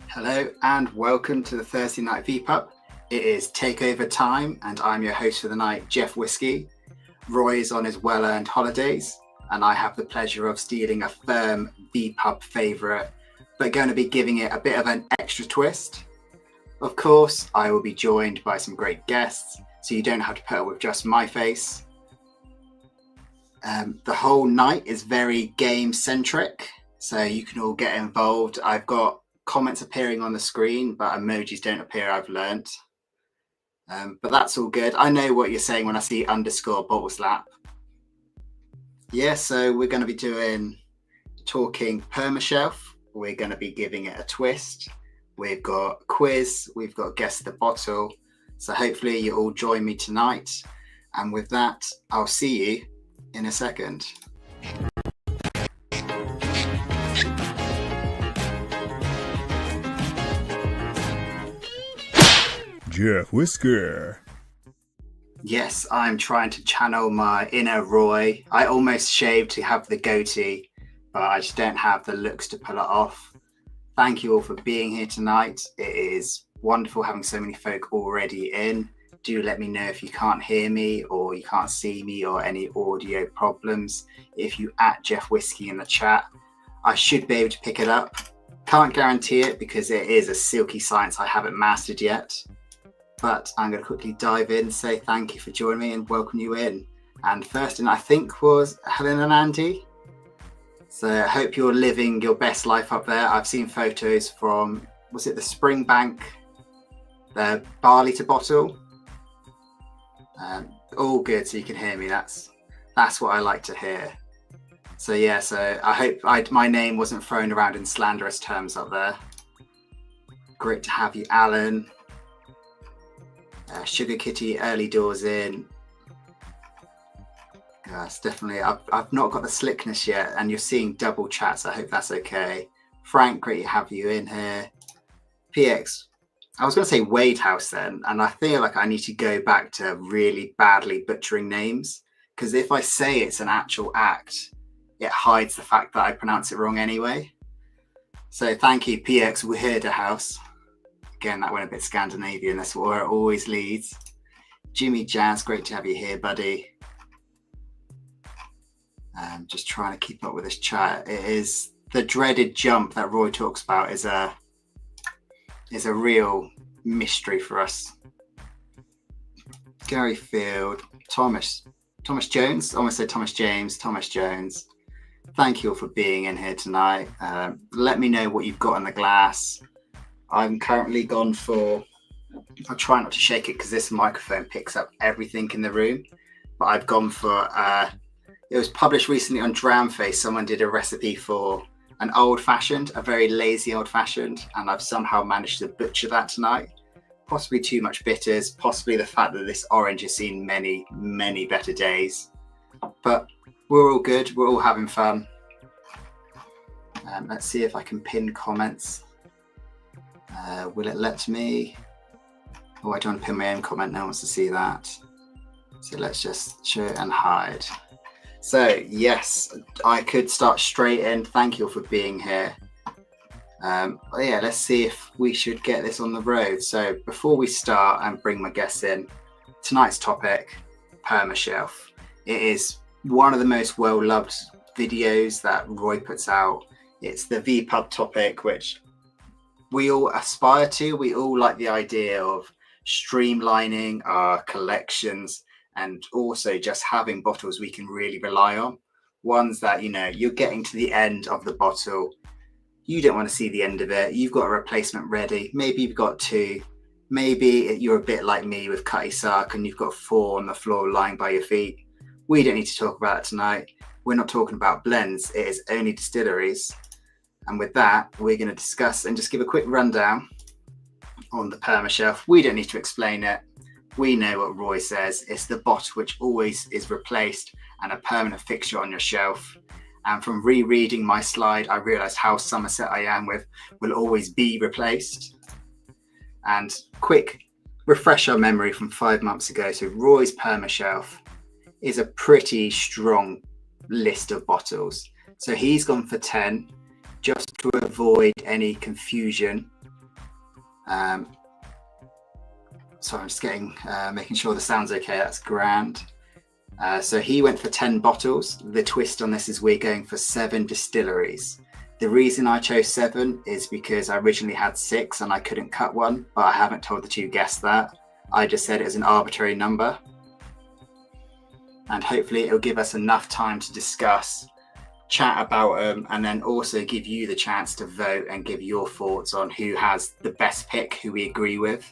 Hello and welcome to the Thursday night vPub. It is takeover time and I'm your host for the night, Jeff Whisky. Roy is on his well-earned holidays and I have the pleasure of stealing a firm vPub favourite, but going to be giving it a bit of an extra twist. Of course, I will be joined by some great guests, so you don't have to put up with just my face. The whole night is very game-centric, so you can all get involved. I've got comments appearing on the screen, but emojis don't appear, I've learnt. But that's all good. I know what you're saying when I see underscore bottle slap. Yeah, so we're going to be talking Permashelf. We're going to be giving it a twist. We've got quiz, we've got guess the bottle. So hopefully you all join me tonight. And with that, I'll see you in a second. Jeff Whisker. Yes, I'm trying to channel my inner Roy. I almost shaved to have the goatee, but I just don't have the looks to pull it off. Thank you all for being here tonight. It is wonderful having so many folk already in. Do let me know if you can't hear me or you can't see me or any audio problems. If you @ Jeff Whisky in the chat, I should be able to pick it up. Can't guarantee it because it is a silky science I haven't mastered yet. But I'm going to quickly dive in, say thank you for joining me and welcome you in. And first in, I think, was Helen and Andy. So I hope you're living your best life up there. I've seen photos from, was it the Springbank, the barley to bottle? All good, so you can hear me. That's what I like to hear. So yeah, so I hope my name wasn't thrown around in slanderous terms up there. Great to have you, Alan. Sugar Kitty, early doors in. It's definitely, I've not got the slickness yet, and you're seeing double chats. I hope that's okay. Frank, great to have you in here. PX, I was going to say Wade House then, and I feel like I need to go back to really badly butchering names, because if I say it's an actual act, it hides the fact that I pronounce it wrong anyway. So thank you, PX Weirder House. Again, that went a bit Scandinavian. That's where it always leads. Jimmy Jazz, great to have you here, buddy. Just trying to keep up with this chat. It is the dreaded jump that Roy talks about is a real mystery for us. Gary Field, Thomas Jones. I almost said Thomas James. Thomas Jones. Thank you all for being in here tonight. Let me know what you've got in the glass. I'm currently gone for, I'll try not to shake it because this microphone picks up everything in the room, but I've gone for, it was published recently on Dramface. Someone did a recipe for an old-fashioned, a very lazy old-fashioned, and I've somehow managed to butcher that tonight. Possibly too much bitters, possibly the fact that this orange has seen many, many better days. But we're all good, we're all having fun. Let's see if I can pin comments. Will it let me? Oh, I don't want to pin my own comment. No one wants to see that. So let's just show it and hide. So yes, I could start straight in. Thank you all for being here. Yeah, let's see if we should get this on the road. So before we start and bring my guests in, tonight's topic, Permashelf. It is one of the most well-loved videos that Roy puts out. It's the vPub topic, which we all aspire to. We all like the idea of streamlining our collections and also just having bottles we can really rely on. Ones that, you know, you're getting to the end of the bottle. You don't want to see the end of it. You've got a replacement ready. Maybe you've got two. Maybe you're a bit like me with Cutty Sark and you've got 4 on the floor lying by your feet. We don't need to talk about it tonight. We're not talking about blends. It is only distilleries. And with that, we're going to discuss and just give a quick rundown on the Permashelf. We don't need to explain it. We know what Roy says. It's the bottle which always is replaced and a permanent fixture on your shelf. And from rereading my slide, I realised how Somerset I am with will always be replaced. And quick refresh our memory from 5 months ago. So Roy's Permashelf is a pretty strong list of bottles. So he's gone for 10 just to avoid any confusion. So I'm just making sure the sound's okay. That's grand. So he went for 10 bottles. The twist on this is we're going for 7 distilleries. The reason I chose 7 is because I originally had 6 and I couldn't cut one, but I haven't told the 2 guests that. I just said it was an arbitrary number. And hopefully it'll give us enough time to discuss, chat about them, and then also give you the chance to vote and give your thoughts on who has the best pick, who we agree with.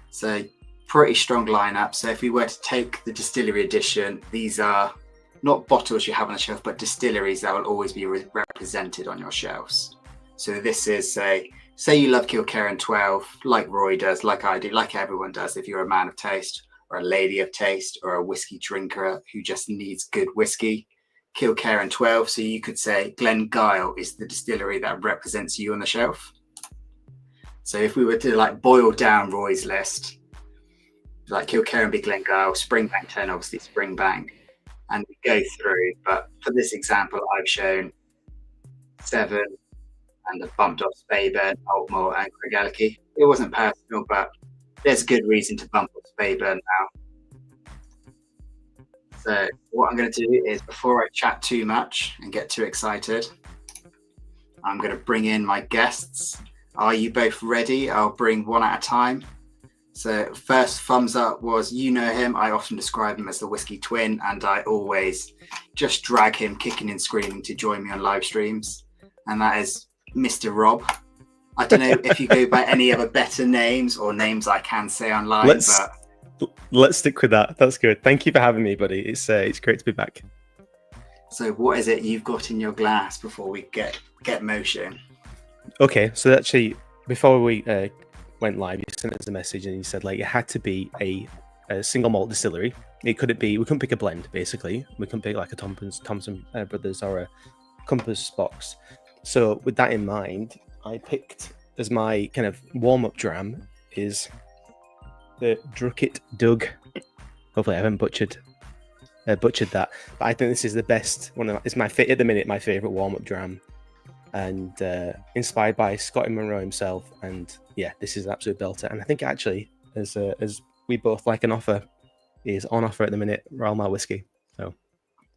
So pretty strong lineup. So if we were to take the distillery edition, these are not bottles you have on the shelf, but distilleries that will always be represented on your shelves. So this is, say you love Kilkerran 12, like Roy does, like I do, like everyone does. If you're a man of taste or a lady of taste or a whiskey drinker who just needs good whiskey, Kilkerran 12. So you could say Glengyle is the distillery that represents you on the shelf. So if we were to like boil down Roy's list, like Kilkerran be Glengyle, Springbank 10, obviously Springbank, and we go through. But for this example, I've shown 7 and I've bumped off Speyburn, Altmore, and Craigellachie. It wasn't personal, but there's good reason to bump off Speyburn now. So what I'm going to do is, before I chat too much and get too excited, I'm going to bring in my guests. Are you both ready? I'll bring one at a time. So first thumbs up was, you know him. I often describe him as the whiskey twin, and I always just drag him kicking and screaming to join me on live streams. And that is Mr. Rob. I don't know if you go by any other better names or names I can say online. Let's stick with that. That's good. Thank you for having me, buddy. It's great to be back. So what is it you've got in your glass before we get motion? Okay, so actually, before we went live, you sent us a message and you said like it had to be a single malt distillery. We couldn't pick a blend, basically. We couldn't pick like a Thompson Brothers or a Compass box. So with that in mind, I picked as my kind of warm-up dram is the Drucket Dug. Hopefully I haven't butchered that, but I think this is the best one. It's at the minute my favorite warm-up dram, and inspired by Scotty Monroe himself. And yeah, this is an absolute belter. And I think actually, as we both like an offer, is on offer at the minute, Royal Malt Whisky. So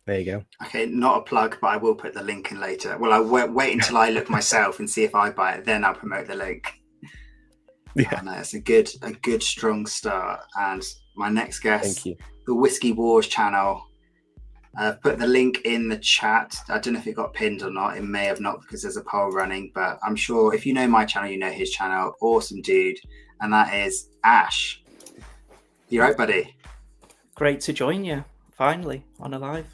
there you go. Okay, not a plug, but I will put the link in later. Well, I'll wait until I look myself and see if I buy it, then I'll promote the link. Yeah, no, it's a good strong start. And my next guest, thank you, the Whiskey Wars channel. Put the link in the chat. I don't know if it got pinned or not. It may have not, because there's a poll running, but I'm sure if you know my channel, you know his channel. Awesome dude. And that is Ash. You right, buddy? Great to join you, finally, on a live.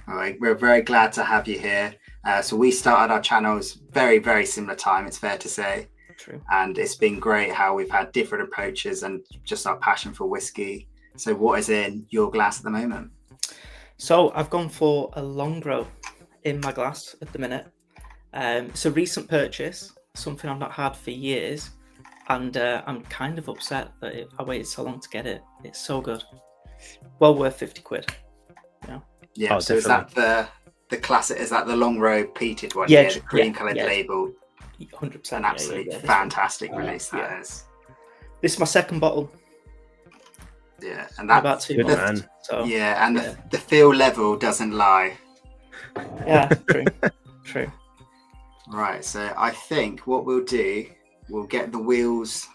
All right, we're very glad to have you here. So we started our channels very, very similar time, it's fair to say. True. And it's been great how we've had different approaches and just our passion for whiskey. So what is in your glass at the moment? So I've gone for a Longrow in my glass at the minute. It's a recent purchase, something I've not had for years, and I'm kind of upset that I waited so long to get it. It's so good. Well worth 50 quid. Yeah. Yeah. Oh, so definitely. Is that the classic? Is that the Longrow peated one? Yeah, the cream coloured label. 100%. An absolutely fantastic release that is. This is my second bottle. Yeah, and that's about 2 months. So, yeah, and the feel level doesn't lie. Yeah, true. True. Right, so I think what we'll do, we'll get the wheels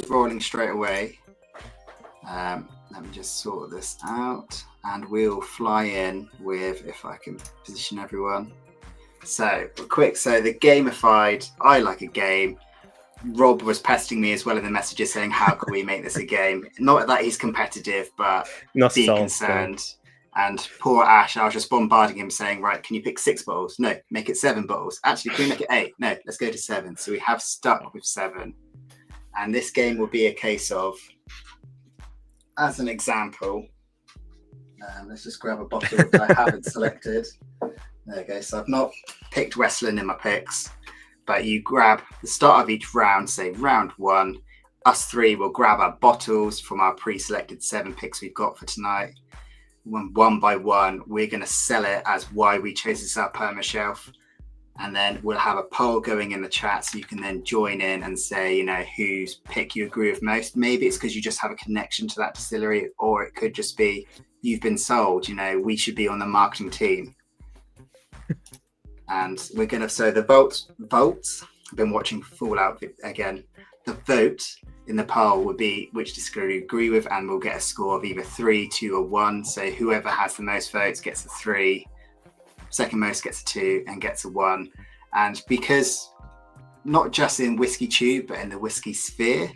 rolling straight away. Let me just sort this out, and we'll fly in with, if I can position everyone. So the gamified, I like a game. Rob was pestering me as well in the messages saying, how can we make this a game? Not that he's competitive, but not be concerned. And poor Ash, I was just bombarding him saying, right, can you pick 6 bottles? No, make it 7 bottles. Actually, can we make it 8? No, let's go to 7. So we have stuck with 7. And this game will be a case of, as an example, let's just grab a bottle that I haven't selected. There we go. So I've not picked Westland in my picks, but you grab the start of each round, say round 1. Us 3 will grab our bottles from our pre-selected 7 picks we've got for tonight. One by one, we're going to sell it as why we chose this our Permashelf. And then we'll have a poll going in the chat so you can then join in and say, whose pick you agree with most. Maybe it's because you just have a connection to that distillery, or it could just be you've been sold, we should be on the marketing team. And we're going to, so the votes, I've been watching Fallout again. The vote in the poll would be which distillery you agree with, and we'll get a score of either 3, 2, or 1. So whoever has the most votes gets a 3, second most gets a 2, and gets a 1. And because not just in Whiskey Tube, but in the whiskey sphere,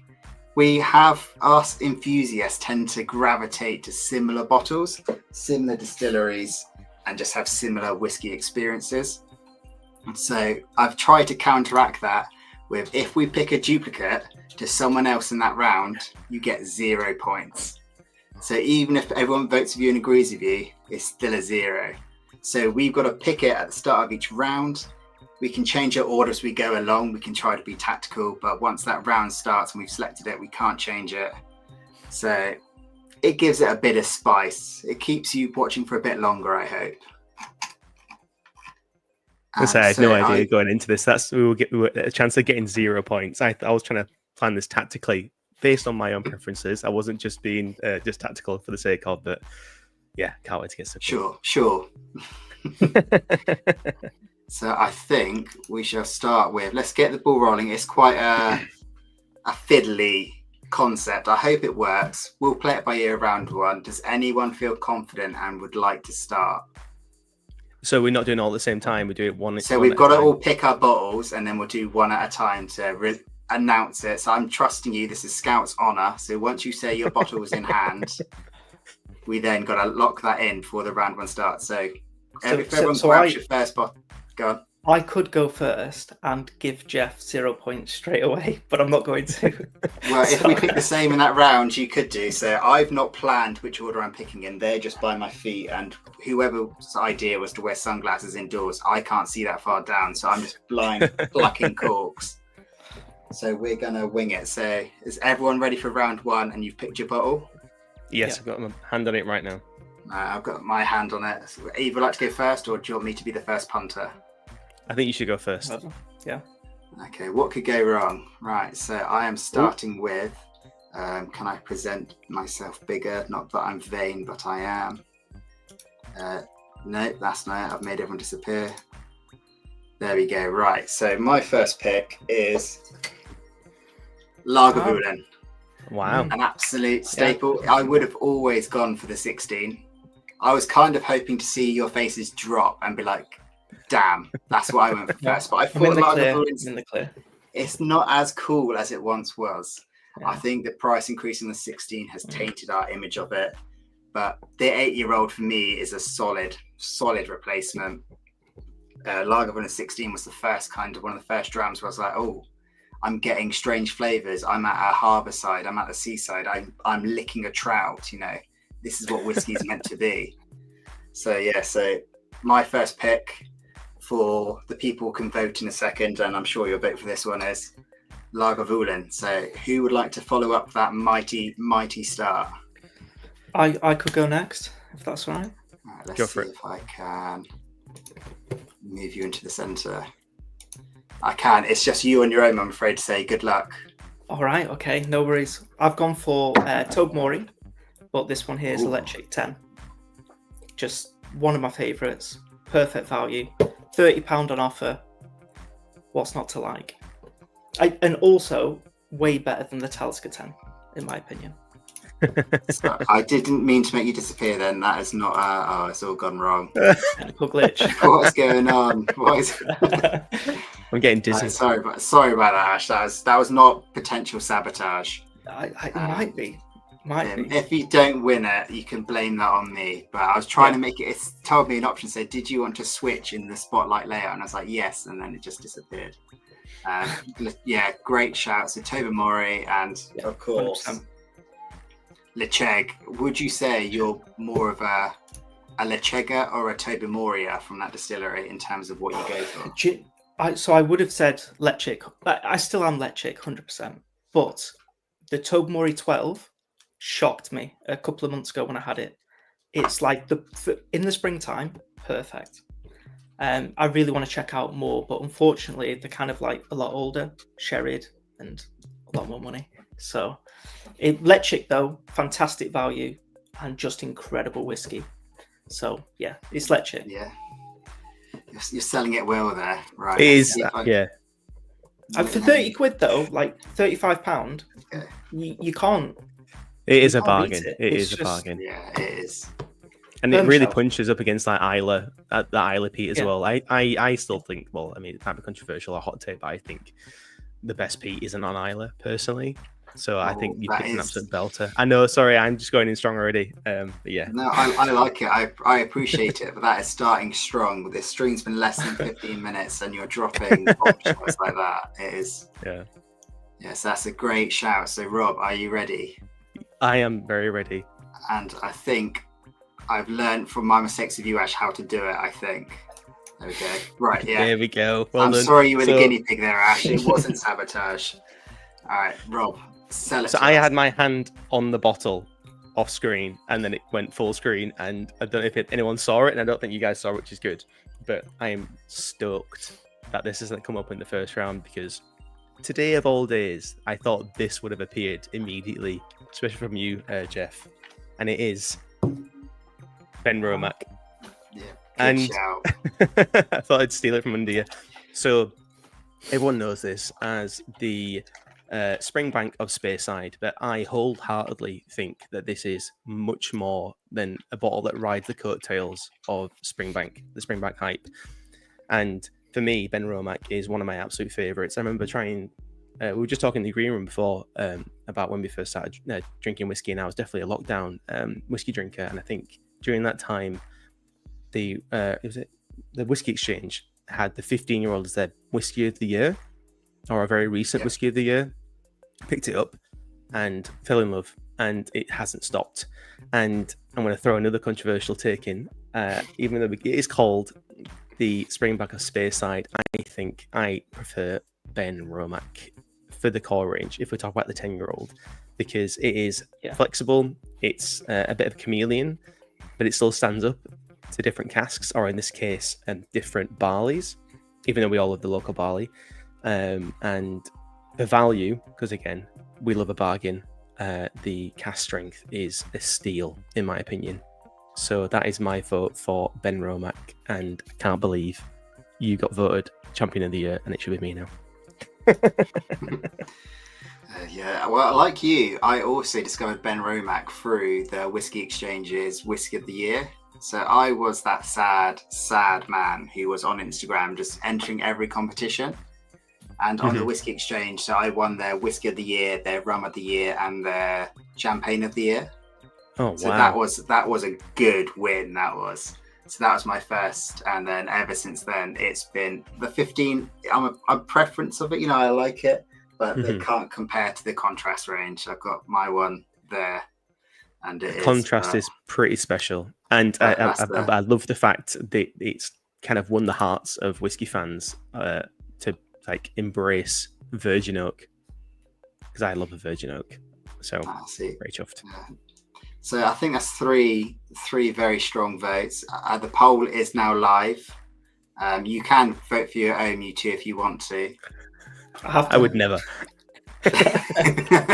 we have us enthusiasts tend to gravitate to similar bottles, similar distilleries, and just have similar whiskey experiences. And so I've tried to counteract that with, if we pick a duplicate to someone else in that round, you get 0 points. So even if everyone votes with you and agrees with you, it's still a 0. So we've got to pick it at the start of each round. We can change our order as we go along. We can try to be tactical, but once that round starts and we've selected it, we can't change it. So it gives it a bit of spice. It keeps you watching for a bit longer, I hope. I had no idea going into this. We were a chance of getting 0 points. I was trying to plan this tactically based on my own preferences. I wasn't just being just tactical for the sake of, but yeah, can't wait to get some. Sure. So I think we shall start with, let's get the ball rolling. It's quite a fiddly concept. I hope it works. We'll play it by ear round 1. Does anyone feel confident and would like to start? So we're not doing it all at the same time. We do it one. So we've got to all pick our bottles, and then we'll do one at a time to announce it. So I'm trusting you. This is Scout's honour. So once you say your bottle is in hand, we then got to lock that in before the round 1 starts. So if everyone grabs your first bottle, go on. I could go first and give Jeff 0 points straight away, but I'm not going to. Well, if we pick the same in that round, you could do. So I've not planned which order I'm picking in. They're just by my feet, and whoever's idea was to wear sunglasses indoors, I can't see that far down, so I'm just blind plucking corks. So we're going to wing it. So is everyone ready for round 1 and you've picked your bottle? Yes, Yeah. I've got my hand on it right now. I've got my hand on it. So either like to go first, or do you want me to be the first punter? I think you should go first. Yeah. Okay, what could go wrong? Right, so I am starting with, can I present myself bigger? Not that I'm vain, but I am. No, that's not it. I've made everyone disappear. There we go. Right, so my first pick is Lagavulin. Wow. An absolute staple. Yeah. I would have always gone for the 16. I was kind of hoping to see your faces drop and be like, damn, that's what I went for first. But I thought Lagavulin's in the clear. It's not as cool as it once was. Yeah. I think the price increase in the 16 has tainted our image of it. But the 8-year-old for me is a solid replacement. Lagavulin 16 was the first one of the first drams where I was like, oh, I'm getting strange flavors. I'm at a harbour side. I'm at the seaside. I'm licking a trout. This is what whiskey is meant to be. So yeah. So my first pick, for the people who can vote in a second, and I'm sure you'll vote for this one, is Lagavulin. So who would like to follow up that mighty start? I could go next, if that's all right. Let's go see for it. if I can move you into the centre. I can. It's just you on your own, I'm afraid to say. Good luck. All right, okay, no worries. I've gone for Tobermory, but this one here is Electric 10. Just one of my favourites. Perfect value. £30 on offer. What's not to like? And also way better than the Talisker 10, in my opinion. So, I didn't mean to make you disappear then. That is not... it's all gone wrong. Technical glitch. What's going on? I'm getting dizzy. Sorry about that, Ash. That was not potential sabotage. It might be. Might be. If you don't win it, you can blame that on me. But I was trying to make it. It's told me an option. Said, "Did you want to switch in the spotlight layout?" And I was like, "Yes," and then it just disappeared. Yeah, great shout. So Tobermory and of course 100%. Ledaig. Would you say you're more of a Ledaig or a Tobermory from that distillery in terms of what you go for? So I would have said Ledaig. I still am Ledaig, 100%. But the Tobermory 12 shocked me a couple of months ago when I had it. It's like in the springtime, perfect. I really want to check out more, but unfortunately, they're kind of like a lot older, sherried, and a lot more money. So, Ledaig though, fantastic value and just incredible whiskey. So yeah, it's Ledaig. Yeah, you're selling it well there, right? It is, yeah. And for 30 quid though, like £35, you can't. It is a can't bargain. beat It It's is a just- bargain. Yeah, it is. And it really Permashelf. punches up against like Isla, the Isla peat as Yeah. well. I still think, well, I mean, it might be controversial or hot take, but I think the best peat isn't on Isla personally. So I think you that picked an is- absolute belter. I know, sorry, I'm just going in strong already. But yeah. No, I like it. I appreciate it, but that is starting strong. This stream's been less than 15 minutes, and you're dropping shots like that. It is. Yeah. Yes, that's a great shout. So, Rob, are you ready? I am very ready. And I think I've learned from my mistakes with you, Ash, how to do it. I think. There we go. Right, yeah. There we go. Well I'm done. sorry you were the So- guinea pig there, Ash. It wasn't sabotage. All right, Rob, sell it. So to I us. had my hand on the bottle off screen, and then it went full screen, and I don't know if anyone saw it, and I don't think you guys saw it, which is good. But I am stoked that this hasn't come up in the first round, because today of all days, I thought this would have appeared immediately, especially from you, Jeff. And it is Benromach. Yeah, good And shout. I thought I'd steal it from under you. So everyone knows this as the Springbank of Speyside, but I wholeheartedly think that this is much more than a bottle that rides the coattails of Springbank, the Springbank hype. And for me, Benromach is one of my absolute favourites. I remember trying. We were just talking in the green room before about when we first started drinking whiskey, and I was definitely a lockdown whiskey drinker. And I think during that time, the Whisky Exchange had the 15-year-old as their whiskey of the year, or a very recent whiskey of the year. Picked it up and fell in love, and it hasn't stopped. And I'm going to throw another controversial take in, even though it is called the Springbank of Speyside. I think I prefer Benromach for the core range if we talk about the 10-year-old, because it is flexible. It's a bit of a chameleon, but it still stands up to different casks, or in this case, different barleys, even though we all love the local barley. And the value, because again, we love a bargain, the cask strength is a steal, in my opinion. So that is my vote for Benromach, and I can't believe you got voted champion of the year, and it should be me now. Yeah, well, like you, I also discovered Benromach through the Whisky Exchange's Whisky of the Year. So I was that sad man who was on Instagram just entering every competition. And on the Whisky Exchange, so I won their Whisky of the Year, their Rum of the Year, and their Champagne of the Year. Oh, So wow. that was a good win. That was. So that was my first, and then ever since then, it's been the 15. I'm a preference of it, I like it, but they can't compare to the contrast range. I've got my one there, and it Contrast is pretty special, and I love the fact that it's kind of won the hearts of whiskey fans to like embrace Virgin Oak, because I love a Virgin Oak. So very chuffed. Yeah. So I think that's three very strong votes. The poll is now live. You can vote for your own, you two, if you want to. I would never.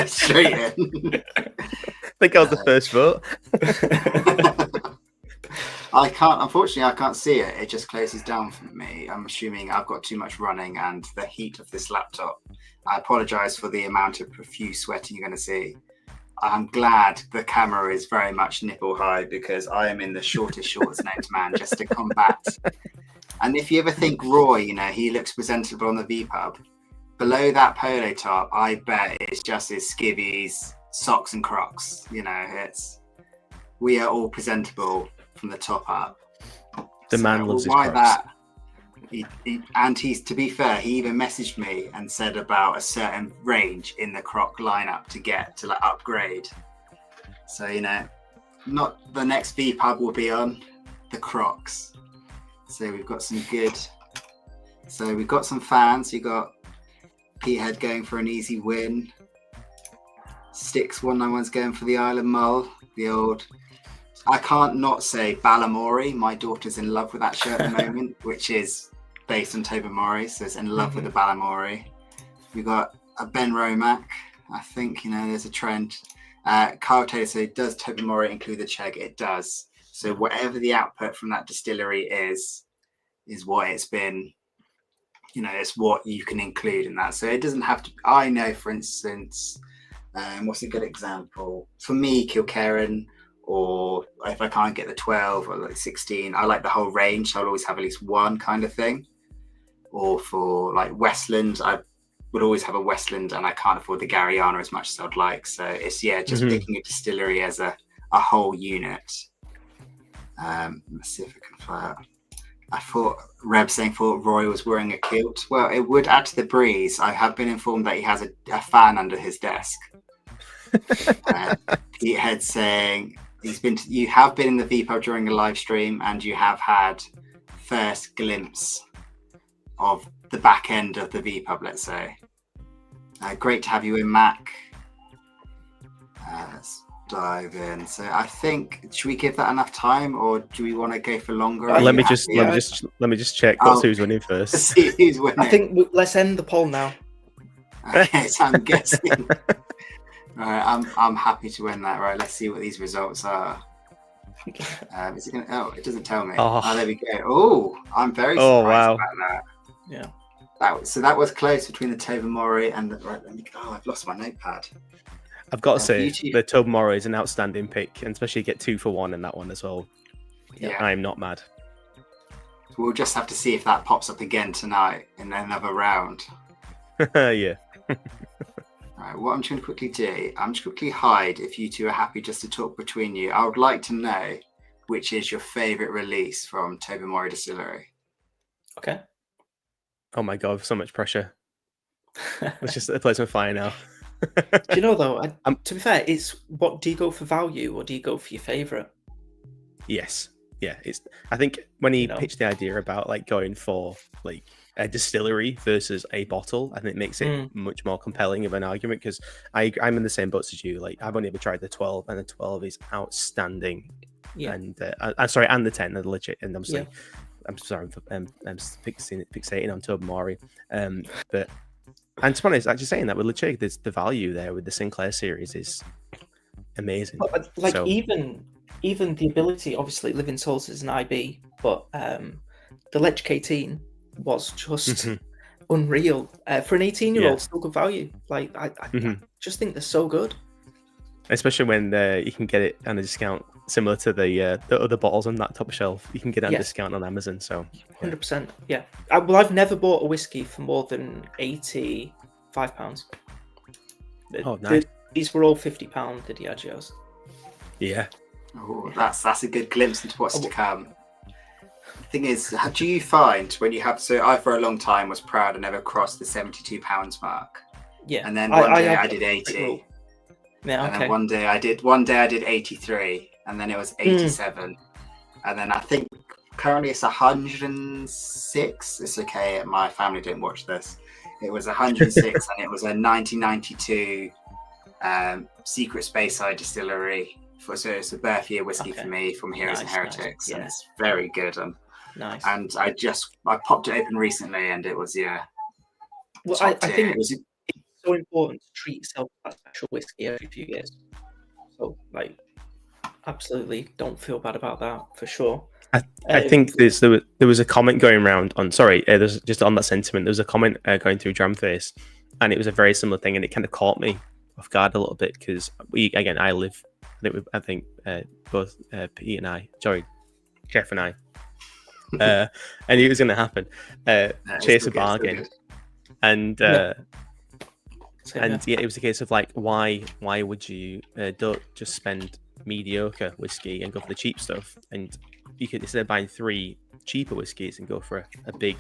Straight in. I think I was the first vote. Unfortunately, I can't see it. It just closes down for me. I'm assuming I've got too much running and the heat of this laptop. I apologize for the amount of profuse sweating you're going to see. I'm glad the camera is very much nipple high, because I am in the shortest shorts known to man, just to combat. And if you ever think Roy, he looks presentable on the vPub, below that polo top, I bet it's just his skivvies, socks and Crocs. You know, we are all presentable from the top up. The man loves his why Crocs. that? And he's, to be fair, he even messaged me and said about a certain range in the Croc lineup to get to like upgrade. So, you know, not the next vPub will be on the Crocs. So we've got some good. So we've got some fans. You got Peterhead going for an easy win. Sticks 191's going for the Isle of Mull. The old. I can't not say Balamori. My daughter's in love with that shirt at the moment, which is based on Tobermory, so it's in love with the Balamori. We've got a Benromach. I think, you know, there's a trend. Kyle Taylor said, does Tobermory include the Chegg? It does. So whatever the output from that distillery is what it's been, you know, it's what you can include in that. So it doesn't have to, I know, for instance, what's a good example? For me, Kilkerran, or if I can't get the 12 or like 16, I like the whole range. So I'll always have at least one kind of thing. Or for like Westland, I would always have a Westland, and I can't afford the Gariana as much as I'd like. So it's just picking a distillery as a whole unit. Let's see if I can fly out. I thought Reb saying thought Roy was wearing a kilt. Well, it would add to the breeze. I have been informed that he has a fan under his desk. Peterhead saying you have been in the vPub during a live stream, and you have had first glimpse of the back end of the vPub, let's say. Great to have you in, Mac. Let's dive in. So I think, should we give that enough time, or do we want to go for longer? Let me just check who's winning first. See who's winning. I think let's end the poll now. Okay, so I'm guessing. Right, I'm happy to win that. Right, let's see what these results are. Is it gonna? Oh, it doesn't tell me. Oh, there we go. Oh, I'm very surprised about that. Yeah. That was close between the Tobermory and the. Right, I've lost my notepad. I've got to say, the Tobermory is an outstanding pick, and especially get 2 for 1 in that one as well. Yeah, I'm not mad. We'll just have to see if that pops up again tonight in another round. Yeah. Right, what I'm trying to quickly do, I'm just quickly hide if you two are happy just to talk between you. I would like to know which is your favourite release from Tobermory Distillery. Okay. Oh my god, so much pressure. Let's just set the place on fire now. Do you know though? To be fair, it's what do you go for value or do you go for your favourite? Yes, yeah. I think when he pitched the idea about like going for like a distillery versus a bottle, I think it makes it much more compelling of an argument, because I'm in the same boat as you. Like I've only ever tried the 12, and the 12 is outstanding. Yeah. And I'm sorry, and the 10, they're legit. And obviously, I'm sorry, I'm fixating on Tobermory, but. And to be honest, actually saying that with Ledaig, there's the value there with the Sinclair series is amazing. But like even the ability, obviously, Living Souls is an IB, but the Ledaig 18 was just unreal for an 18-year-old. Still good value. Like I just think they're so good. Especially when you can get it on a discount, similar to the other bottles on that top shelf. You can get it on a discount on Amazon. So 100%. Yeah. Well, I've never bought a whiskey for more than £85. Oh, nice. These were all £50, the Diageos. Yeah. Oh, that's a good glimpse into what's to come. The thing is, do you find when you have? So I, for a long time, was proud I never crossed the £72 mark. Yeah. And then one day I did 80. Yeah, okay. And then one day I did 83, and then it was 87, and then I think currently it's 106. It's okay, my family didn't watch this. It was 106, and it was a 1992 Secret Speyside Distillery. So it's a birth year whiskey for me from Heroes and Heretics, and it's very good. Nice. And I popped it open recently, and it was Well, I think it was. So important to treat yourself to that special whiskey every few years. So, like, absolutely, don't feel bad about that for sure. I think there was a comment going around on. Sorry, there's just on that sentiment. There was a comment going through Dramface, and it was a very similar thing, and it kind of caught me off guard a little bit because I live. I think both Pete and I, Jeff and I, and it was going to happen. Chase a bargain, and. And yeah, it was a case of like, why would you don't just spend mediocre whiskey and go for the cheap stuff? And you could, instead of buying 3 cheaper whiskies and go for a big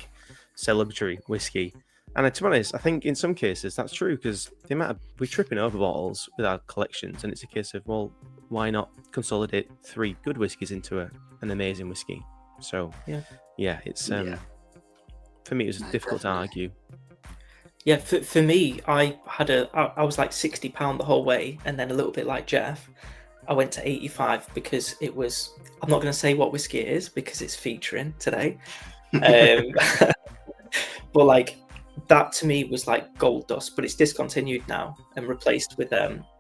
celebratory whiskey. And to be honest, I think in some cases that's true, because the amount of, we're tripping over bottles with our collections, and it's a case of, well, why not consolidate 3 good whiskies into an amazing whiskey? So yeah, it's for me it was difficult to argue. Yeah, for me, I was like £60 the whole way, and then a little bit like Jeff, I went to 85 because it was. I'm not going to say what whiskey it is because it's featuring today, but like that to me was like gold dust. But it's discontinued now and replaced with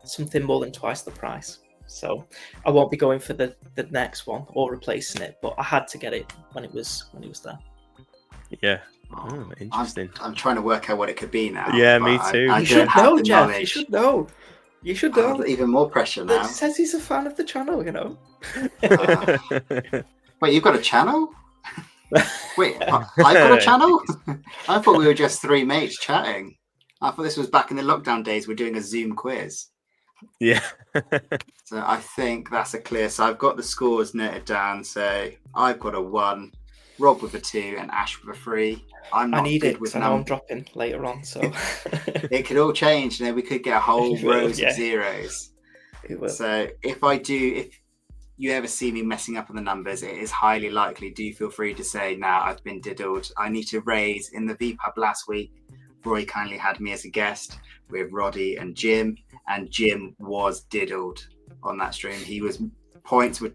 something more than twice the price. So I won't be going for the next one or replacing it, but I had to get it when it was there. Yeah. Oh, interesting. I'm trying to work out what it could be now. Yeah, me too. You should know, Jeff. You should know. You should know. Even more pressure now. It says he's a fan of the channel, you know. Wait, you've got a channel? Wait, I've got a channel? I thought we were just 3 mates chatting. I thought this was back in the lockdown days. We're doing a Zoom quiz. Yeah. So I think that's a clear. So I've got the scores noted down. So I've got a 1, Rob with a 2, and Ash with a 3. I need it because I know I'm dropping later on. So it could all change. You know, we could get a whole rows of zeros. It will. So if you ever see me messing up on the numbers, it is highly likely. Do feel free to say, "Now I've been diddled. I need to raise." In the vPub last week, Roy kindly had me as a guest with Roddy and Jim was diddled on that stream. He was points were.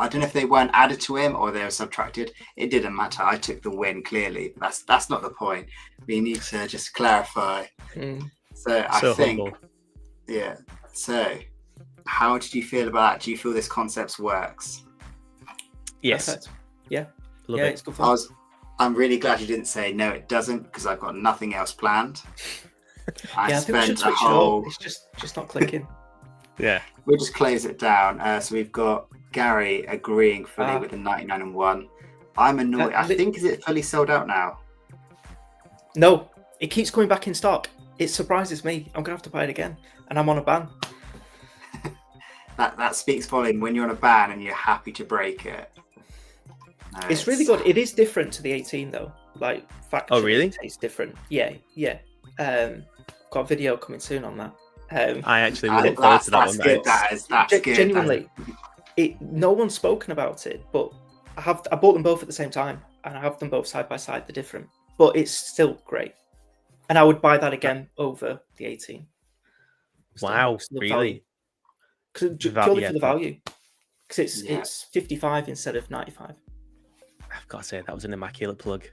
I don't know if they weren't added to him or they were subtracted. It didn't matter. I took the win clearly. That's not the point. We need to just clarify. So I think, humble. Yeah. So how did you feel about that? Do you feel this concept works? Yes. Perfect. Yeah. It's good fun. I'm really glad you didn't say no, it doesn't, because I've got nothing else planned. I think we should switch it up. It's just not clicking. Yeah. We'll just close it down. So we've got Gary agreeing fully with the 99 and 1. I'm annoyed. I think, is it fully sold out now? No, it keeps coming back in stock. It surprises me. I'm gonna have to buy it again, and I'm on a ban. that speaks volume when you're on a ban and you're happy to break it. No, it's really good. It is different to the 18 though. Like factory. Oh really? It's different. Yeah. Got a video coming soon on that. I actually look forward to that one. Good. That's good. Genuinely, no one's spoken about it, but I bought them both at the same time, and I have them both side by side. They're different, but it's still great, and I would buy that again over the 18. Wow, really? Purely for the value, because it's 55 instead of 95. I've got to say that was an immaculate plug.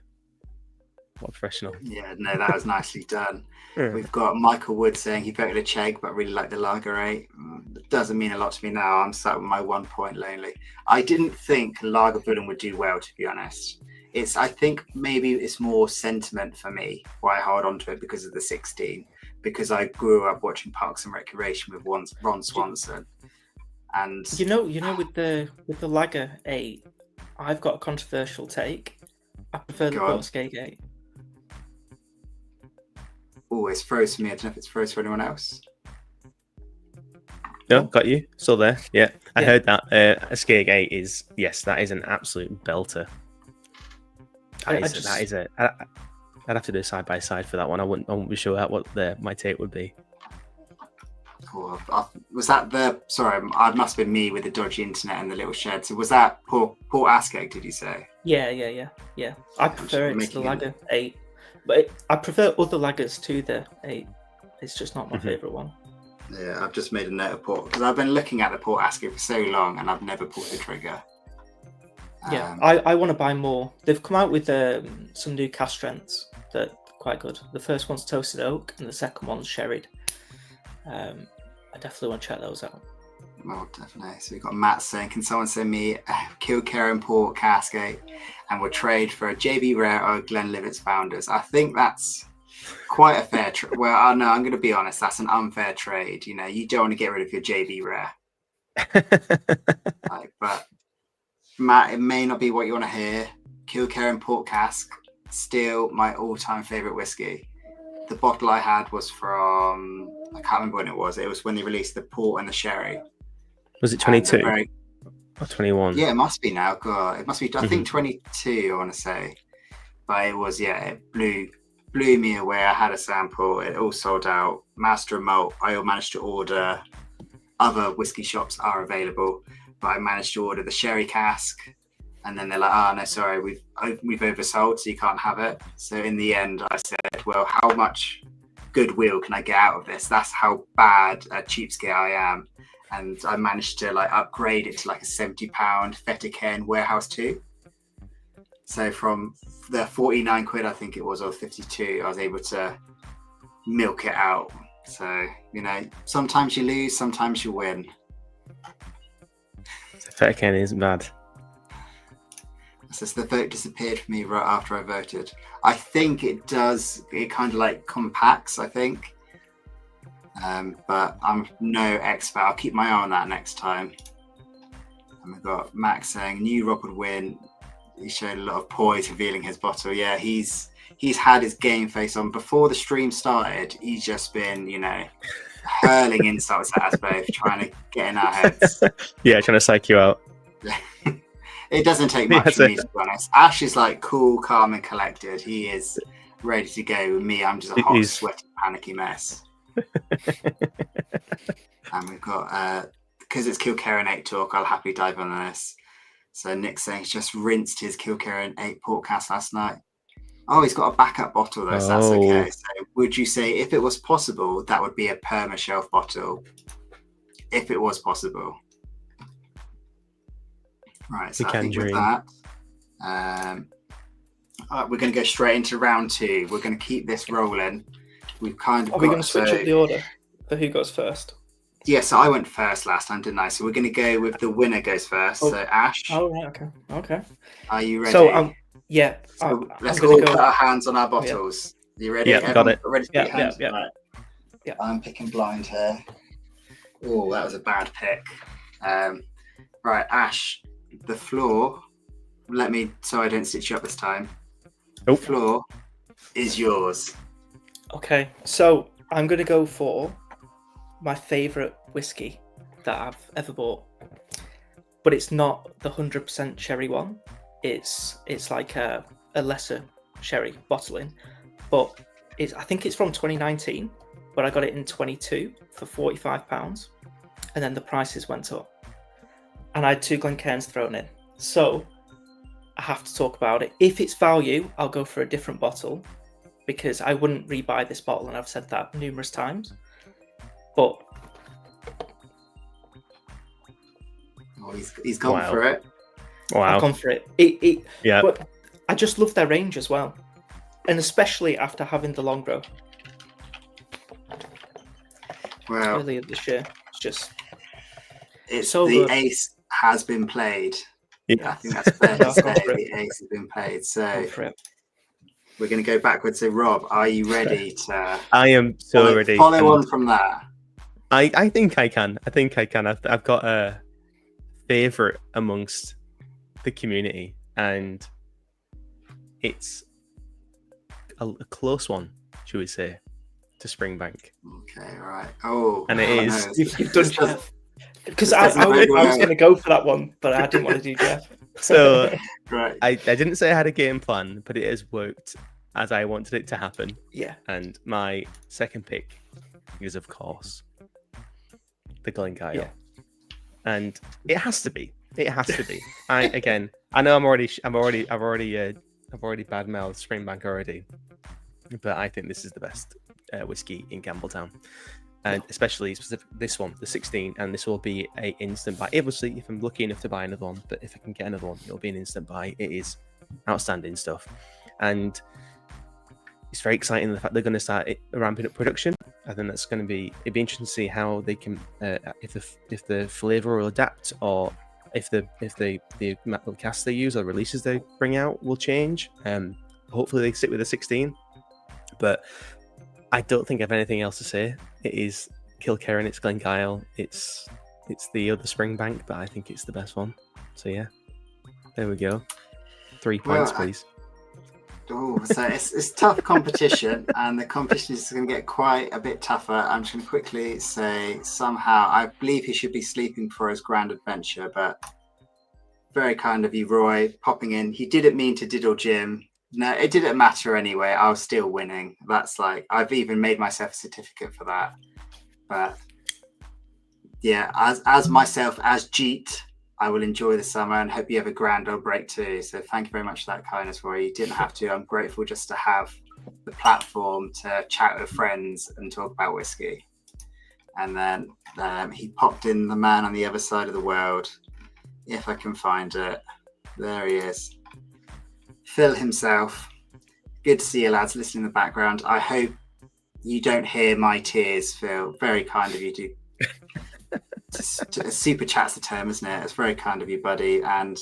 What professional. Yeah, no, that was nicely done. We've got Michael Wood saying he voted a Chegg, but really liked the Lager 8. It doesn't mean a lot to me now. I'm sat with my 1 point lonely. I didn't think Lagavulin would do well, to be honest. I think maybe it's more sentiment for me why I hold on to it because of the 16. Because I grew up watching Parks and Recreation with Ron Swanson. And you know, with the Lager 8, I've got a controversial take. I prefer the Skeg 8. Oh, it's froze for me. I don't know if it's froze for anyone else. No, got you. Still there. Yeah, I heard that. A Skeg 8 is, yes, that is an absolute belter. I'd have to do side by side for that one. I wouldn't be sure what my take would be. Cool. Was that the? Sorry, it must have been me with the dodgy internet and the little shed. So was that Port Askeg? Did you say? Yeah. I prefer it to the Lager 8, but I prefer other lagers to the 8. It's just not my favourite one. Yeah, I've just made a note of Port because I've been looking at the Port Askeg for so long and I've never pulled the trigger. Yeah, I want to buy more. They've come out with some new cask strengths that are quite good. The first one's toasted oak and the second one's sherried. I definitely want to check those out. Well, definitely. So we've got Matt saying, can someone send me a Kilkerran Port Cask 8 and we'll trade for a JB Rare or Glenlivet's Founders? I think that's quite a fair trade. Well, no, I'm going to be honest. That's an unfair trade. You know, you don't want to get rid of your JB Rare. But Matt, it may not be what you want to hear. Kilkerran Port Cask, still my all-time favourite whiskey. the bottle I had was from, I can't remember when it was. It was when they released the port and the sherry. Was it And 22 very- or 21? Yeah, it must be now. God, it must be. I think 22. I want to say, but it was. Yeah, it blew me away. I had a sample. It all sold out. Master of Malt. I managed to order. Other whiskey shops are available, but I managed to order the sherry cask, and then they're like, "Oh no, sorry, we've oversold, so you can't have it." So in the end, I said, "Well, how much goodwill can I get out of this? That's how bad a cheapskate I am." And I managed to like upgrade it to like a £70 Vatican Warehouse 2. So from the 49 quid, I think it was, or 52, I was able to milk it out. So, you know, sometimes you lose, sometimes you win. Vatican isn't bad. It's just the vote disappeared for me right after I voted. I think it does, it kind of like compacts, I think. But I'm no expert. I'll keep my eye on that next time. And we've got Max saying, knew Rob would win. He showed a lot of poise revealing his bottle. Yeah, he's had his game face on. Before the stream started, he's just been, you know, hurling insults at us both, trying to get in our heads. Yeah, trying to psych you out. It doesn't take much for me, to be honest. Ash is like cool, calm, and collected. He is ready to go. With me, I'm just a hot, sweaty, panicky mess. And we've got, because it's Kilkerran 8 talk, I'll happily dive on this. So Nick's saying he's just rinsed his Kilkerran 8 port cask last night. Oh, he's got a backup bottle though, so that's okay. So would you say if it was possible, that would be a Permashelf bottle? If it was possible. Right, so I think with that, we're going to go straight into round 2. We're going to keep this rolling. We've kind of Are we going to switch up the order for who goes first? Yeah, so I went first last time, didn't I? So we're going to go with the winner goes first. So Ash. Oh, right, okay. Are you ready? So, yeah. So let's all put our hands on our bottles. You ready? Yeah, got it. Ready to put your hands? Yeah. Right. Yeah. I'm picking blind here. Oh, that was a bad pick. Right, Ash, the floor. So I don't stitch you up this time. The floor is yours. Okay, so I'm going to go for my favourite whiskey that I've ever bought. But it's not the 100% sherry one. It's like a lesser sherry bottling. But I think it's from 2019, but I got it in 22 for £45. And then the prices went up. And I had 2 Glencairns thrown in. So I have to talk about it. If it's value, I'll go for a different bottle, because I wouldn't rebuy this bottle, and I've said that numerous times. But he's gone for it. Wow. I've gone for it. Yeah. But I just love their range as well, and especially after having the long grow. Well, Earlier this year, it's so the good. ace has been played. Yeah. I think that's fair to say. The ace has been played. So we're going to go backwards. So Rob, are you ready to? I am so ready. Follow on from that. I think I can. I've got a favourite amongst the community, and it's a close one, should we say, to Springbank. Okay, right. Oh, and it is. You've done Jeff. Because I was going to go for that one, but I didn't want to do Jeff. So right. I didn't say I had a game plan, but it has worked as I wanted it to happen. Yeah. And my second pick is, of course, the Glencairn. Yeah. And it has to be. I know I've already badmouthed Springbank already, but I think this is the best whiskey in Campbelltown. And especially this one, the 16, and this will be an instant buy. Obviously, if I'm lucky enough to buy another one, but if I can get another one, it'll be an instant buy. It is outstanding stuff. And it's very exciting the fact they're going to start ramping up production. I think that's going to be, it'd be interesting to see how they can, if the flavour will adapt, or if the cast they use or releases they bring out will change. Hopefully they stick with the 16, but I don't think I have anything else to say. It is Kilkerran, it's Glencairn, it's the other Springbank, but I think it's the best one. So yeah, there we go. 3 points, please. Oh, so it's tough competition, and the competition is going to get quite a bit tougher. I'm just going to quickly say somehow I believe he should be sleeping for his grand adventure, but very kind of you, Roy, popping in. He didn't mean to diddle Jim. No, it didn't matter anyway. I was still winning. That's like I've even made myself a certificate for that. But yeah, as myself as Jeet, I will enjoy the summer and hope you have a grand old break too. So thank you very much for that kindness, Roy. You didn't have to. I'm grateful just to have the platform to chat with friends and talk about whiskey. And then he popped in the man on the other side of the world. If I can find it. There he is. Phil himself. Good to see you, lads, listening in the background. I hope you don't hear my tears, Phil. Very kind of you to super chat's the term, isn't it? It's very kind of you, buddy, and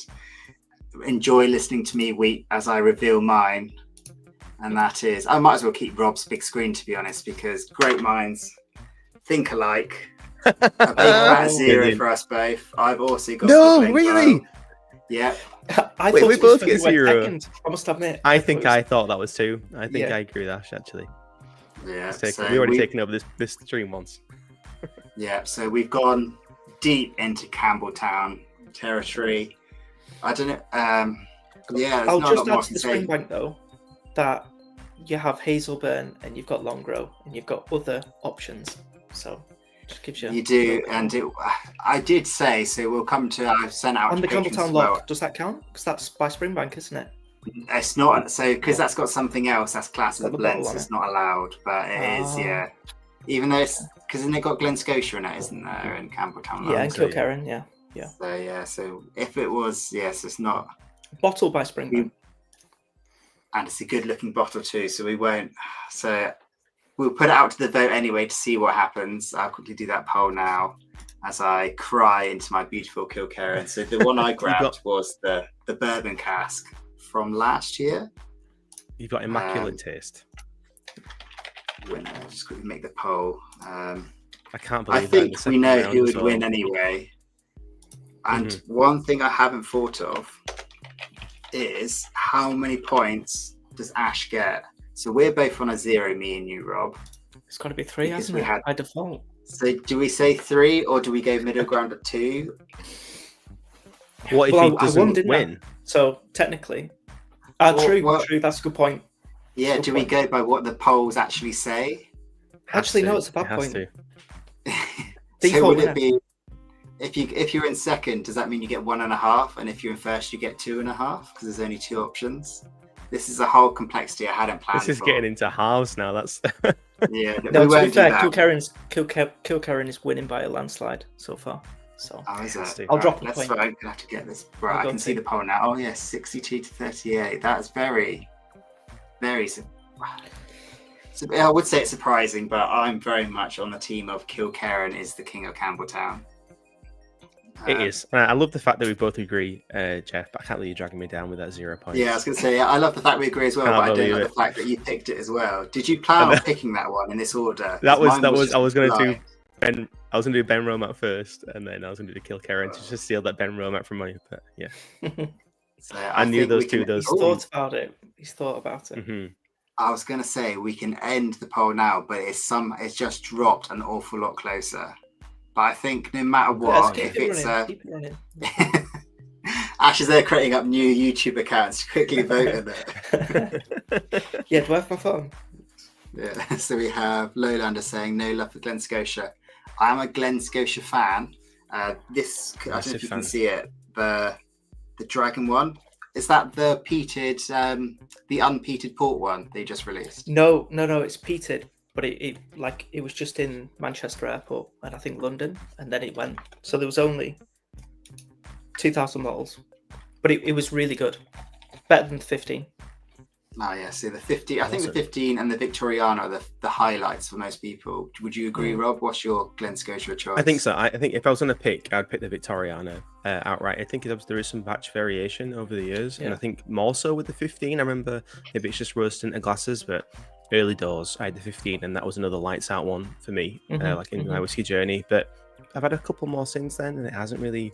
enjoy listening to me weep as I reveal mine. And that is, I might as well keep Rob's big screen, to be honest, because great minds think alike. A big fat zero for us both. I've also got No, really? Yeah. Wait, we both get zero. Second, I must admit. I thought that was 2. I think I agree with Ash, actually. Yeah. So we've already taken over this stream once. Yeah, so we've gone deep into Campbelltown territory. I don't know. Yeah, I'll just add to the Springbank though that you have Hazelburn and you've got Longrow and you've got other options. So just gives you. You do, and I did say so. We'll come to. I've sent out on the patrons Campbelltown as well. lock. Does that count? Because that's by Springbank, isn't it? It's not. So because that's got something else. That's classed as blends. It's not allowed, but it is. Yeah. Even though it's because then they got Glen Scotia in it, isn't there? In Campbelltown. Yeah, and Kilkerran. Yeah. So yeah. So if it was, yes, it's not. Bottle by Springbank. And it's a good-looking bottle too. So we won't. So we'll put it out to the vote anyway to see what happens. I'll quickly do that poll now as I cry into my beautiful Kilkerran. So the one I grabbed was the bourbon cask from last year. You've got immaculate taste. Winner. Just quickly make the poll. I can't believe. I think we know who would win anyway. And one thing I haven't thought of is how many points does Ash get? So we're both on a 0, me and you, Rob. It's got to be 3, hasn't it? By default. So do we say 3 or do we go middle ground at 2? What if he doesn't win? So technically, true. That's a good point. Yeah, do we go by what the polls actually say? Actually, no, it's a bad point. So would it be if you're in second, does that mean you get 1.5? And if you're in first, you get 2.5? Because there's only 2 options. This is a whole complexity I hadn't planned. This is getting into halves now. That's yeah. No, to be fair, Kilkerran is winning by a landslide so far. So is it? I'll drop a point. That's right. I'm gonna have to get this right. I can see the poll now. Oh yes, 62 to 38. That's very. I would say it's surprising, but I'm very much on the team of Kilkerran is the king of Campbelltown. It is. I love the fact that we both agree, Jeff, but I can't believe you're dragging me down with that 0 points. Yeah, I was going to say, I love the fact we agree as well, but I don't love the fact that you picked it as well. Did you plan on picking that one in this order? I was going to do Benromach first, and then I was going to do Kilkerran to just steal that Benromach from you. But yeah, so I knew those two. He's thought about it. Mm-hmm. I was going to say we can end the poll now, but it's just dropped an awful lot closer. But I think no matter what, if it's Ash is there creating up new YouTube accounts to quickly vote in it. Yeah, do I have my phone? Yeah, so we have Lowlander saying no love for Glen Scotia. I'm a Glen Scotia fan. This I don't know if you can see it. The Dragon one. Is that the peated, the unpeated port one they just released? No, it's peated. But it was just in Manchester Airport and I think London, and then it went. So there was only 2,000 bottles, but it was really good, better than the 15. Oh yeah, so the 50. I think the 15 and the Victoriana are the highlights for most people. Would you agree, Rob? What's your Glen Scotia choice? I think so. I think if I was going to pick, I'd pick the Victoriana outright. I think there is some batch variation over the years, and I think more so with the 15. I remember maybe it's just rose tinted glasses, but early doors, I had the 15, and that was another lights out one for me, like in my whiskey journey. But I've had a couple more since then, and it hasn't really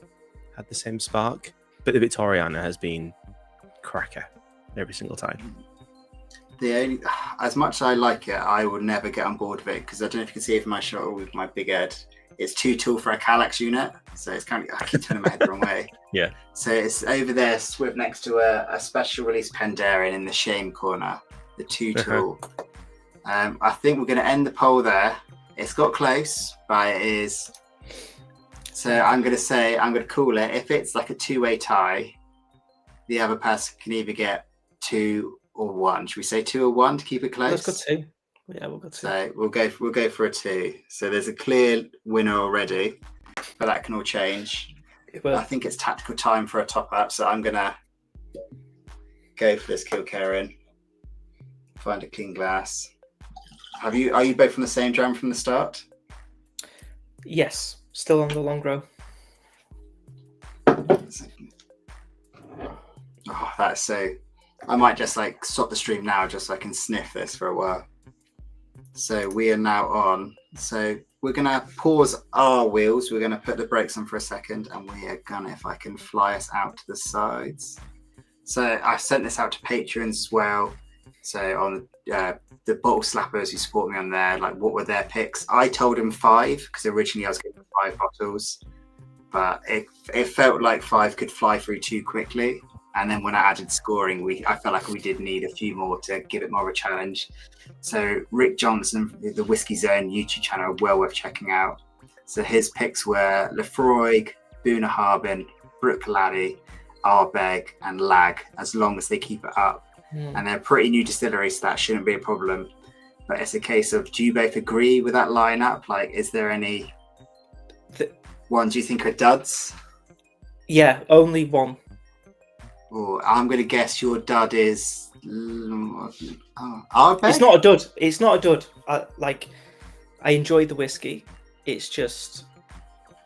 had the same spark. But the Victoriana has been cracker every single time. The only, as much as I like it, I would never get on board with it because I don't know if you can see it from my shot with my big head. It's too tall for a Kallax unit, so it's kind of I keep turning my head the wrong way. Yeah. So it's over there, swift next to a special release Pandaren in the shame corner. The too tall. I think we're going to end the poll there. It's got close, but it is. So I'm going to call it. If it's like a two-way tie, the other person can either get 2 or 1. Should we say 2 or 1 to keep it close? Let's go 2. Yeah, we'll go 2. So we'll go for a 2. So there's a clear winner already, but that can all change. I think it's tactical time for a top up, so I'm gonna go for this Kilkerran. Find a clean glass. Are you both from the same dram from the start? Yes, still on the long row. Oh, that's so. I might just like stop the stream now, just so I can sniff this for a while. So we are now on. So we're gonna pause our wheels. We're gonna put the brakes on for a second, and we are gonna, if I can fly us out to the sides. So I sent this out to patrons as well. So on the bottle slappers who support me on there, like what were their picks? I told them 5 because originally I was getting 5 bottles, but it felt like 5 could fly through too quickly. And then when I added scoring, I felt like we did need a few more to give it more of a challenge. So Rick Johnson, the Whisky Zone YouTube channel, well worth checking out. So his picks were Lefroy, Boona Harbin, Brook Laddie, Ardbeg, and Lag, as long as they keep it up. And they're pretty new distilleries, so that shouldn't be a problem. But it's a case of, do you both agree with that lineup? Like, is there any ones you think are duds? Yeah, only one. Oh, I'm going to guess your dud is Ardbeg? It's not a dud. It's not a dud. I enjoy the whiskey. It's just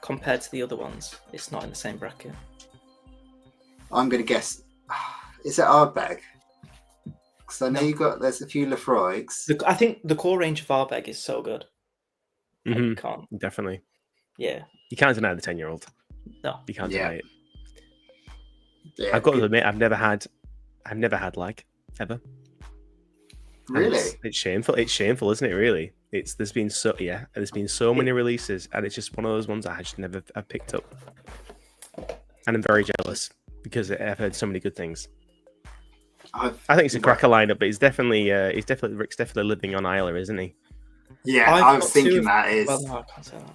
compared to the other ones, it's not in the same bracket. I'm going to guess. Is it Ardbeg? Because I know there's a few Lefroigs. I think the core range of Ardbeg is so good. You can't. Definitely. Yeah. You can't deny the 10-year-old. No. You can't deny it. Yeah, I've got to admit, I've never had Lag ever. Really? It's shameful. It's shameful, isn't it? Really. There's been so many releases, and it's just one of those ones I just never have picked up. And I'm very jealous because I've heard so many good things. I think it's a cracker lineup, but Rick's definitely living on Isla, isn't he? Yeah, I was thinking that is. Well, no, I can't say that.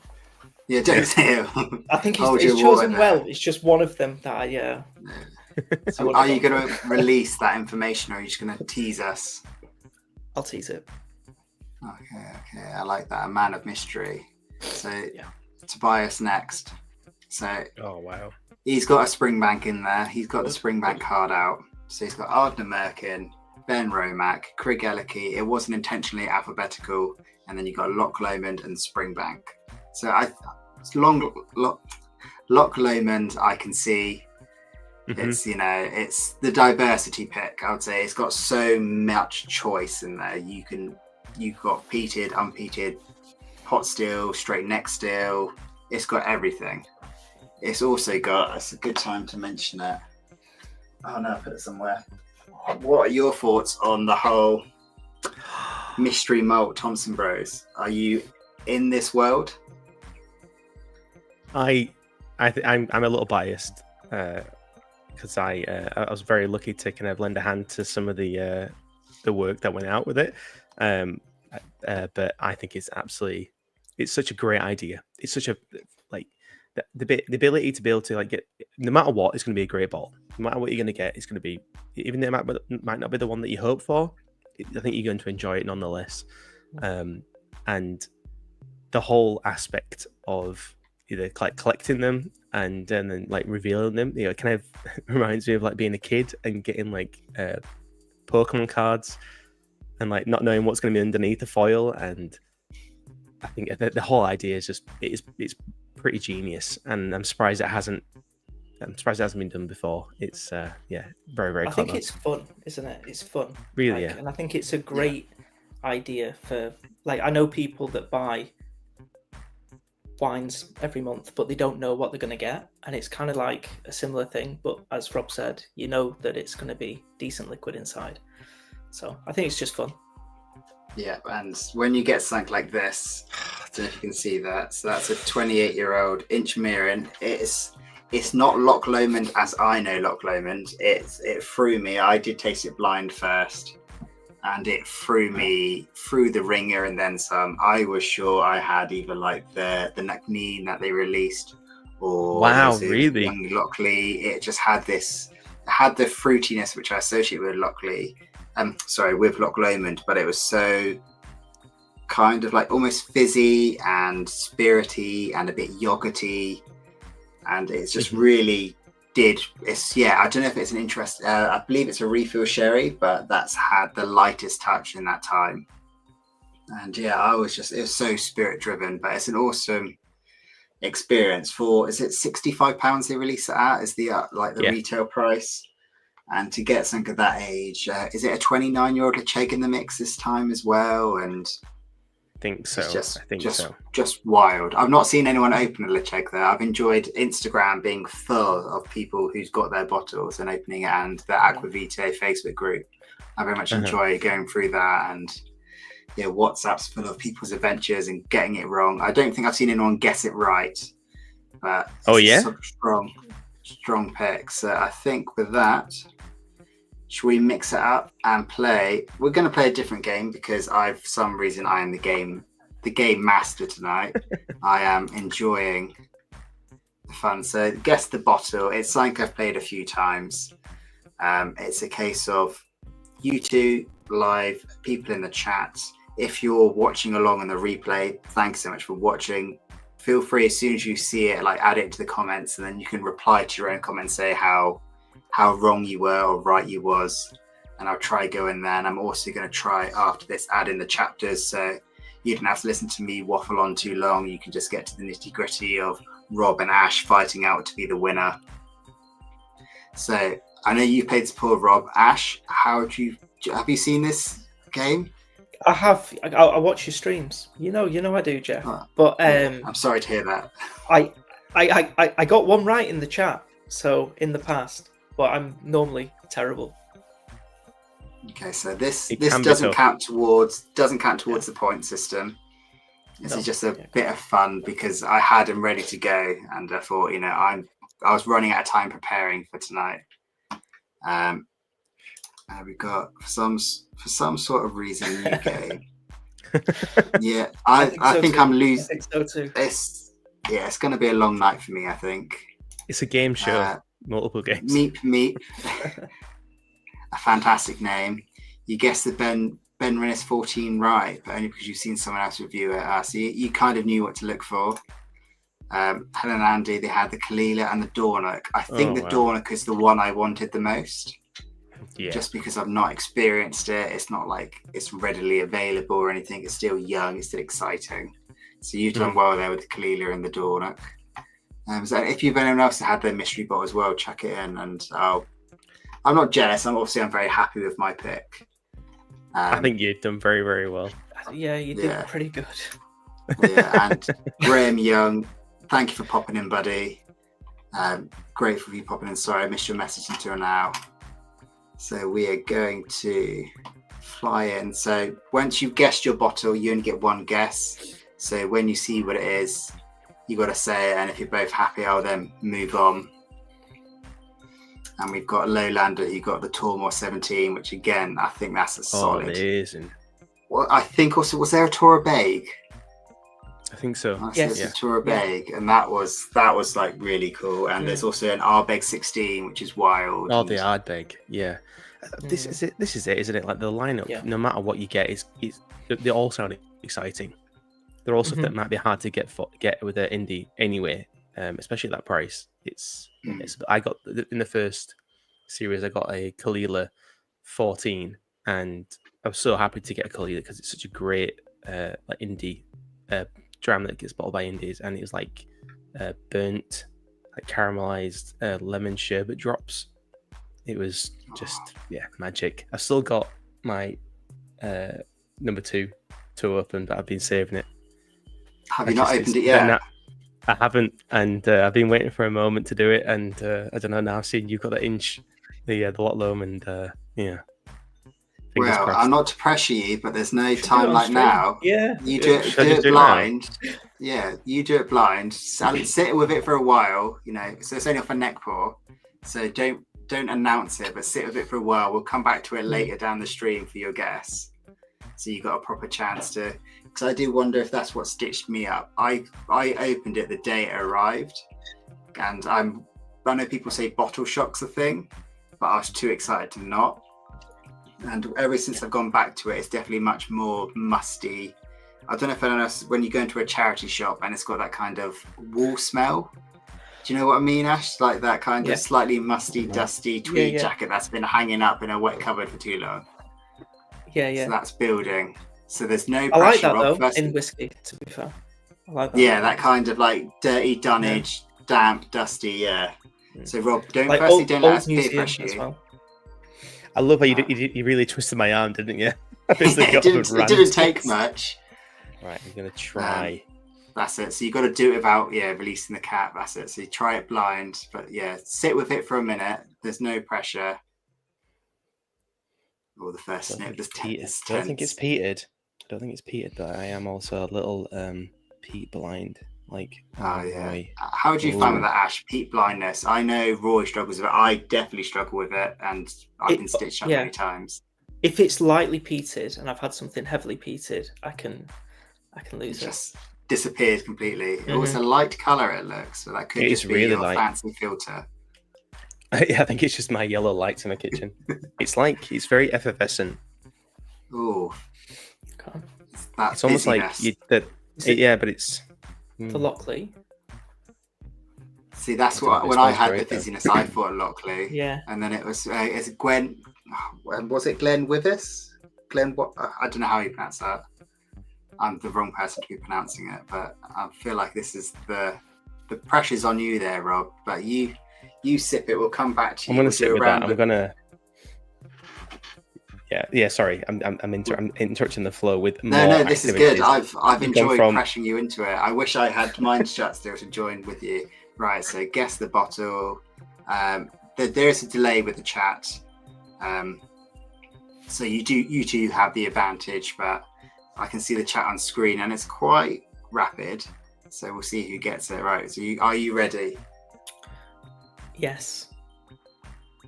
Yeah, don't say it. I think he's chosen well. It's just one of them that I. So are you going to release that information, or are you just going to tease us? I'll tease it. Okay, I like that. A man of mystery. So Tobias next. So wow, he's got a Springbank in there. He's got the Springbank card out. So he's got Ardna Merkin, Benromach, Craig Ellicky. It wasn't intentionally alphabetical, and then you got Loch Lomond and Springbank. So Loch Lomond, I can see. It's it's the diversity pick. I would say it's got so much choice in there. You've got peated, unpeated, pot still, straight neck still. It's got everything. It's also got. It's a good time to mention it. Oh no, I put it somewhere. What are your thoughts on the whole mystery malt Thompson Bros? Are you in this world? I'm a little biased because I was very lucky to kind of lend a hand to some of the work that went out with it. But I think it's such a great idea. It's such a the ability to be able to like get, no matter what, it's going to be a great bottle. No matter what you're going to get, it's going to be, even though it might not be the one that you hope for, I think you're going to enjoy it nonetheless. And the whole aspect of either like collecting them and then like revealing them, it kind of reminds me of like being a kid and getting like Pokemon cards and like not knowing what's going to be underneath the foil. And I think the whole idea is just it's pretty genius, and I'm surprised it hasn't been done before. It's very, very clever. I think it's fun, isn't it? It's fun, really. And I think it's a great idea for, like, I know people that buy wines every month, but they don't know what they're going to get, and it's kind of like a similar thing. But as Rob said, you know that it's going to be decent liquid inside. So I think it's just fun. Yeah, and when you get something like this, I don't know if you can see that. So that's a 28-year-old Inchmeren. It's not Loch Lomond as I know Loch Lomond. It threw me. I did taste it blind first, and it threw me through the ringer and then some. I was sure I had either like the Knockneen that they released, or Wow, there's a really? young Lockley. It just had the fruitiness which I associate with Lockley. With Loch Lomond, but it was so kind of like almost fizzy and spirity and a bit yogurty, and it's just really did. I don't know if it's an interest. I believe it's a refill sherry, but that's had the lightest touch in that time. And it was so spirit driven, but it's an awesome experience. Is it £65 they release it at? Is the retail price? And to get something at that age, is it a 29-year-old Ledaig in the mix this time as well? And I think so. I think so. Just wild. I've not seen anyone open a Ledaig there. I've enjoyed Instagram being full of people who's got their bottles and opening it, and the Aquavitae Facebook group. I very much enjoy going through that, and WhatsApp's full of people's adventures and getting it wrong. I don't think I've seen anyone guess it right, but strong pick. So I think with that, should we mix it up and play? We're going to play a different game because for some reason I am the game master tonight. I am enjoying the fun. So guess the bottle. It's something I've played a few times. It's a case of you two live, people in the chat. If you're watching along on the replay, thanks so much for watching. Feel free, as soon as you see it, add it to the comments, and then you can reply to your own comments, say how wrong you were or right you was, and I'll try go in there. And I'm also going to try after this add in the chapters, so you don't have to listen to me waffle on too long. You can just get to the nitty gritty of Rob and Ash fighting out to be the winner. So I know you played this poor Rob. Ash, have you seen this game? I have. I watch your streams. You know I do, Jeff. But I'm sorry to hear that. I got one right in the chat. So in the past, but I'm normally terrible. Okay, so this doesn't count towards the point system. This is just a bit of fun because I had him ready to go, and I thought, I was running out of time preparing for tonight. We got for some sort of reason UK. I think I'm losing. I think so too. It's going to be a long night for me, I think. It's a game show, multiple games. Meep. A fantastic name. You guessed the Benromach 14 right, but only because you've seen someone else review it. So you kind of knew what to look for. Helen and Andy, they had the Kalila and the Dornoch. I think Dornoch is the one I wanted the most. Yeah. Just because I've not experienced it. It's not like it's readily available or anything. It's still young. It's still exciting. So you've done well there with the Kalila and the Dornoch. So if you've anyone else that had their mystery bot as well, chuck it in, and I'm not jealous. I'm very happy with my pick. I think you've done very, very well. Yeah, you did pretty good. And Graham Young, thank you for popping in, buddy. Grateful for you popping in. Sorry, I missed your message until now. So we are going to fly in. So once you've guessed your bottle, you only get one guess. So when you see what it is, you got to say it, and if you're both happy, I'll then move on. And we've got a Lowlander who got the Tormore 17, which again, I think that's a solid. Amazing. Well, I think also, was there a Tora Baig? I think so. Yes, a Tora Baig, and that was really cool. And there's also an Ardbeg 16, which is wild. Oh, the Ardbeg, yeah. This is it, isn't it? Like the lineup, no matter what you get, they all sound exciting. They're all stuff that might be hard to get with an indie anyway, especially at that price. I got in the first series, I got a Kalila 14, and I was so happy to get a Kalila because it's such a great indie dram that gets bottled by indies, and it was burnt, caramelized lemon sherbet drops. It was just magic. I still got my number 2 to open, but I've been saving it. Have you not opened it yet? I haven't, and I've been waiting for a moment to do it. And I don't know. Now I've seen you've got the Loch Lomond, and Fingers Well, crossed. I'm not to pressure you, but there's no Should do it time on like stream. now. Yeah. You do Should I it just do it now? blind. Yeah, you do it blind. Sit with it for a while, so it's only off a neck pour. So don't announce it, but sit with it for a while. We'll come back to it later down the stream for your guess. So you got a proper chance to, because I do wonder if that's what stitched me up. I opened it the day it arrived, and I know people say bottle shock's a thing, but I was too excited to not. And ever since I've gone back to it, it's definitely much more musty. I don't know if anyone else, when you go into a charity shop and it's got that kind of wool smell. Do you know what I mean, Ash? Like that kind of slightly musty, dusty tweed jacket that's been hanging up in a wet cupboard for too long. Yeah. So that's building. So there's no pressure. I like that Rob, though, in whiskey, to be fair. I like that. Yeah, that kind of like dirty dunnage, damp, dusty, yeah. So Rob, don't Like let us peer museum pressure as you. well. I love how you really twisted my arm, didn't you? It didn't take much. Right, I'm gonna try. That's it. So you got to do it without releasing the cap. That's it. So you try it blind, but sit with it for a minute. There's no pressure. Or the first snip. I don't think it's peated. But I am also a little peat blind. Like, oh yeah. Boy. How would you find with that, Ash? Peat blindness. I know Roy struggles with it. I definitely struggle with it, and I've been stitched up many times. If it's lightly peated and I've had something heavily peated, I can lose it. Just disappears completely. Oh, it's a light colour it looks, so that could just be really your fancy filter. Yeah, I think it's just my yellow lights in my kitchen. It's very effervescent. Oh, it's almost like but it's the Lockley. See, that's what when I had the fizziness, I thought Lockley. Yeah, and then it was it's Gwen. Was it Glen Withers? Glen what? I don't know how you pronounce that. I'm the wrong person to be pronouncing it, but I feel like this is the pressure's on you there, Rob. But you sip it. We'll come back to you. I'm going to sit with that. I'm going to. Yeah. Sorry, I'm interrupting the flow with more. No, this activities. is good. I've enjoyed pressing you into it. I wish I had mine shut still to join with you. Right. So guess the bottle. There is a delay with the chat. So you do have the advantage, but I can see the chat on screen and it's quite rapid. So we'll see who gets it right. So are you ready? Yes.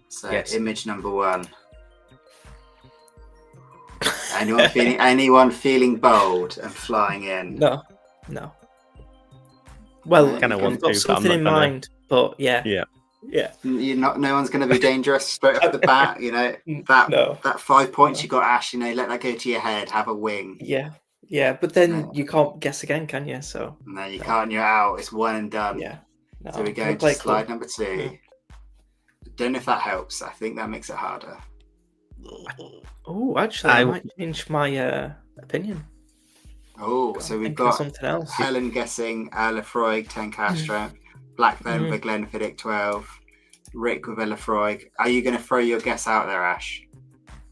So image number 1. Anyone feeling bold and flying in? No. Well, kind of I've got something in mind, but yeah. No one's going to be dangerous straight off the bat. That 5 points you got, Ash. Let that go to your head. Have a wing. Yeah. But then you can't guess again, can you? So no, you can't. You're out. It's one and done. Yeah. No, so we're going to slide number 2. Don't know if that helps. I think that makes it harder. Oh, actually, I might change my opinion. Oh, so we've got something else. Helen guessing Lefroy 10 cash strength, Blackburn with Glenfiddich 12, Rick with a Lefroy. Are you going to throw your guess out there, Ash?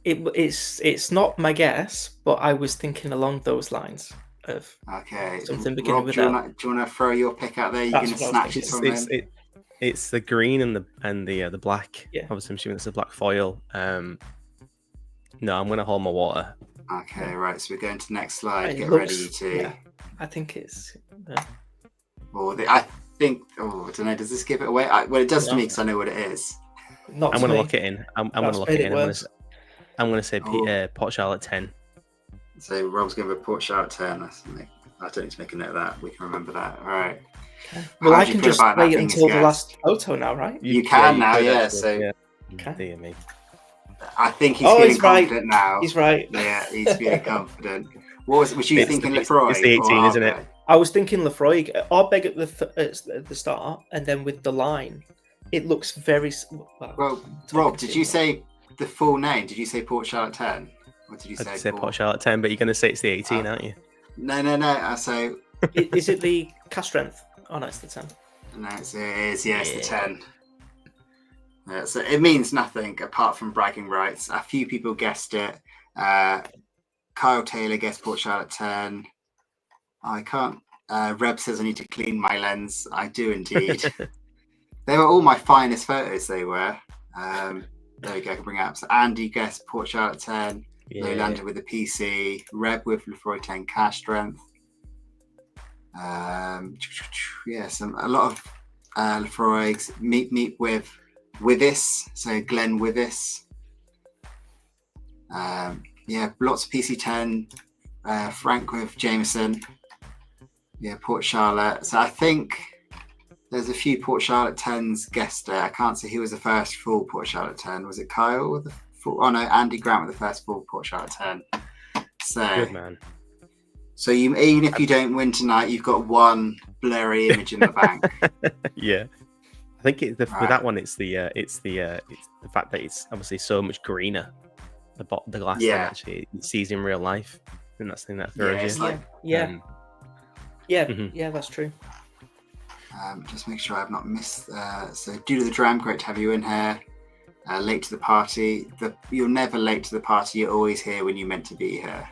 It's not my guess, but I was thinking along those lines of something beginning Rob, with do you want to throw your pick out there? You're going to snatch it from him? It's the green and the black. Yeah. Obviously, I'm assuming it's a black foil. No, I'm going to hold my water. Okay, right. So we're going to the next slide. Get ready to. Yeah, I think it's. I think. Oh, I don't know. Does this give it away? Well, it does to me because I know what it is. I'm going to lock it in. I'm going to lock it in. I'm going to say Port Charlotte 10. So Rob's going to Port Charlotte 10. I don't need to make a note of that. We can remember that. All right. Okay. Well, I can just wait until the last photo now, right? You can now, yeah. So. Dear me. I think he's feeling confident now. He's right. Yeah, he's feeling confident. Was you thinking Lefroy? It's the 18, isn't it? I was thinking Lefroy. Arbeg at the start, and then with the line, it looks very. Well, Rob, did you say the full name? Did you say Port Charlotte 10? Or did you say? I said Port Charlotte 10, but you're going to say it's the 18, aren't you? No. So. Is it the cash strength? Oh no, it's the 10. No, it is. Yes, the 10. Yeah, so it means nothing apart from bragging rights. A few people guessed it. Kyle Taylor guessed Port Charlotte 10. I can't. Reb says I need to clean my lens. I do indeed. They were all my finest photos. They were. There we go. I can bring it up. So Andy guessed Port Charlotte 10. Lowlander with the PC, Reb with Lefroy 10 cash strength. A lot of Lefroy. Meet with Withis, so Glenn Withis. Lots of PC10. Frank with Jameson. Port Charlotte. So I think there's a few Port Charlotte 10s guessed there. I can't see who was the first full Port Charlotte 10. Was it Kyle with the full? Oh no, Andy Grant with the first full Port Charlotte 10. So Good man. So even if you don't win tonight, you've got one blurry image in the bank. Yeah, I think with that one, it's the fact that it's obviously so much greener. The glass than actually it sees in real life, and that's the thing that throws you. That's true. Just make sure I've not missed. So due to the dram, great to have you in here. Late to the party. You're never late to the party. You're always here when you're meant to be here.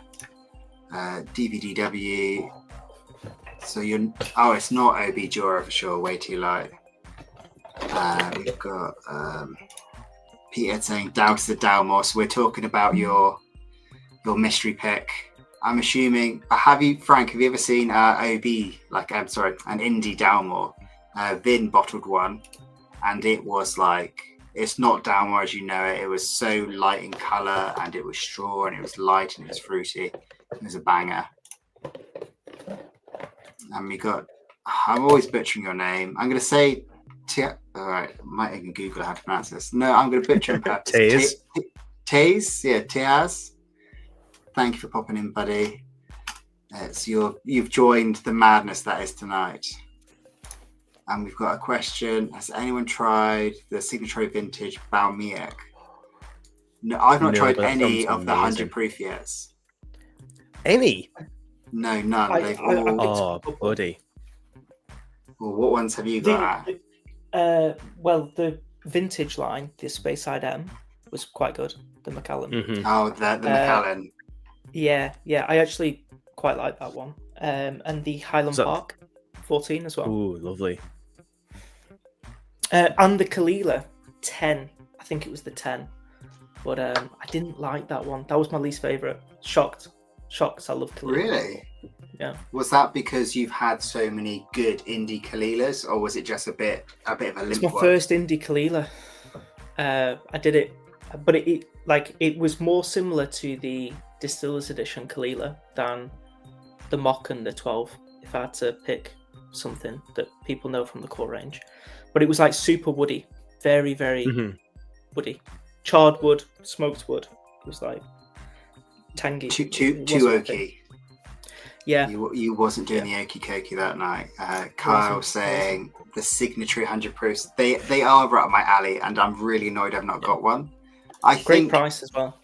DVDW. So it's not OB Jura for sure. Way too light. We've got Peter saying Douse the Dalmore. So we're talking about your mystery pick. I'm assuming. Frank? Have you ever seen OB? An Indie Dalmore, Vin bottled one, and it was like it's not Dalmore as you know it. It was so light in color, and it was straw, and it was light, and it was fruity. It was a banger. And we got. I'm always butchering your name. I'm going to say. All right, I might even Google how to pronounce this. No, I'm going to butcher on purpose. Taze, Tiaz. Thank you for popping in, buddy. You've joined the madness that is tonight. And we've got a question. Has anyone tried the Signature Vintage Balmiac? No, I've not tried any of the 100 proof yet. Any? No, none. They've all... buddy. Well, what ones have you got? The vintage line, the Speyside M, was quite good. The Macallan. Mm-hmm. Oh, the Macallan. Yeah, I actually quite like that one. And the Highland Park 14 as well. Ooh, lovely. And the Kalila 10. I think it was the 10. But I didn't like that one. That was my least favourite. Shocked. I love Kalila. Really? Yeah. Was that because you've had so many good indie Kalilas, or was it just a bit of a limp It's my one? first indie Kalila. I did it, but it was more similar to the Distillers Edition Kalila than the Mock and the 12, if I had to pick something that people know from the core range. But it was like super woody, very, very woody. Charred wood, smoked wood. It was like tangy. Too oaky. Yeah. You wasn't doing the oaky cokey that night. Kyle saying the Signature 100 proofs. They are right up my alley, and I'm really annoyed I've not got one. Great price as well.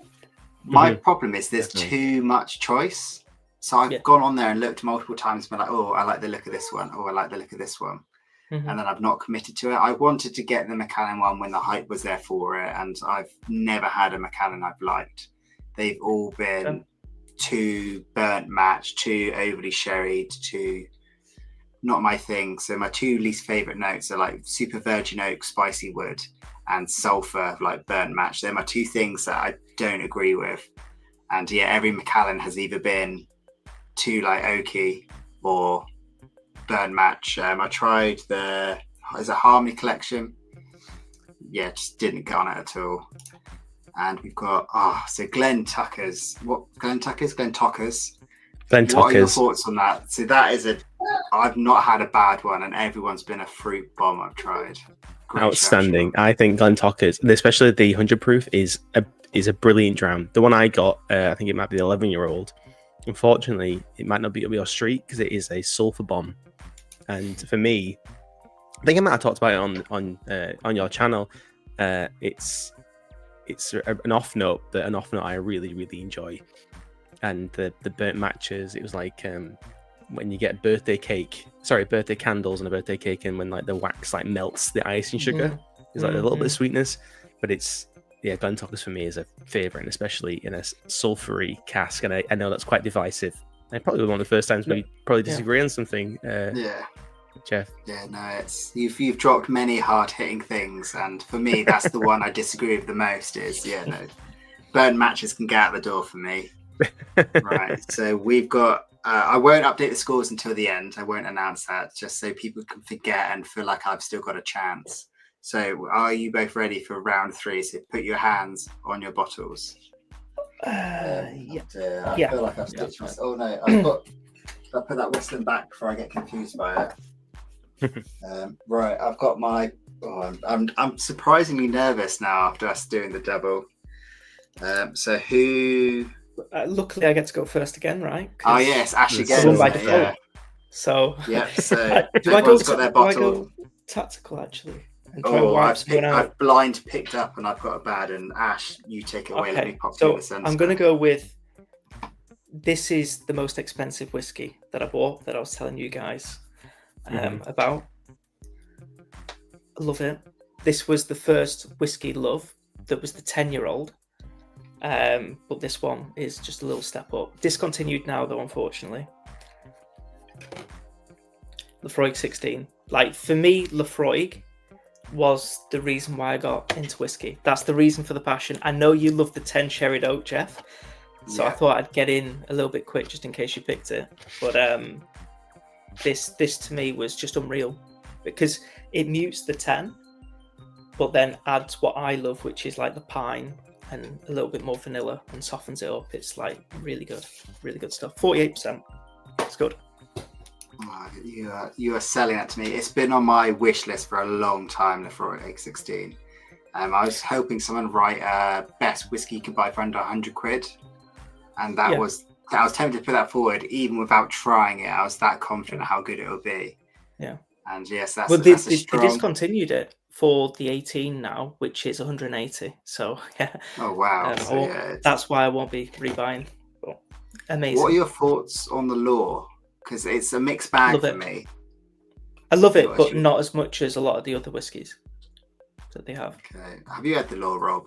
My problem is there's too much choice. So I've gone on there and looked multiple times and been like, oh, I like the look of this one. Oh, I like the look of this one. And then I've not committed to it. I wanted to get the Macallan one when the hype was there for it. And I've never had a Macallan I've liked. They've all been too burnt match, too overly sherried, too not my thing. So my two least favourite notes are like super virgin oak, spicy wood, and sulphur, like burnt match. They're my two things that I don't agree with. And every Macallan has either been too like oaky or burnt match. I tried the Harmony Collection. Just didn't get on it at all. And we've got Glen Tuckers. What Glen Tuckers? Glen Tuckers. What are your thoughts on that? So that is I've not had a bad one, and everyone's been a fruit bomb I've tried. Great Outstanding. I think Glen Tuckers, especially the 100 proof, is a brilliant dram. The one I got, I think it might be the 11-year-old. Unfortunately, it might not be up your street because it is a sulphur bomb. And for me, I think I might have talked about it on your channel. It's an off note I really, really enjoy. And the burnt matches, it was like when you get birthday candles and a birthday cake, and when like the wax like melts the icing sugar, there's like a little bit of sweetness. But it's Glen Tuckers for me is a favourite, and especially in a sulphury cask. And I know that's quite divisive. And probably one of the first times we probably disagree on something. Jeff. Yeah, no, it's you've dropped many hard hitting things, and for me that's the one I disagree with the most. burnt matches can get out the door for me. Right, so we've got. I won't update the scores until the end. I won't announce that, just so people can forget and feel like I've still got a chance. So, are you both ready for round 3? So, put your hands on your bottles. Yeah. I feel like I've stitched myself. Oh no, I'll put that whistling back before I get confused by it. Right, I've got my. Oh, I'm surprisingly nervous now after us doing the double. So who? Luckily, I get to go first again, right? Oh yes, Ash again. Won by default. Yeah. So Yeah. So do I go tactical actually? And try and Oh, wipe someone out? I've blind picked up and I've got a bad. And Ash, you take it away. Let me pop you in the center. I'm going to go with. This is the most expensive whiskey that I bought that I was telling you guys about. I love it. This was the first whiskey love that was the 10-year-old. But this one is just a little step up. Discontinued now, though, unfortunately. Lafroig 16. Like, for me, Lafroig was the reason why I got into whiskey. That's the reason for the passion. I know you love the 10 sherried oak, Jeff. So I thought I'd get in a little bit quick just in case you picked it. But this to me was just unreal because it mutes the 10, but then adds what I love, which is like the pine and a little bit more vanilla and softens it up. It's like really good stuff. 48%. It's good. Oh, you are selling that to me. It's been on my wish list for a long time, Lafroig 16. I was hoping someone write best whiskey you could buy for under 100 quid. And I was tempted to put that forward even without trying it. I was that confident how good it would be. Yeah. And yes, that's they strong... discontinued it for the 18 now, which is 180. So yeah. Oh wow. That's why I won't be rebuying. But amazing. What are your thoughts on the lore? Because it's a mixed bag for me. I love it, but not as much as a lot of the other whiskies that they have. Okay. Have you had the lore, Rob?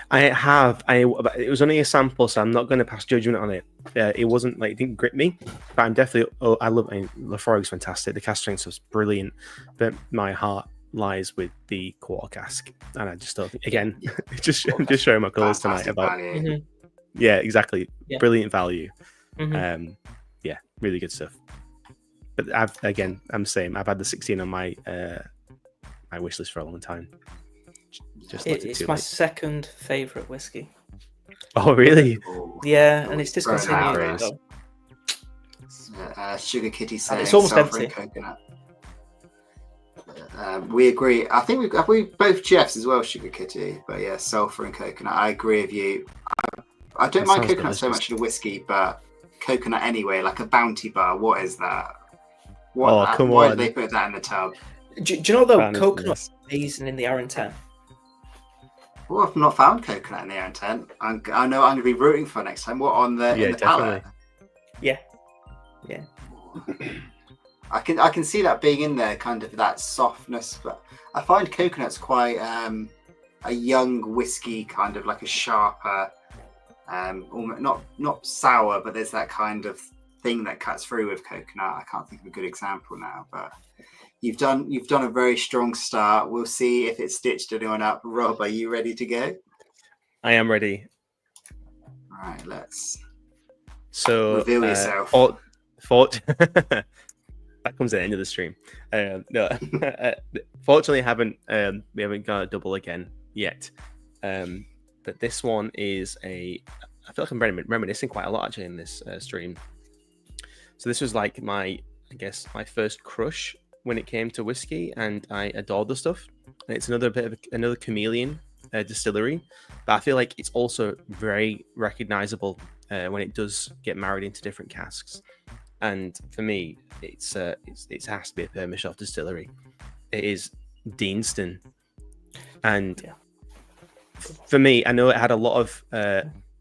I have. It was only a sample, so I'm not going to pass judgment on it. It wasn't like it didn't grip me, but I'm definitely. Lafroig's fantastic. The cask strength was brilliant, but my heart lies with the quarter cask, and I just don't think again. just showing my colours tonight about. Yeah, exactly. Yeah. Brilliant value. Yeah, really good stuff. But I'm the same. I've had the 16 on my my wish list for a long time. It's my second favourite whiskey. Oh, really? Yeah, and it's discontinued. Sugar Kitty saying it's almost empty. Coconut. We agree. I think we both Jeffs as well, Sugar Kitty. But yeah, sulphur and coconut. I agree with you. I don't mind coconut so much in a whiskey, but coconut anyway, like a Bounty Bar. What is that? Come why on. did they put that in the tub? Do you know though, coconut's amazing in the R10? Well, I've not found coconut in the R10. I know I'm going to be rooting for next time. What on the in the palate? Yeah. I can see that being in there, kind of that softness, but I find coconut's quite a young whiskey, kind of like a sharper, almost not sour, but there's that kind of thing that cuts through with coconut. I can't think of a good example now, but you've done a very strong start. We'll see if it stitched anyone up. Rob, are you ready to go? I am ready. All right, let's reveal yourself. That comes at the end of the stream. No, fortunately, we haven't got a double again yet. But this one is I feel like I'm reminiscing quite a lot actually in this stream. So this was like my first crush when it came to whiskey, and I adored the stuff. And it's another chameleon distillery, but I feel like it's also very recognizable when it does get married into different casks. And for me, it has to be a Permashelf distillery. It is Deanston, and for me, I know it had a lot of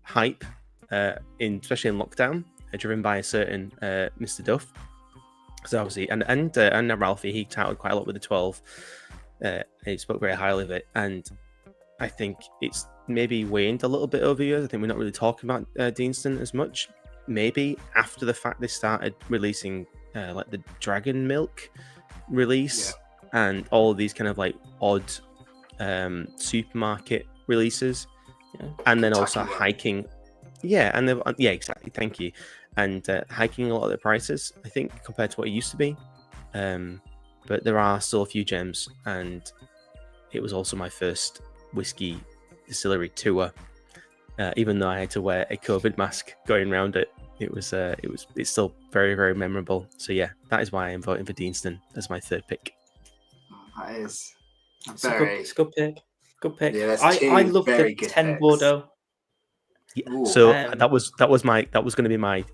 hype, especially in lockdown, driven by a certain Mr. Duff. So obviously, and Ralphie, he touted quite a lot with the 12. He spoke very highly of it, and I think it's maybe waned a little bit over years. I think we're not really talking about Deanston as much. Maybe after the fact they started releasing like the Dragon Milk release and all of these kind of like odd supermarket releases And then also Kentucky one. hiking. Yeah, and yeah, exactly. Thank you. And hiking a lot of the prices, I think, compared to what it used to be. But there are still a few gems, and it was also my first whiskey distillery tour. Even though I had to wear a COVID mask going around it, it's still very, very memorable. So yeah, that is why I'm voting for Deanston as my third pick. That is It's a good pick. Good pick. Yeah, I love the 10 picks. Bordeaux. Yeah. Ooh. So that was going to be my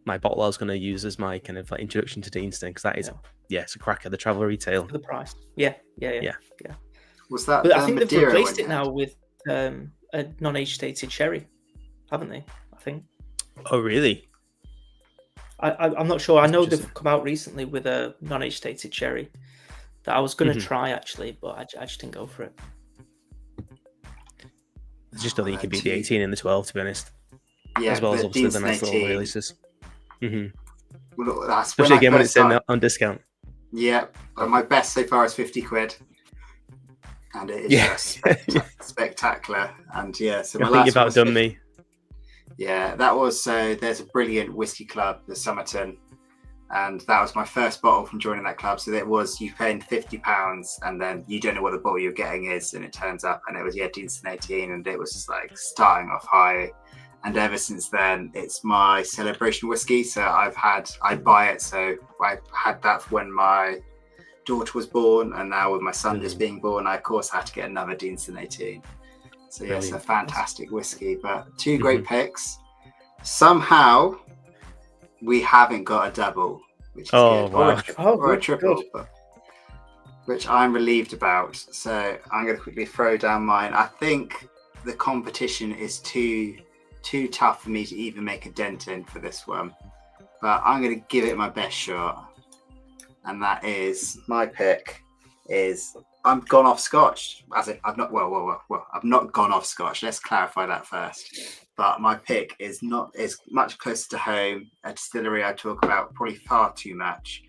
my bottle I was going to use as my kind of like introduction to Deanston, because that is it's a cracker. The travel retail. For the price. Yeah. Was that? But I think they've Madeira replaced one it you had? now with a non-age dated sherry, haven't they? I think. Oh really? I'm not sure. I know Interesting. they've come out recently with a non-age dated sherry that I was going to try actually, but I just didn't go for it. I just don't think you can beat the 18 and the 12, to be honest. Yeah, As well as but obviously the nice Deanston little 18, releases. well, look, that's when Especially I again when first it's started. on discount. Yeah, my best so far is 50 quid. And it is Yeah. just spectacular. And yeah, so my I think last you've one was outdone 50. me. Yeah, that was there's a brilliant whiskey club, the Somerton, and that was my first bottle from joining that club. So it was you paying £50 and then you don't know what the bottle you're getting is, and it turns up and it was Deanston 18, and it was just like starting off high. And ever since then, it's my celebration whiskey. So I buy it. So I had that when my daughter was born, and now with my son just being born, I of course had to get another Deanston 18. So yeah, it's a fantastic whiskey, but two great picks. Somehow we haven't got a double, which is good. Wow. Or a triple, but, which I'm relieved about. So I'm going to quickly throw down mine. I think the competition is too tough for me to even make a dent in for this one, but I'm going to give it my best shot. And that is my pick is I'm gone off Scotch. As in, I've not gone off Scotch. Let's clarify that first. But my pick is much closer to home. A distillery I talk about probably far too much.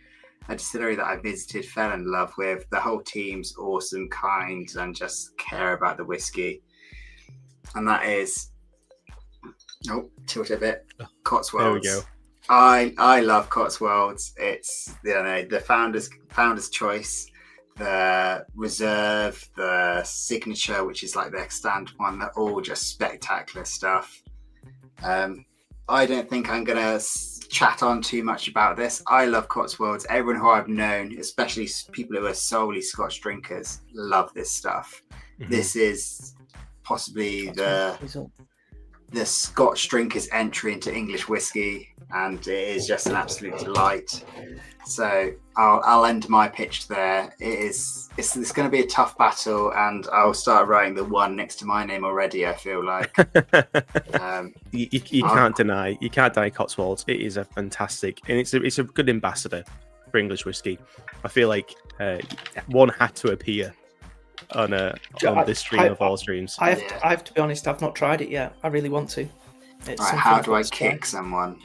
A distillery that I visited, fell in love with. The whole team's awesome, kind, and just care about the whiskey. And that is tilt it a bit. Cotswolds. There we go. I love Cotswolds. It's the founder's choice, the reserve, the signature, which is like their standard one. They're all just spectacular stuff. I don't think I'm gonna chat on too much about this. I love Cotswolds. Everyone who I've known, especially people who are solely Scotch drinkers, love this stuff. This is possibly the Scotch drinkers' entry into English whiskey, and it is just an absolute delight. So I'll end my pitch there. It's going to be a tough battle, and I'll start writing the one next to my name already. I feel like you can't deny Cotswolds. It is a fantastic, and it's a good ambassador for English whiskey. I feel like one had to appear on this stream of all streams. I have to be honest, I've not tried it yet. I really want to. Right, how do I kick someone?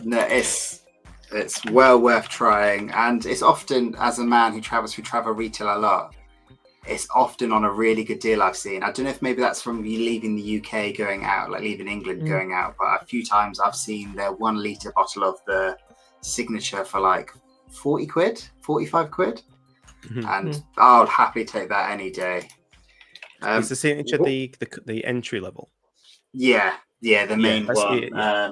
No, it's well worth trying, and it's often, as a man who travels through travel retail a lot, it's often on a really good deal I've seen. I don't know if maybe that's from you leaving the UK going out, like leaving England going out, but a few times I've seen their 1 litre bottle of the signature for like 40 quid, 45 quid. And I'll happily take that any day. Is the signature the entry level? Yeah, the main one. Yeah.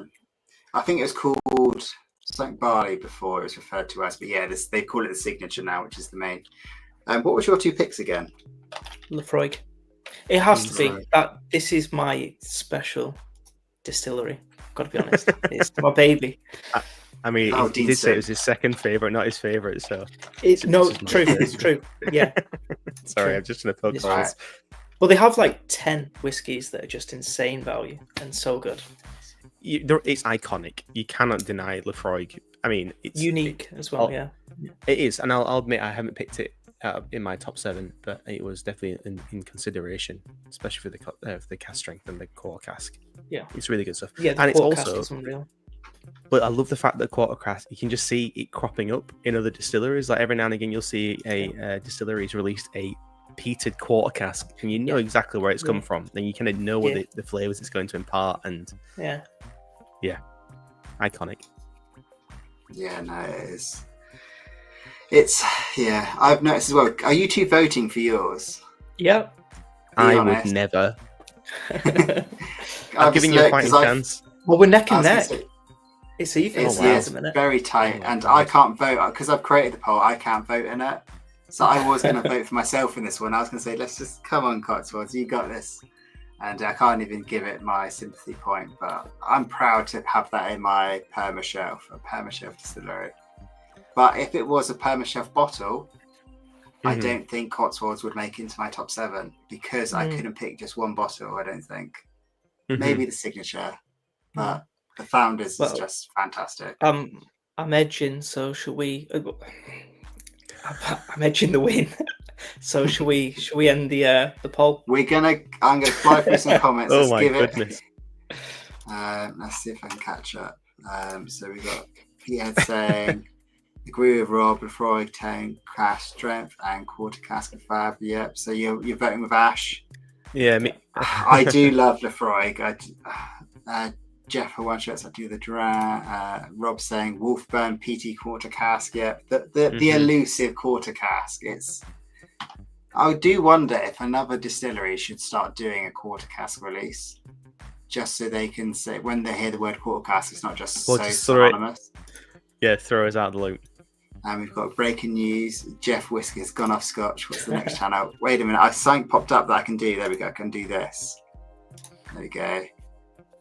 I think it was called something barley before it was referred to as, but yeah, they call it the signature now, which is the main. What was your two picks again? Lafroig. It has to be that. This is my special distillery. Got to be honest, it's my baby. I mean, he did say it was his second favorite, not his favorite. So it's true. Yeah. Sorry, I'm just going to poke holes. Well, they have like 10 whiskies that are just insane value and so good. It's iconic. You cannot deny Lafroig. I mean, it's unique as well. Yeah, it is, and I'll admit I haven't picked it in my top 7, but it was definitely in consideration, especially for the cask strength and the core cask. Yeah, it's really good stuff. Yeah, and it's cask also is unreal. But I love the fact that quarter cask, you can just see it cropping up in other distilleries. Like every now and again, you'll see a distillery's released a peated quarter cask, and you know exactly where it's come from. Then you kind of know what the flavors it's going to impart, and iconic. Yeah, no, it is. It's I've noticed as well. Are you two voting for yours? Yep. I would never. I'm giving you a fighting chance. Well, we're neck and neck. It's even. It's very tight, and I can't vote because I've created the poll. I can't vote in it, so I was going to vote for myself in this one. I was going to say, let's just come on, Cotswolds, you got this. And I can't even give it my sympathy point, but I'm proud to have that in my Permashelf, a Permashelf distillery. But if it was a Permashelf bottle, I don't think Cotswolds would make it into my top 7 because I couldn't pick just one bottle, I don't think. Maybe the signature, but the Founders is just fantastic. I'm edging, so should we... I'm edging the win. So should we end the poll? I'm gonna fly through some comments. Oh my goodness. Let's see if I can catch up. So we got Peter saying agree with Rob, Lefroy, Tone, Cash, Strength, and Quarter Cask of Fab. Yep. So you're voting with Ash. Yeah, me. I do love Lefroy. Jeff for one shots. I do the draw. Rob saying Wolfburn PT Quarter Cask. Yep. The elusive Quarter Cask. I do wonder if another distillery should start doing a quarter cask release, just so they can say when they hear the word quarter cask, it's not just synonymous. Throw us out of the loop. And we've got breaking news. Jeff Whisky has gone off Scotch. What's the next channel? Wait a minute. Something popped up that I can do. There we go. I can do this. There we go.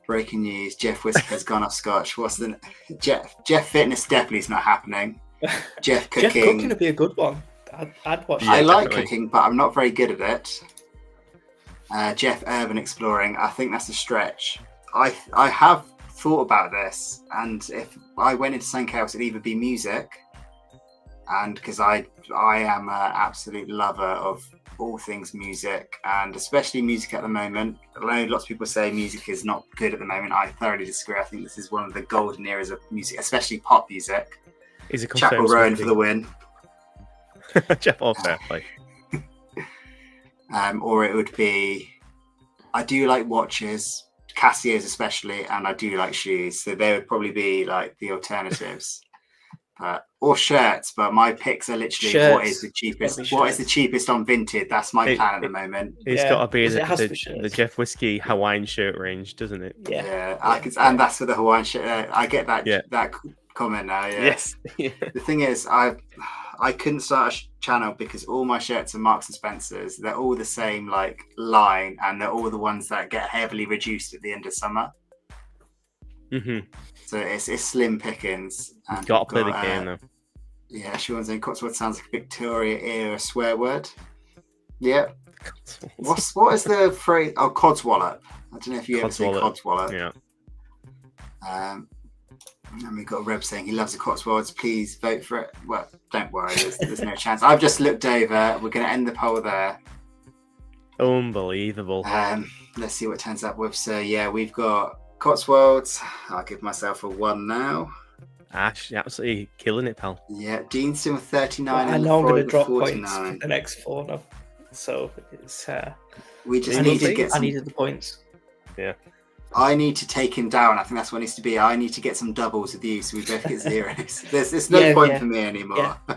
Breaking news. Jeff Whisky has gone off Scotch. What's the Jeff Fitness definitely is not happening. Jeff Cooking. Jeff Cooking would be a good one. I'd watch. I like cooking, but I'm not very good at it. Jeff Urban Exploring. I think that's a stretch. I have thought about this, and if I went into something else, it'd either be music, and because I am an absolute lover of all things music, and especially music at the moment. I know lots of people say music is not good at the moment. I thoroughly disagree. I think this is one of the golden eras of music, especially pop music. Is it Chapel Rowan for the win? Fair play. Or it would be, I do like watches, Casios especially, and I do like shoes, so they would probably be like the alternatives. Or shirts, but my picks are literally shirts. What is the cheapest? What is the cheapest on Vinted? That's my plan at the moment. It's got to be the Jeff Whisky Hawaiian shirt range, doesn't it? Yeah. And that's for the Hawaiian shirt. I get that that comment now. Yeah. Yes. The thing is, I couldn't start a channel because all my shirts are Marks and Spencers. They're all the same like line, and they're all the ones that get heavily reduced at the end of summer. So it's slim pickings. You've got to play the game though. Yeah, Sean's saying Cotswold sounds like a Victoria era swear word. Yep. What is the phrase? Oh, codswallop. I don't know if you ever say codswallop. Yeah. And we've got Reb saying he loves the Cotswolds. Please vote for it. Well, don't worry, there's no chance. I've just looked over. We're going to end the poll there. Unbelievable. Let's see what it turns up with. So yeah, we've got Cotswolds. I'll give myself a 1 now. Ash, you're absolutely killing it, pal. Yeah, Dean's still 39. I know I'm going to drop 49 points for the next 4 now. So it's. I needed the points. Yeah. I need to take him down. I think that's what it needs to be. I need to get some doubles with you so we both get zeros. There's no point for me anymore. Yeah.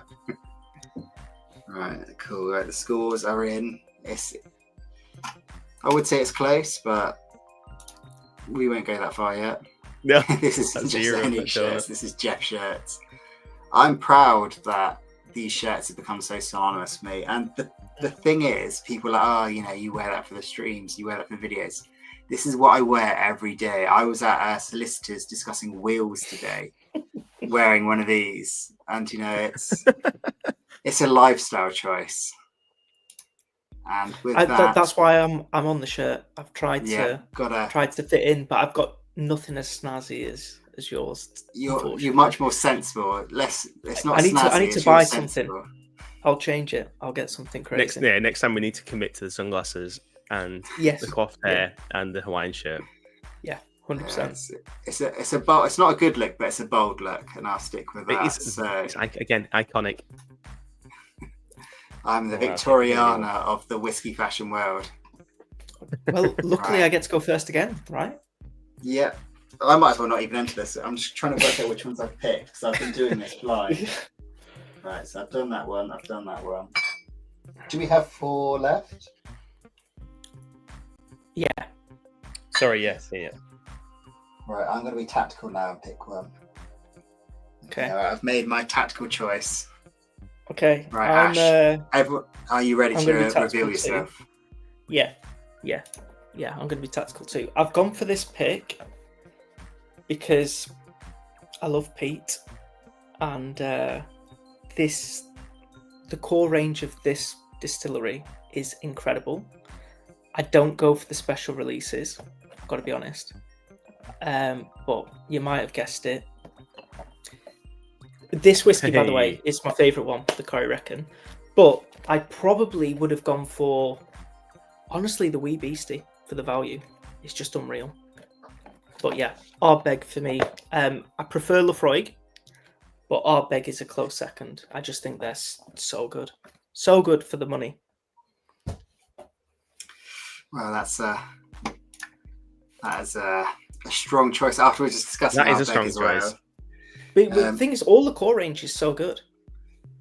Right, cool. Right, the scores are in. I would say it's close, but we won't go that far yet. No, this is just any shirts. This is Jeff shirts. I'm proud that these shirts have become so synonymous with me. And the thing is, people are like, you wear that for the streams, you wear that for videos. This is what I wear every day. I was at a solicitor's discussing wheels today, wearing one of these, and it's a lifestyle choice. And with that's why I'm on the shirt. I've tried to fit in, but I've got nothing as snazzy as yours. You're much more sensible. It's not. I need to buy something. I'll change it. I'll get something crazy. Next time we need to commit to the sunglasses and the coiffed hair and the Hawaiian shirt. Yeah, 100%. It's not a good look, but it's a bold look, and I'll stick with that. It's again iconic. I'm the Wow, Victoriana of the whiskey fashion world. Well, luckily Right. I get to go first again, right? Yeah. I might as well not even enter this. I'm just trying to work out which ones I've picked because I've been doing this blind. Right, so I've done that one. I've done that one. Do we have 4 left? Yeah. Sorry, yeah. Right, I'm going to be tactical now and pick one. Okay. All right, I've made my tactical choice. Okay. Right, I'm, Ash. Are you ready I'm to gonna be tactical reveal too. yourself? Yeah. I'm going to be tactical too. I've gone for this pick because I love peat, and the core range of this distillery is incredible. I don't go for the special releases, I've got to be honest. But you might have guessed it. This whiskey, by the way, is my favourite one, the Corrie Reckon. But I probably would have gone for, honestly, the Wee Beastie for the value. It's just unreal. But yeah, Ardbeg for me. I prefer Lafroig, but Ardbeg is a close second. I just think they're so good. So good for the money. Well, that is a strong choice. After we just discussed That is a Ardbeg strong as well. choice. But the thing is, all the core range is so good.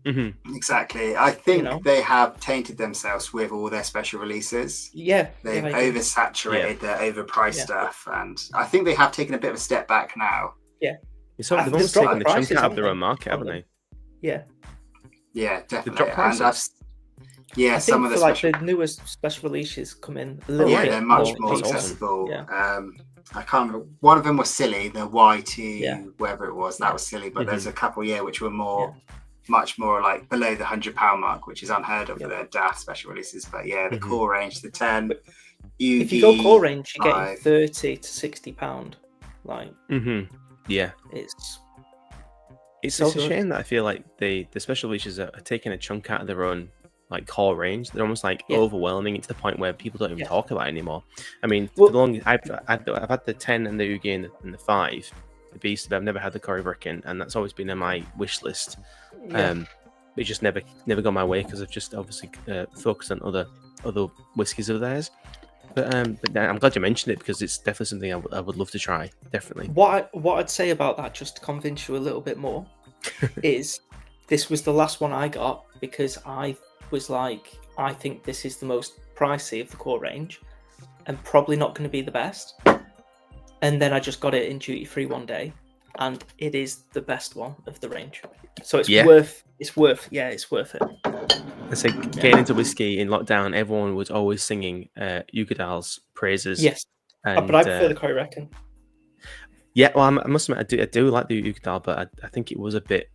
Mm-hmm. Exactly. I think they have tainted themselves with all their special releases. Yeah. They've I agree. oversaturated their overpriced stuff, and I think they have taken a bit of a step back now. Yeah. They've almost dropped taken the a chunk prices, out of haven't their they, own market, on haven't them? they? Yeah. Yeah, They've definitely. dropped prices. Yeah, I some think of the for like special. the newest special releases come in a little Yeah, bit they're much more That's awesome. accessible. Yeah. I can't remember. One of them was silly, the Y2, Yeah. whatever it was. That was silly, but there's a couple, which were much more like below the £100 mark, which is unheard of for their daft special releases. But yeah, the core range, the 10. If you go core range, you're getting £30 to £60. Like, yeah, it's so a shame that I feel like the special releases are taking a chunk out of their own like core range. They're almost like overwhelming it to the point where people don't even talk about it anymore. I mean, for the longest, I've had the 10 and the Ugi and the 5, the Beast, but I've never had the Corrie Reckon, and that's always been on my wish list. It just never got my way because I've just obviously focused on other whiskies of theirs. But I'm glad you mentioned it because it's definitely something I would love to try. Definitely. What I'd say about that, just to convince you a little bit more, is this was the last one I got because I was like, I think this is the most pricey of the core range and probably not going to be the best. And then I just got it in duty free one day, and it is the best one of the range. So it's worth it. I say getting into whiskey in lockdown, everyone was always singing Ugadal's praises. Yes, but I prefer the Corrie Reckon. Yeah, well, I must admit, I do like the Ugadal, but I think it was a bit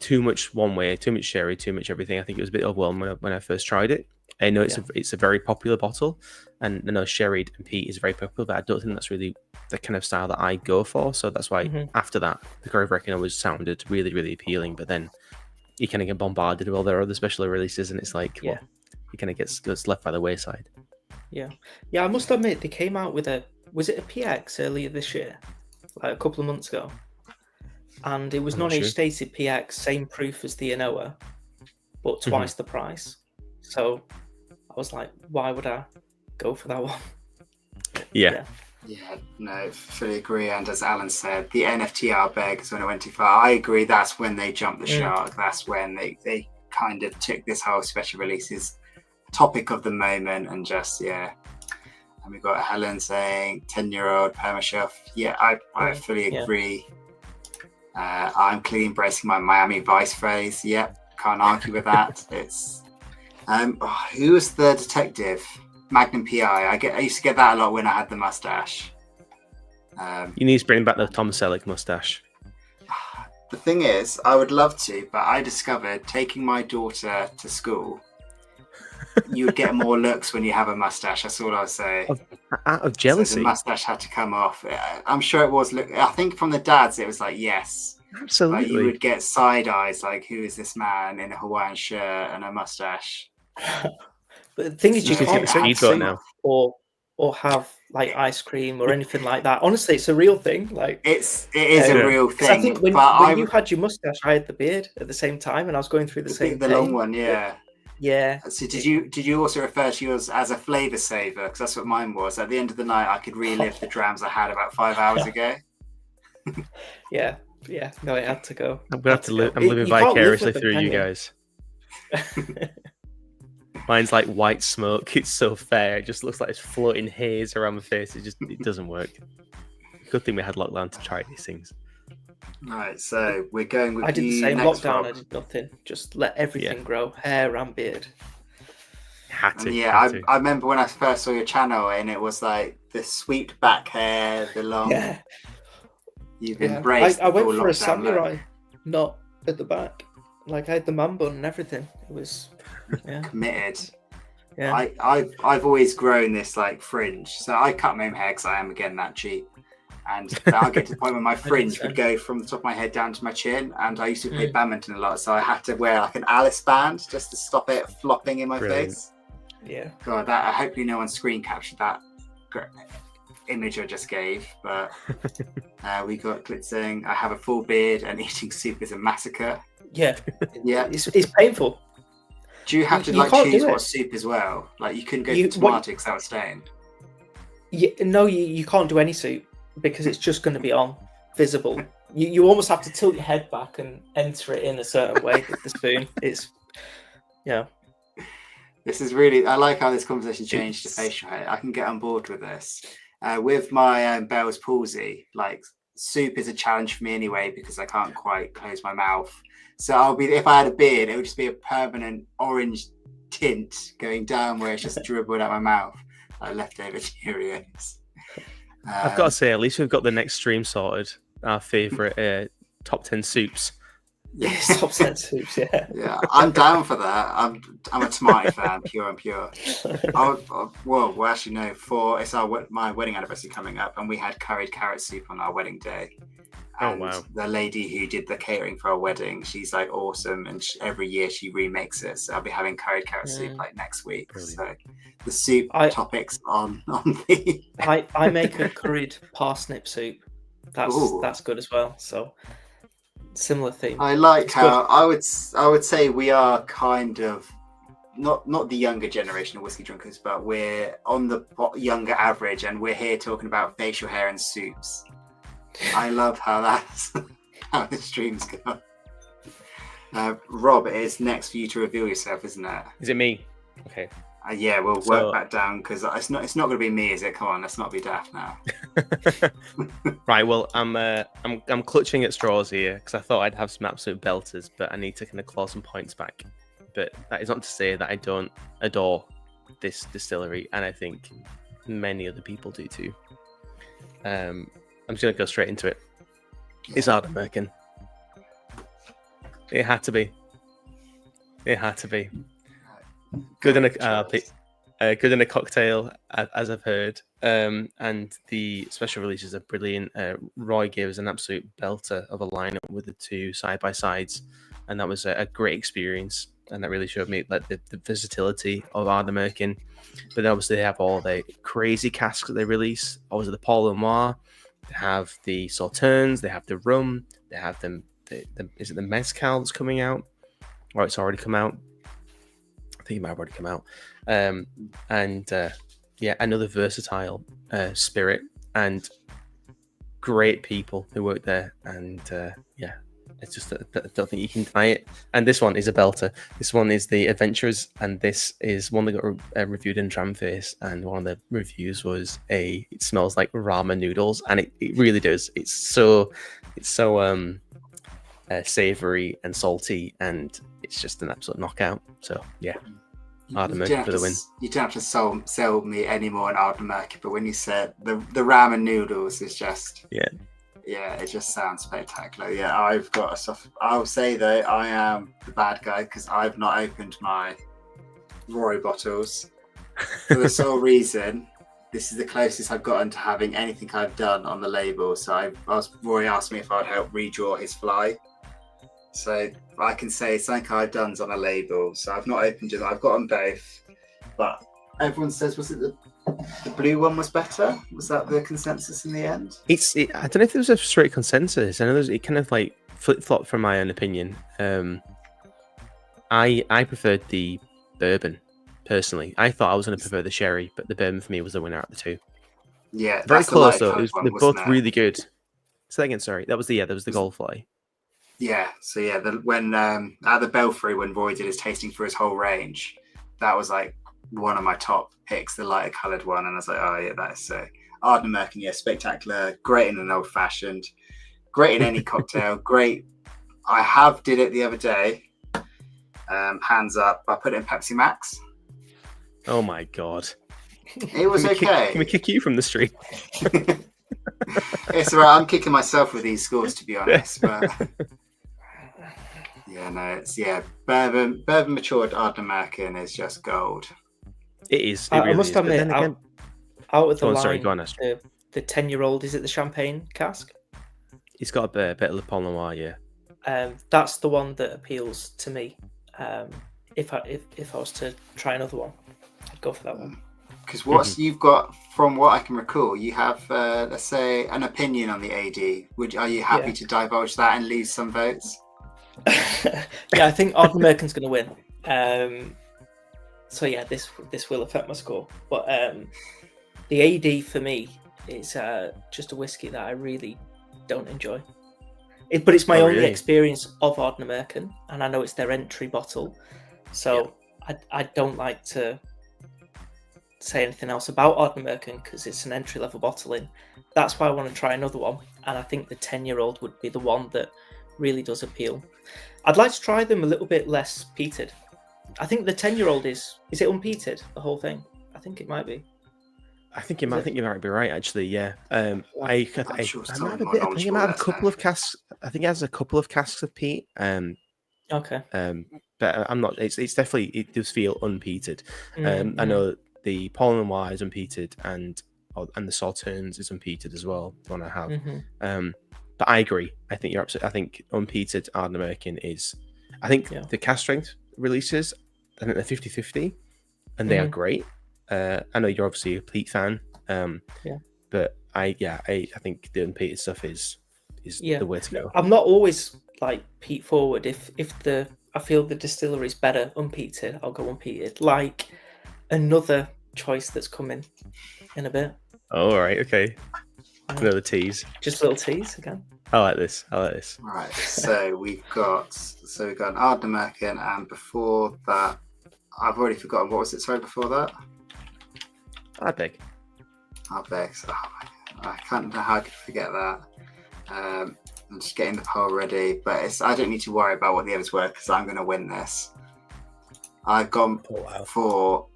too much one way, too much sherry, too much everything. I think it was a bit overwhelming when I first tried it. I know it's a very popular bottle, and I know sherry and peat is very popular, but I don't think that's really the kind of style that I go for. So that's why after that, the Corrie Reckon always sounded really, really appealing. But then you kind of get bombarded with all their other special releases, and it's like, well, you kind of gets left by the wayside. Yeah. I must admit, they came out with was it a PX earlier this year, like a couple of months ago, and it was non-age stated PX, same proof as the Anoa, but twice the price. So I was like, why would I go for that one? Yeah, no, fully agree. And as Alan said, the NFT Ardbeg is when it went too far. I agree. That's when they jumped the shark. That's when they kind of took this whole special releases topic of the moment and just, And we've got Helen saying 10-year-old Permashelf. Yeah, I fully agree. I'm clearly embracing my Miami Vice phrase. Yep, can't argue with that. It's who was the detective? Magnum PI. I used to get that a lot when I had the mustache. You need to bring back the Tom Selleck mustache. The thing is, I would love to, but I discovered taking my daughter to school, you would get more looks when you have a mustache. That's all I'll say. Out of jealousy. So the mustache had to come off. I'm sure it was. I think from the dads, it was like, yes. Absolutely. Like you would get side eyes, like, who is this man in a Hawaiian shirt and a mustache? But the thing is, you can't speedboat now, or have like ice cream or anything like that. Honestly, it's a real thing. Like it is a real 'cause I thing. think when but you had your mustache, I had the beard at the same time, and I was going through the same the long pain. one, yeah. Yeah. So did you also refer to yours as a flavour saver? Because that's what mine was. At the end of the night, I could relive the drams I had about 5 hours ago. Yeah. No, it had to go. I'm gonna have to live. I'm You living can't live vicariously with them, through can you you? guys. Mine's like white smoke. It's so fair. It just looks like it's floating haze around my face. It doesn't work. Good thing we had lockdown to try these things. Right, so we're going with I did the you same next, lockdown. Rob. I did nothing. Just let everything grow, hair and beard. Had to. And yeah, had to. I remember when I first saw your channel, and it was like the sweeped back hair, the long. Yeah. You've Yeah. embraced. I went the full for a lockdown samurai, look. not at the back. Like I had the man bun and everything. It was, yeah. Committed. Yeah. I've always grown this like fringe, so I cut my own hair because I am again that cheap. And I'll get to the point where my fringe would go from the top of my head down to my chin. And I used to play badminton a lot, so I had to wear like an Alice band just to stop it flopping in my face. Yeah. God, that hopefully no one screen captured that image I just gave. But we got Clit saying, "I have a full beard and eating soup is a massacre." Yeah. Yeah. It's painful. Do you have to You like can't choose do what it. soup as well? Like you couldn't go You- for what- tomato because that was staying. Yeah. No, you can't do any soup because it's just going to be on visible. You almost have to tilt your head back and enter it in a certain way with the spoon. It's This is really, I like how this conversation changed to facial hair. I can get on board with this. With my Bell's palsy, like soup is a challenge for me anyway because I can't quite close my mouth. So if I had a beard, it would just be a permanent orange tint going down where it's just dribbled out my mouth, like leftover Cheerios. I've got to say, at least we've got the next stream sorted. Our favourite top 10 soups. Yeah. top set soups. Yeah. Yeah, I'm down for that. I'm a Tomato fan, pure and pure. Well, actually no. It's my wedding anniversary coming up, and we had curried carrot soup on our wedding day. And wow. The lady who did the catering for our wedding, she's like awesome, and every year she remakes it. So I'll be having curried carrot soup like next week. Brilliant. So the soup topics on the. I make a curried parsnip soup. Ooh. That's good as well. So similar theme. I like It's how I would say we are kind of not the younger generation of whiskey drinkers, but we're on the younger average, and we're here talking about facial hair and soups. I love how that's how the streams go. Rob, it's next for you to reveal yourself, isn't it? Is it me? Okay. Yeah, we'll work that down because it's not going to be me, is it? Come on, let's not be daft now. Right. Well, I'm clutching at straws here because I thought I'd have some absolute belters, but I need to kind of claw some points back. But that is not to say that I don't adore this distillery, and I think many other people do too. I'm just going to go straight into it. It's Ardnamurchan. It had to be. It had to be. Good in a cocktail, as I've heard. And the special releases are brilliant. Roy gave us an absolute belter of a lineup with the two side by sides, and that was a great experience. And that really showed me like the versatility of Ardnamurchan. But then obviously they have all the crazy casks that they release. Obviously the Paul Noir, they have the Sauternes, they have the rum, they have is it the Mezcal that's coming out? Or it's already come out? I think it might have already come out. Another versatile spirit and great people who work there. And it's just, I don't think you can deny it. And this one is a belter. This one is the Adventurers, and this is one that got reviewed in Dramface. And one of the reviews was it smells like ramen noodles, and it really does. It's so savory and salty, and it's just an absolute knockout. So yeah, Ardnamurchan for the win. You don't have to sell me any more on Ardnamurchan, but when you said the ramen noodles is just yeah, it just sounds spectacular. Yeah, I've got a soft. I'll say though, I am the bad guy because I've not opened my Roy bottles for the sole reason. This is the closest I've gotten to having anything I've done on the label. So Roy asked me if I'd help redraw his fly. So I can say something I've done's on a label. So I've not opened it. I've got them both. But everyone says, was it the the blue one was better? Was that the consensus in the end? I don't know if there was a straight consensus. I know it kind of like flip-flopped from my own opinion. I preferred the bourbon, personally. I thought I was going to prefer the sherry, but the bourbon for me was the winner out of the two. Yeah, Very that's the close, light though. coloured one, They're wasn't both it? really good. Say that again, sorry. That was the Goldfly. Yeah, so yeah, when at the Belfry, when Roy did his tasting for his whole range, that was like one of my top picks, the lighter coloured one, and I was like, oh yeah, that is so. Ardnamurchan, yeah, spectacular, great in an old fashioned, great in any cocktail, great. I did it the other day. Hands up, I put it in Pepsi Max. Oh my god. It was okay. Can we kick you from the street? It's all right. I'm kicking myself with these scores, to be honest. But yeah, no, it's bourbon matured Ardnamurchan is just gold. It is. I must admit, out of the line, sorry, go on, Astrid. the 10-year-old, is it the champagne cask? It's got a bit of Le Pont Noir, yeah. That's the one that appeals to me. If I was to try another one, I'd go for that one. Because you've got, from what I can recall, you have, let's say, an opinion on the AD. Are you happy to divulge that and lose some votes? Yeah, I think Ardnamurchan's going to win. So yeah, this will affect my score. But the AD for me is just a whiskey that I really don't enjoy. But it's my only experience of Ardnamurchan, and I know it's their entry bottle. So I don't like to say anything else about Ardnamurchan because it's an entry-level bottling. That's why I want to try another one, and I think the 10-year-old would be the one that really does appeal. I'd like to try them a little bit less peated. I think the 10-year-old is it unpeated, the whole thing? I think it might be. I think you might be right, actually. Yeah. I think it might have a couple of casks. I think it has a couple of casks of peat. Okay. But I'm not. It's definitely, it does feel unpeated. I know the Pollen Noir is unpeated, and the Sauternes is unpeated as well. The one I have. But I agree. I think you're absolutely. I think unpeated Ardnamurchan is. I think the cask strength releases, I think they're 50-50, and they are great. I know you're obviously a peat fan. But I think the unpeated stuff is the way to go. I'm not always like peat forward. If I feel the distillery is better unpeated, I'll go unpeated. Like another choice that's coming in a bit. Oh, all right, okay. Another tease. Just a little tease again. I like this. Right. So we've got an Ardnamurchan, and before that, I've already forgotten what was it. Sorry, before that. Ardbeg. Ardbeg. Oh my God. I can't know how I could forget that. I'm just getting the poll ready, but I don't need to worry about what the others were because I'm going to win this. I've gone for,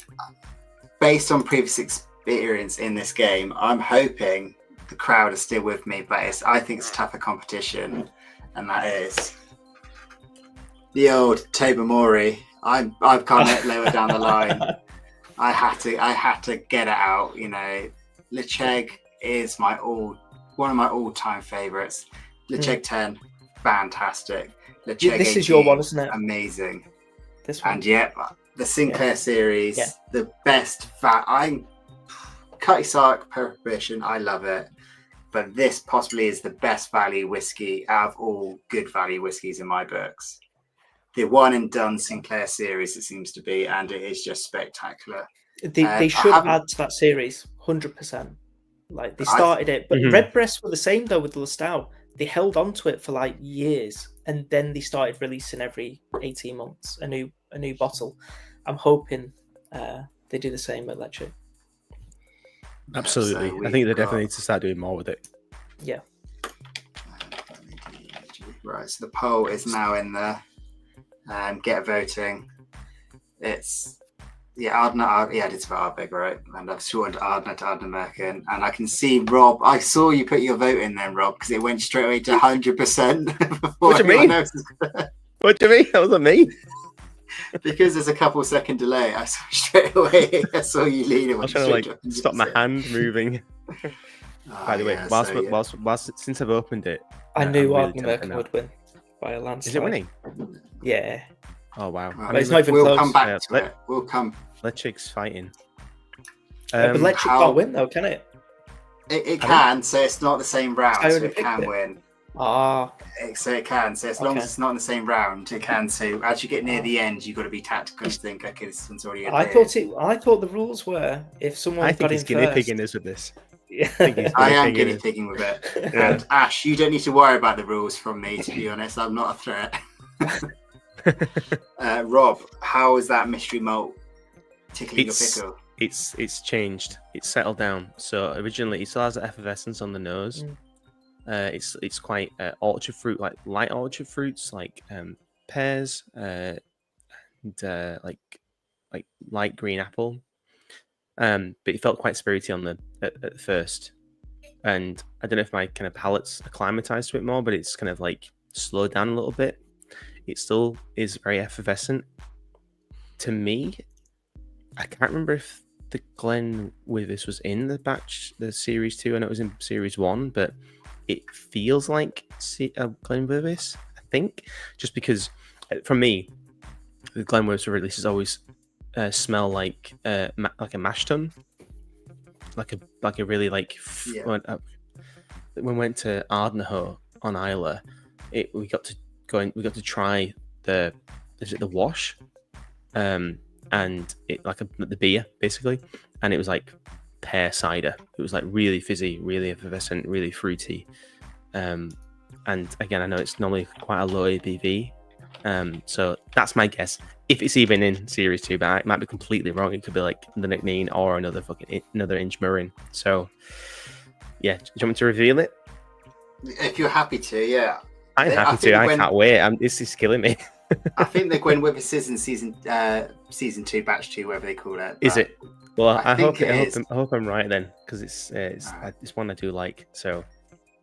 based on previous experience in this game, I'm hoping the crowd are still with me, but I think it's a tougher competition, and that is the old Tobermory. I've gone it lower down the line. I had to get it out. You know, Ledaig is one of my all-time favourites. Ledaig 10, fantastic. Ledaig this 18, is your one, isn't it? Amazing. This one. And the Sinclair series, the best I'm Cutty Sark Prohibition, I love it. But this possibly is the best value whiskey out of all good value whiskies in my books. The one and done Sinclair series, it seems to be, and it is just spectacular. They should add to that series, 100%. Like they started it, but Redbreast were the same though with Lestau. They held on to it for like years, and then they started releasing every 18 months a new bottle. I'm hoping they do the same at Ledaig. Absolutely. I think they definitely need to start doing more with it. Yeah. Right, so the poll is now in there. Get voting. It's I did spell Ardbeg, right? And I've shortened Ardna to Ardnamurchan, and I can see Rob. I saw you put your vote in then, Rob, because it went straight away to 100%. What do you mean? What do you mean? That wasn't me. Because there's a couple second delay, I saw straight away. I saw you lead it. I was trying to stop my hand moving. By the way, whilst since I've opened it, I knew Ardnamurchan would win by a landslide. Is it winning? Yeah. Oh wow! Right, but it's not even we'll close. come back to it. We'll come. Ledaig's fighting. But electric how- can't win though, can it? It can, so it's not the same round, I so already it can picked it. win. Ah, So it can. So as long Okay. as it's not in the same round, it can. So as you get near the end, you've got to be tactical and think, okay, this one's already I thought the rules were if someone I got think in he's guinea first. pigging us with this. Yeah. I think he's I am pigging guinea us. pigging with it. Yeah. And Ash, you don't need to worry about the rules from me, to be honest. I'm not a threat. Rob, how is that mystery malt tickling your pickle? It's changed. It's settled down. So originally, it still has the effervescence on the nose. It's quite orchard fruit, like light orchard fruits, like pears, and like light green apple. But it felt quite spirity on at first, and I don't know if my kind of palate's acclimatized to it more, but it's kind of like slowed down a little bit. It still is very effervescent. To me, I can't remember if the Glenwivis was in the series 2, and it was in series 1, but it feels like Glenwivis, I think, just because for me, the Glenwivis releases always smell like a mash tun, like a really when we went to Ardnahoe on Isla, we got to try the wash, and it the beer basically, and it was like pear cider. It was like really fizzy, really effervescent, really fruity, and again, I know it's normally quite a low ABV, so that's my guess. If it's even in series 2, but I might be completely wrong. It could be like the Nickneen or another Inchmarin. So yeah, do you want me to reveal it? If you're happy to, yeah. I'm happy to. I can't wait. This is killing me. I think the Glenwivis is in season 2, batch 2, whatever they call it. Is it? Well, I hope I'm right then, because it's one I do like. So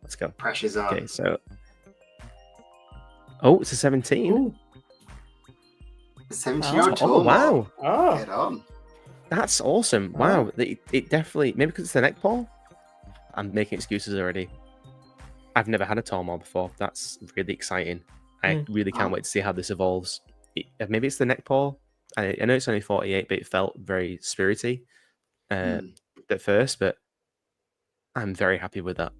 let's go. Pressure's on. Okay, so it's a 17. Ooh. 17-year-old Oh wow, Get on. that's awesome! Wow, it definitely, maybe because it's the neck paw. I'm making excuses already. I've never had a tall malt before. That's really exciting. I really can't wait to see how this evolves. Maybe it's the neck paw. I know it's only 48, but it felt very spirity at first. But I'm very happy with that.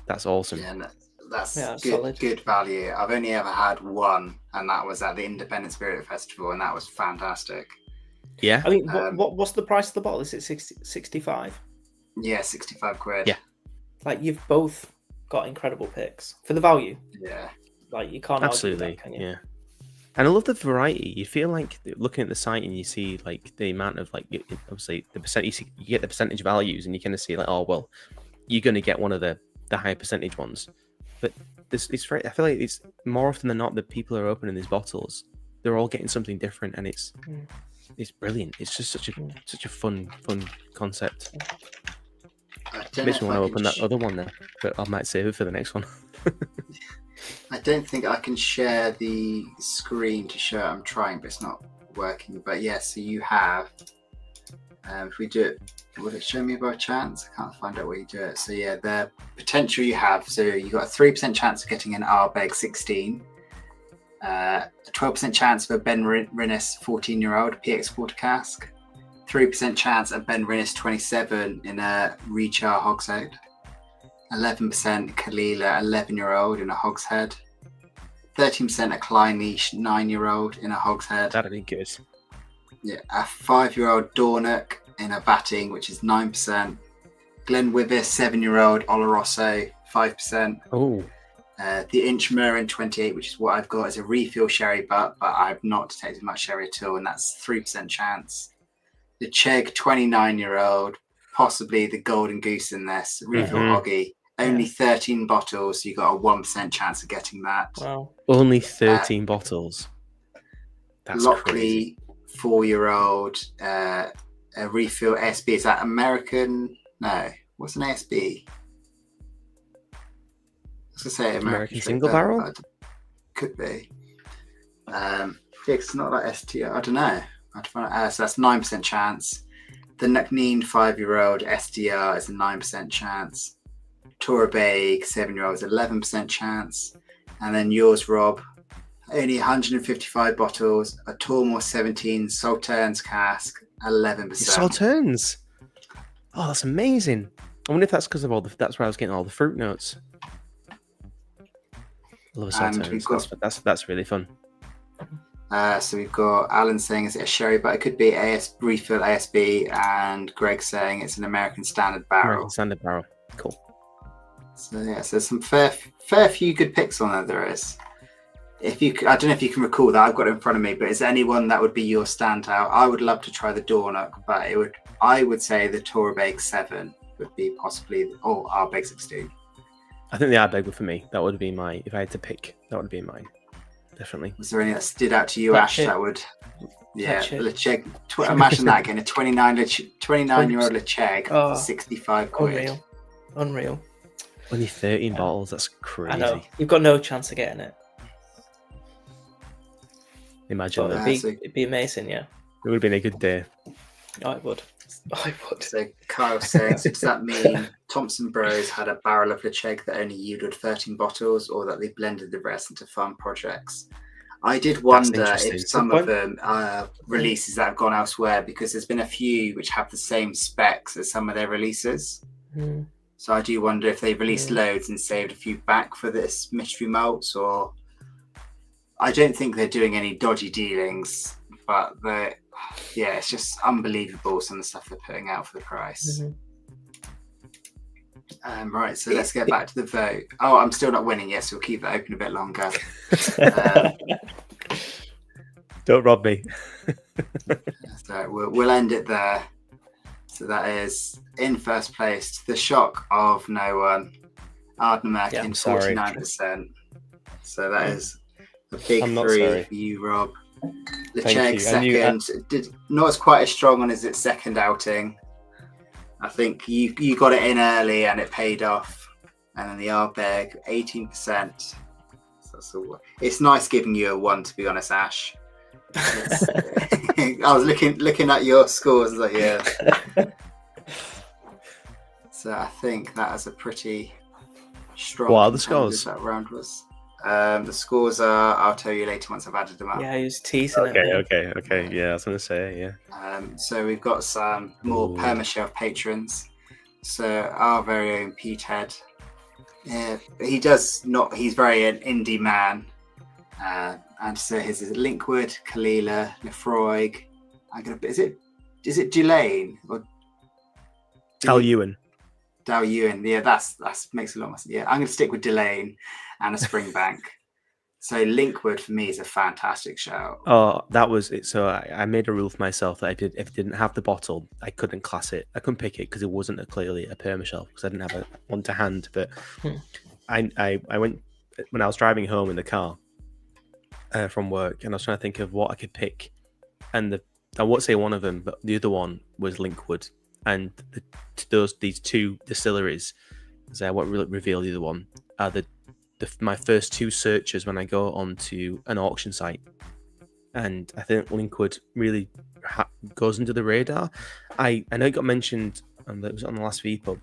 That's awesome. Yeah, that's solid. Good value. I've only ever had one, and that was at the Independent Spirit Festival, and that was fantastic. Yeah. I mean, what's the price of the bottle? Is it 65? Yeah, 65 quid. Yeah. Like, you've both got incredible picks for the value. Yeah. Like, you can't absolutely argue that, can you? Yeah. And I love the variety. You feel like looking at the site and you see like the amount of obviously the percentage, you get the percentage values, and you kind of see like, oh well, you're going to get one of the higher percentage ones. But it's very, I feel like it's more often than not that people are opening these bottles, they're all getting something different, and it's brilliant. It's just such a fun concept. Makes me want to open that other one there, but I might save it for the next one. I don't think I can share the screen to show it. I'm trying, but it's not working. But yeah, so you have, if we do it, would it show me by chance? I can't find out where you do it. So yeah, the potential you have. So you got a 3% chance of getting an Ardbeg 16, a 12% chance of a Benromach 14-year-old PX Porter cask, 3% chance of Benromach 27 in a Rechar hogshead, 11% Kalila 11-year-old in a hogshead, 13% a Clynelish 9-year-old in a hogshead. That'd be good. Yeah, a 5-year-old Dornoch in a batting, which is 9%. Glenwivis 7-year-old Oloroso 5%. Oh. The Inchmarin 28, which is what I've got, is a refill sherry but I've not detected much sherry at all, and that's 3% chance. The Chegg 29-year-old, possibly the Golden Goose in this, refill hoggy. Only 13 bottles, so you got a 1% chance of getting that. Wow. Only 13 bottles. That's Lockley, crazy. 4-year-old, a refill ASB. Is that American? No. What's an ASB? I was going to say American single barrel? Could be. It's not like STR. I don't know. So that's 9% chance. The Nickneen 5-year-old SDR is a 9% chance. Torabeig 7-year-old is 11% chance. And then yours, Rob, only 155 bottles, a Tormore 17 Sauternes cask, 11%. Sauternes? Oh, that's amazing. I wonder if that's because of that's where I was getting all the fruit notes. I love a And Sauternes. we've got That's really fun. so we've got Alan saying is it a sherry, but it could be refill ASB, and Greg saying it's an American Standard barrel. American Standard barrel. Cool. So yeah, so there's some fair few good picks on there is. I don't know if you can recall that, I've got it in front of me, but is there anyone that would be your standout? I would love to try the Dornoch, but I would say the Torabeg 7 would be possibly, or Ardbeg 16. I think the Ardbeg for me, that would be if I had to pick, that would be mine. Definitely. Was there any that stood out to you, Ash, that would... Yeah, Ledaig. Imagine that again, a 29-year-old Ledaig for 65 quid. Unreal. Only 13 bottles, that's crazy. I know. You've got no chance of getting it. Imagine that. It'd be amazing, yeah. It would have been a good day. Oh, it would. So Kyle says, does that mean Thompson Bros had a barrel of Ledaig that only yielded 13 bottles, or that they blended the rest into fun projects? I did wonder if some of them are releases that have gone elsewhere, because there's been a few which have the same specs as some of their releases. Mm. So I do wonder if they released loads and saved a few back for this mystery malts, or I don't think they're doing any dodgy dealings, but it's just unbelievable some of the stuff they're putting out for the price. Mm-hmm. Right, so let's get back to the vote. Oh, I'm still not winning yet, so we'll keep that open a bit longer. Don't rob me. So we'll end it there. So that is in first place, to the shock of no one, Ardnemach in 49%. So that is a big 3 for you, Rob. Ledaig second, not as quite as strong on as its second outing. I think you got it in early and it paid off. And then the Ardbeg, 18%. So it's nice giving you a 1, to be honest, Ash. I was looking at your scores, like, yeah. So I think that is a pretty strong. What are the scores? That round was. The scores are, I'll tell you later once I've added them up. Yeah, he was teasing it. Okay. Yeah, I was going to say, yeah. So we've got some more Permashelf patrons. So our very own Pete Head. Yeah, he's very an indie man. And so his is Linkwood, Kalila, Lefroig. Is it Delane or Dal Ewan? Dal Ewan. Yeah, that's makes a lot more sense. Yeah, I'm going to stick with Delane and a Springbank. So Linkwood for me is a fantastic shout. Oh, that was it. So I made a rule for myself that if it didn't have the bottle, I couldn't class it. I couldn't pick it because it wasn't clearly a Permashelf, because I didn't have one to hand. But I went when I was driving home in the car from work, and I was trying to think of what I could pick, and I won't say one of them, but the other one was Linkwood, and these two distilleries, as I won't reveal the other one, are my first two searches when I go onto an auction site. And I think Linkwood really goes under the radar. I know it got mentioned, and it was on the last vPub,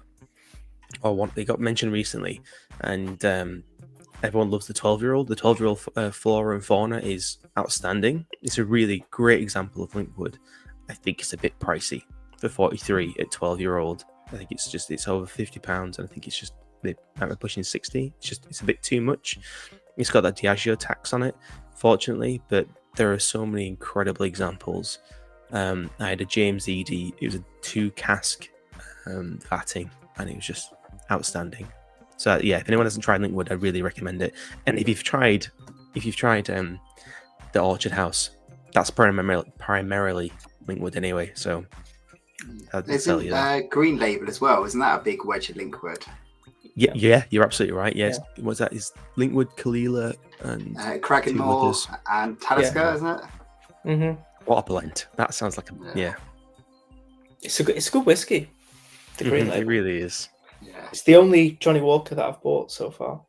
or they got mentioned recently, and everyone loves the 12-year-old. The 12-year-old flora and fauna is outstanding. It's a really great example of Linkwood. I think it's a bit pricey for 43 at 12-year-old. I think it's over £50, and I think it's just they might be pushing 60. It's a bit too much. It's got that Diageo tax on it, fortunately, but there are so many incredible examples. I had a James Eady. It was a 2-cask vatting, and it was just outstanding. So yeah, if anyone hasn't tried Linkwood, I really recommend it. And if you've tried the Orchard House, that's primarily Linkwood anyway. So isn't Green Label as well? Isn't that a big wedge of Linkwood? Yeah, you're absolutely right. Yes, what's that? Is Linkwood, Kalila, and Cragganmore and Talisker, isn't it? Mm-hmm. What a blend! That sounds like It's a good whiskey. The Green Label. It really is. Yeah, it's the only Johnny Walker that I've bought so far.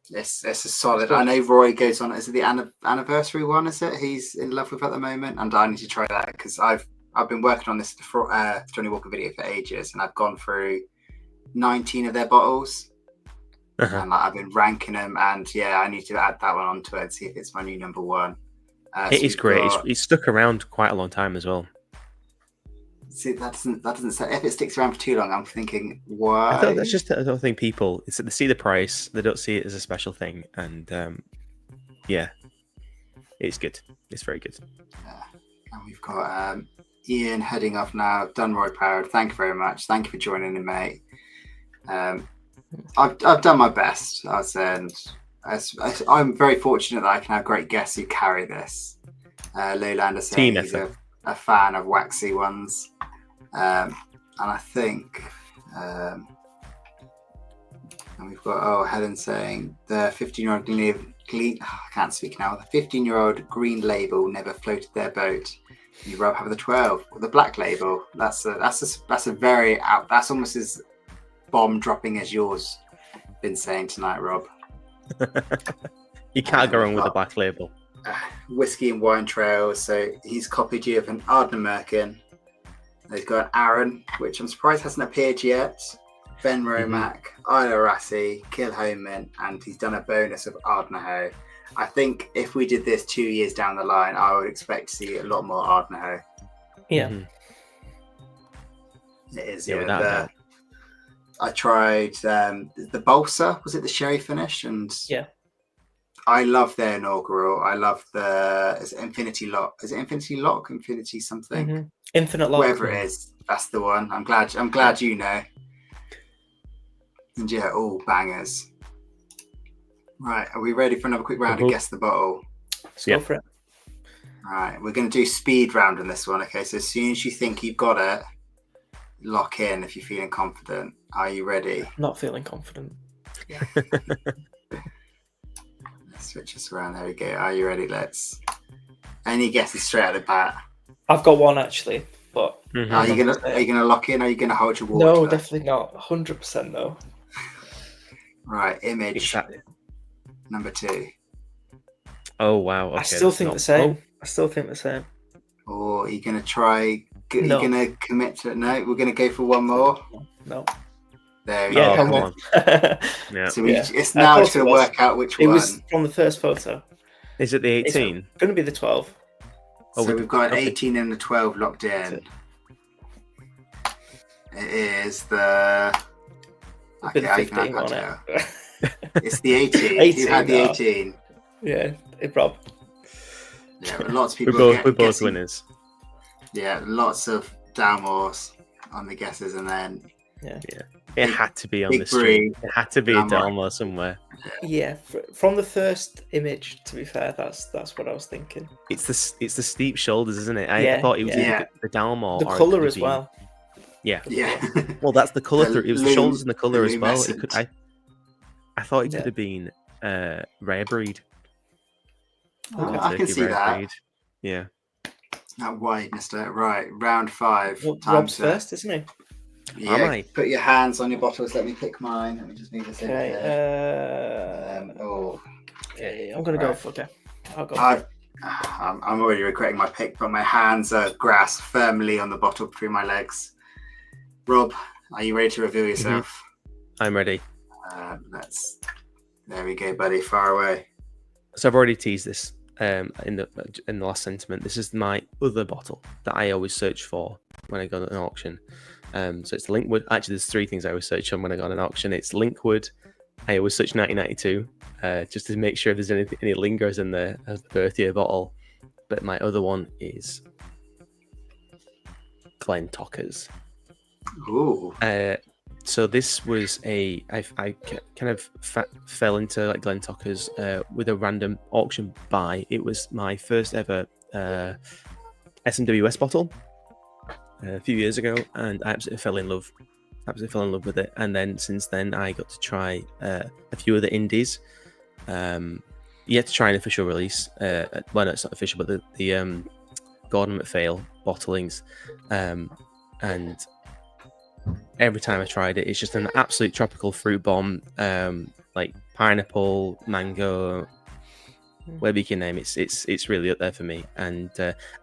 It's a solid. I know Roy goes on. Is it the anniversary one? Is it? He's in love with at the moment, and I need to try that because I've been working on this Johnny Walker video for ages, and I've gone through 19 of their bottles, and I've been ranking them, and I need to add that one onto it and see if it's my new number one. It is great. It's stuck around quite a long time as well. See, that doesn't say. If it sticks around for too long, I'm thinking, why? I thought that's just. I don't think people. It's that they see the price, they don't see it as a special thing, and yeah, it's good. It's very good. And we've got Ian heading off now. Dunroy Proud. Thank you very much. Thank you for joining in, mate. I've done my best, I'd say, and I'm very fortunate that I can have great guests who carry this. Leylander saying he's a fan of waxy ones, and I think, and we've got Helen saying the 15-year-old I can't speak now. The 15-year-old green label never floated their boat. You rather have the 12 or the black label. That's a very out. That's almost as bomb dropping as yours been saying tonight, Rob. You can't go wrong with the black label. Whiskey and Wine Trails. So he's copied you of an Ardnamurchan. He's got an Aaron, which I'm surprised hasn't appeared yet. Benromach, Isla Rassi, Kilhoman, and he's done a bonus of Ardnahoe. I think if we did this 2 years down the line, I would expect to see a lot more Ardnahoe. Yeah. It is, yeah. Without a doubt. I tried the Balsa, was it the sherry finish? And yeah, I love their inaugural. I love is it Infinity Lock? Is it Infinity Lock? Infinity something? Mm-hmm. Infinite Lock. Whatever it is, that's the one. I'm glad you know. And yeah, all bangers. Right, are we ready for another quick round of Guess the Bottle? Let's go for it. Right, we're going to do speed round on this one. Okay, so as soon as you think you've got it, lock in if you're feeling confident. Are you ready? Not feeling confident. Yeah. Let's switch this around. There we go. Are you ready? Any guesses straight out of the bat? I've got one actually, but are you gonna lock in? Or are you gonna hold your water? No, definitely not. 100% no. Right, image. Number 2. Oh wow! Okay, I still think the same. I still think the same. Or are you gonna try? No. Are you gonna commit to it? No, we're gonna go for one more. No. There we Yeah, go. come on. Yeah. So it's now it's going to work out which one. It was from the first photo. Is it the 18? It's going to be the 12. So we've got an 18 and the 12 locked in. It is the... Okay, 15 on it. It's the 18. You had the 18. Yeah, Rob. Yeah, but lots of people We're both winners. Yeah, lots of Dalmors on the guesses, and then... Yeah. It had to be on the stream. It had to be a Dalmor somewhere. Yeah, from the first image. To be fair, that's what I was thinking. It's the steep shoulders, isn't it? I thought it was the Dalmor. The colour as well. Yeah. Yeah. Well, that's the colour through. It was the shoulders and the colour as well. It could. I thought it could have been rare breed. I can see that. Breed. Yeah. That wideness, right? Round 5. Well, Rob's first, isn't he? Yeah, Am I? Put your hands on your bottles. Let me pick mine. Let me just move this in Okay. here. Okay, I'm gonna go for it. I'll go. I'm already regretting my pick, but my hands are grasped firmly on the bottle between my legs. Rob, are you ready to reveal yourself? I'm ready. There we go, buddy. Far away. So I've already teased this in the last sentiment. This is my other bottle that I always search for when I go to an auction. So it's Linkwood. Actually, there's 3 things I always search on when I go on an auction. It's Linkwood. I always search 1992 just to make sure if there's any lingers in the birth year bottle. But my other one is Glentockers. Ooh. So this was I kind of fell into like Glentockers with a random auction buy. It was my first ever SMWS bottle a few years ago, and I absolutely fell in love with it. And then since then, I got to try a few of the indies. Yet to try an official release. Well, no, it's not official, but the Gordon MacPhail bottlings, and every time I tried it, it's just an absolute tropical fruit bomb, like pineapple, mango, whatever you can name it. It's really up there for me. And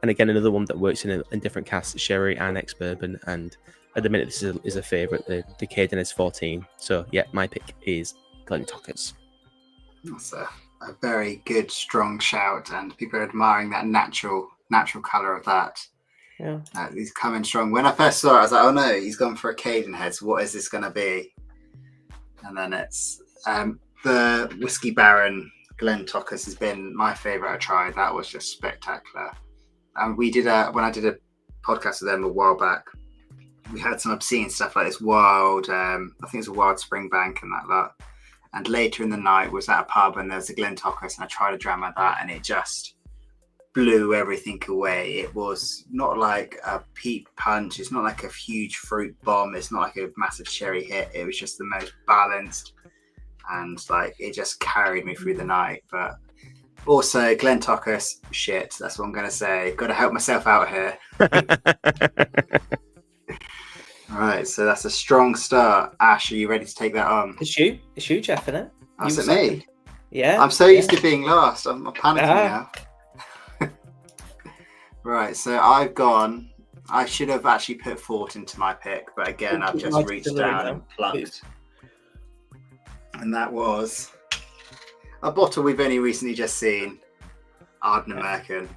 again, another one that works in different casks, sherry and ex-bourbon. And at the minute, this is a favourite, the Decade S14. So yeah, my pick is Glentockers. That's a very good, strong shout, and people are admiring that natural colour of that. Yeah. He's coming strong. When I first saw it, I was like, oh no, he's gone for a Cadenhead. So what is this going to be? And then it's the Whiskey Baron Glentockers has been my favourite I tried. That was just spectacular. And we did when I did a podcast with them a while back, we had some obscene stuff like this wild, I think it was a wild Springbank and that lot. And later in the night was at a pub and there was a Glentockers and I tried a dram of that and it just blew everything away. It was not like a peat punch. It's not like a huge fruit bomb. It's not like a massive sherry hit. It was just the most balanced and like it just carried me through the night. But also Glentockers, shit. That's what I'm going to say. Got to help myself out here. Right, so that's a strong start. Ash, are you ready to take that on? It's you, Jeff, isn't it? That's it, me. Yeah. I'm so used to being last. I'm panicking now. Right, so I've gone. I should have actually put Fort into my pick, but again, I've just reached down and plucked. And that was a bottle we've only recently just seen, Ardnamurchan.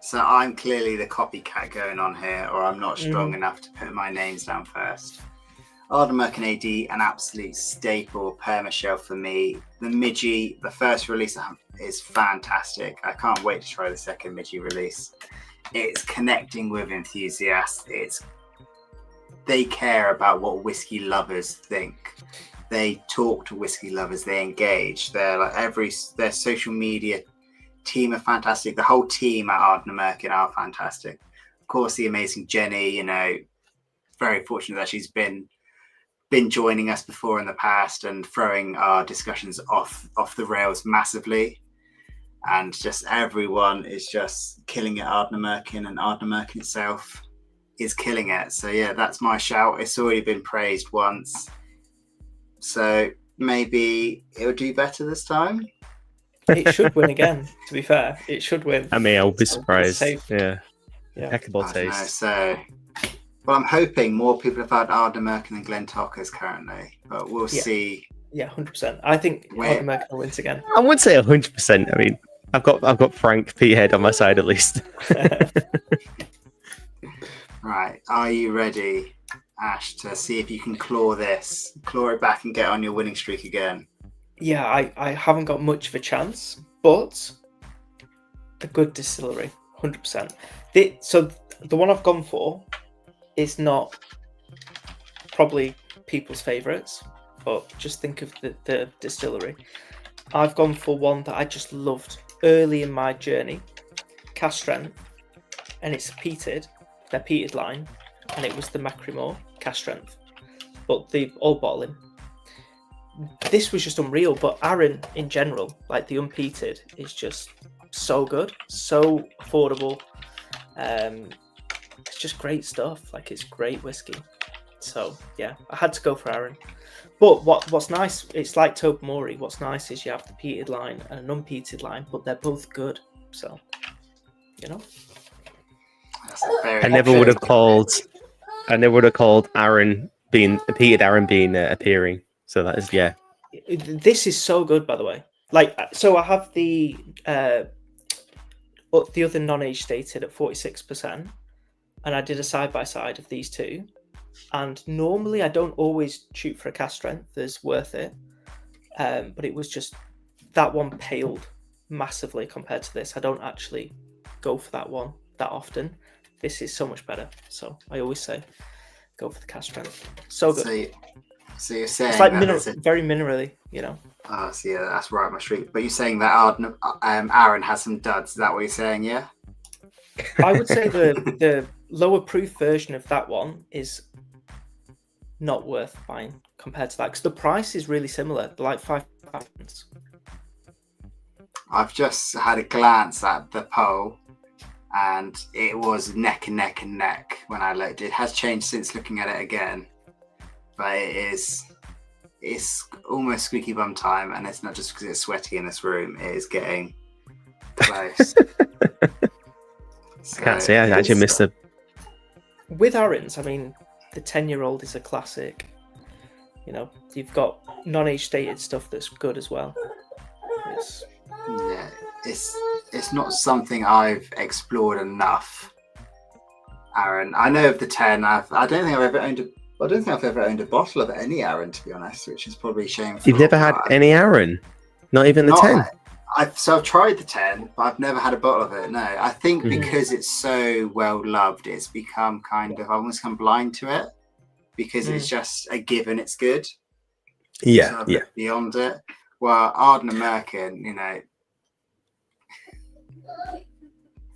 So I'm clearly the copycat going on here, or I'm not strong enough to put my names down first. Ardnamurchan AD, an absolute staple Permashelf for me. The Midgie, the first release is fantastic. I can't wait to try the second Midgie release. It's connecting with enthusiasts. They care about what whiskey lovers think. They talk to whiskey lovers. They engage. They're like their social media team are fantastic. The whole team at Ardnamurchan are fantastic. Of course, the amazing Jenny. You know, very fortunate that she's been joining us before in the past and throwing our discussions off the rails massively. And just everyone is just killing it at Ardnamurchan, and Ardnamurchan itself is killing it. So yeah, that's my shout. It's already been praised once, so maybe it'll do better this time. It should win again. To be fair, it should win. I mean, I'll be surprised. Yeah. Impeccable taste. So, well, I'm hoping more people have had Ardnamurchan than Glentockers currently, but we'll see. Yeah, 100%. I think Ardnamurchan wins again. I would say 100%. I mean, I've got Frank Peathead on my side at least. Right, are you ready, Ash, to see if you can claw it back and get on your winning streak again? Yeah, I haven't got much of a chance, but a good distillery, 100%. So the one I've gone for is not probably people's favourites, but just think of the distillery. I've gone for one that I just loved early in my journey, Cask Strength, and it's their peated line, and it was the Macrimore Cask Strength, but the old bottling. This was just unreal, but Arran in general, like the unpeated, is just so good, so affordable. It's just great stuff. Like, it's great whiskey. So yeah, I had to go for Arran. But what's nice, it's like Tobermory. What's nice is you have the peated line and an unpeated line, but they're both good. So, you know. I never would have called Arran being peated Arran being appearing. So that is, yeah. This is so good, by the way. Like, so I have the other non-age stated at 46%, and I did a side-by-side of these two. And normally I don't always shoot for a cask strength that's worth it. But it was just, that one paled massively compared to this. I don't actually go for that one that often. This is so much better. So I always say, go for the cask strength. So good. So you're saying it's like very minerally, you know. Oh, so yeah, that's right up my street. But you're saying that Arran has some duds. Is that what you're saying? Yeah. I would say the lower proof version of that one is not worth buying compared to that, because the price is really similar. They're like £5. I've just had a glance at the poll, and it was neck and neck and neck when I looked. It has changed since looking at it again, but it's almost squeaky bum time, and it's not just because it's sweaty in this room. It is getting close. I can't say I actually missed it. With Arran's, I mean, the 10-year-old is a classic. You know, you've got non-age stated stuff that's good as well. It's not something I've explored enough, Aaron. I know of the 10. I don't think I've ever owned a bottle of any Aaron, to be honest, which is probably shameful. You've never had any Aaron? Not even the 10? I've tried the 10, but I've never had a bottle of it. No, I think because it's so well loved, it's become I've almost come blind to it because it's just a given. It's good. Yeah, so beyond it. Well, Arden American,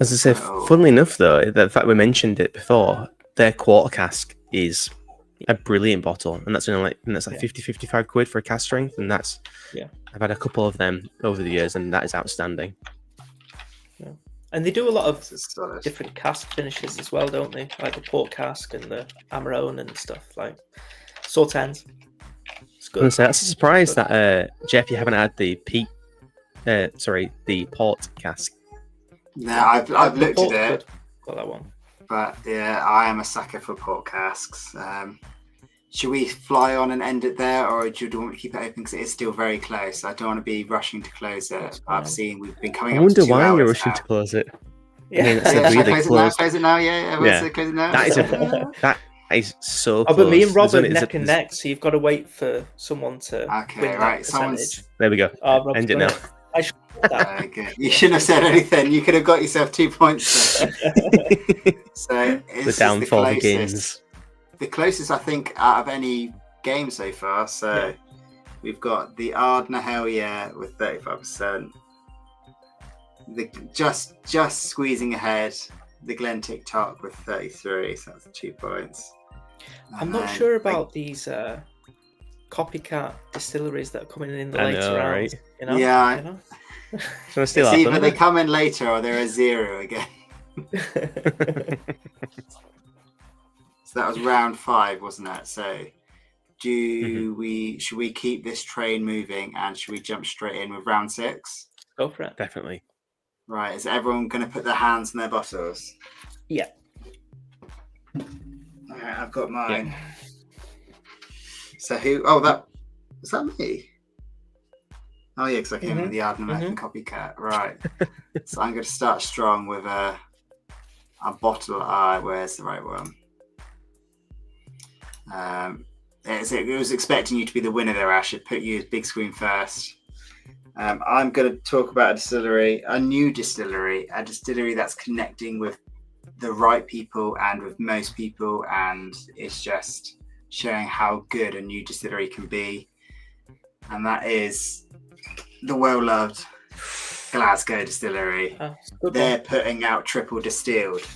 As I said, funnily enough, though, the fact we mentioned it before, their quarter cask is a brilliant bottle, and that's only like 50, 55 quid for a cask strength, and that's I've had a couple of them over the years, and that is outstanding. Yeah. And they do a lot of different cask finishes as well, don't they? Like the port cask and the Amarone and stuff like Sautens. It's good. That's a surprise that Jeff, you haven't had the the port cask. No, I've looked at it. Got that one. But yeah, I am a sucker for port casks. Should we fly on and end it there, or do you want to keep it open because it is still very close? I don't want to be rushing to close it. We've been coming up. I wonder to 2 why hours you're rushing now. to close it. Yeah, I mean, close it now. Yeah. Close it now. That is so. Oh, close. but me and Rob are neck and neck, so you've got to wait for someone to. Okay, win right. That There we go. End it now. I should Okay. You shouldn't have said anything. You could have got yourself 2 points. So the downfall begins. The closest, I think, out of any game so far. So we've got the Ardna Hell Yeah with 35%. Just squeezing ahead. The Glen TikTok with 33. So that's 2 points. I'm not sure about these copycat distilleries that are coming in the later rounds. Right? Yeah. It's either they come in later or they're a 0 again. So that was round 5, wasn't it? So should we keep this train moving and should we jump straight in with round 6? Go for it. Definitely. Right, is everyone going to put their hands in their bottles? Yeah. Alright, I've got mine. Yeah. So was that me? Oh yeah, because I came with the Arden American copycat. Right. So I'm going to start strong with a bottle. Where's the right one? It was expecting you to be the winner there, Ash. It put you as big screen first. I'm going to talk about a new distillery, a distillery that's connecting with the right people and with most people, and it's just showing how good a new distillery can be. And that is the well-loved Glasgow Distillery. They're putting out triple distilled.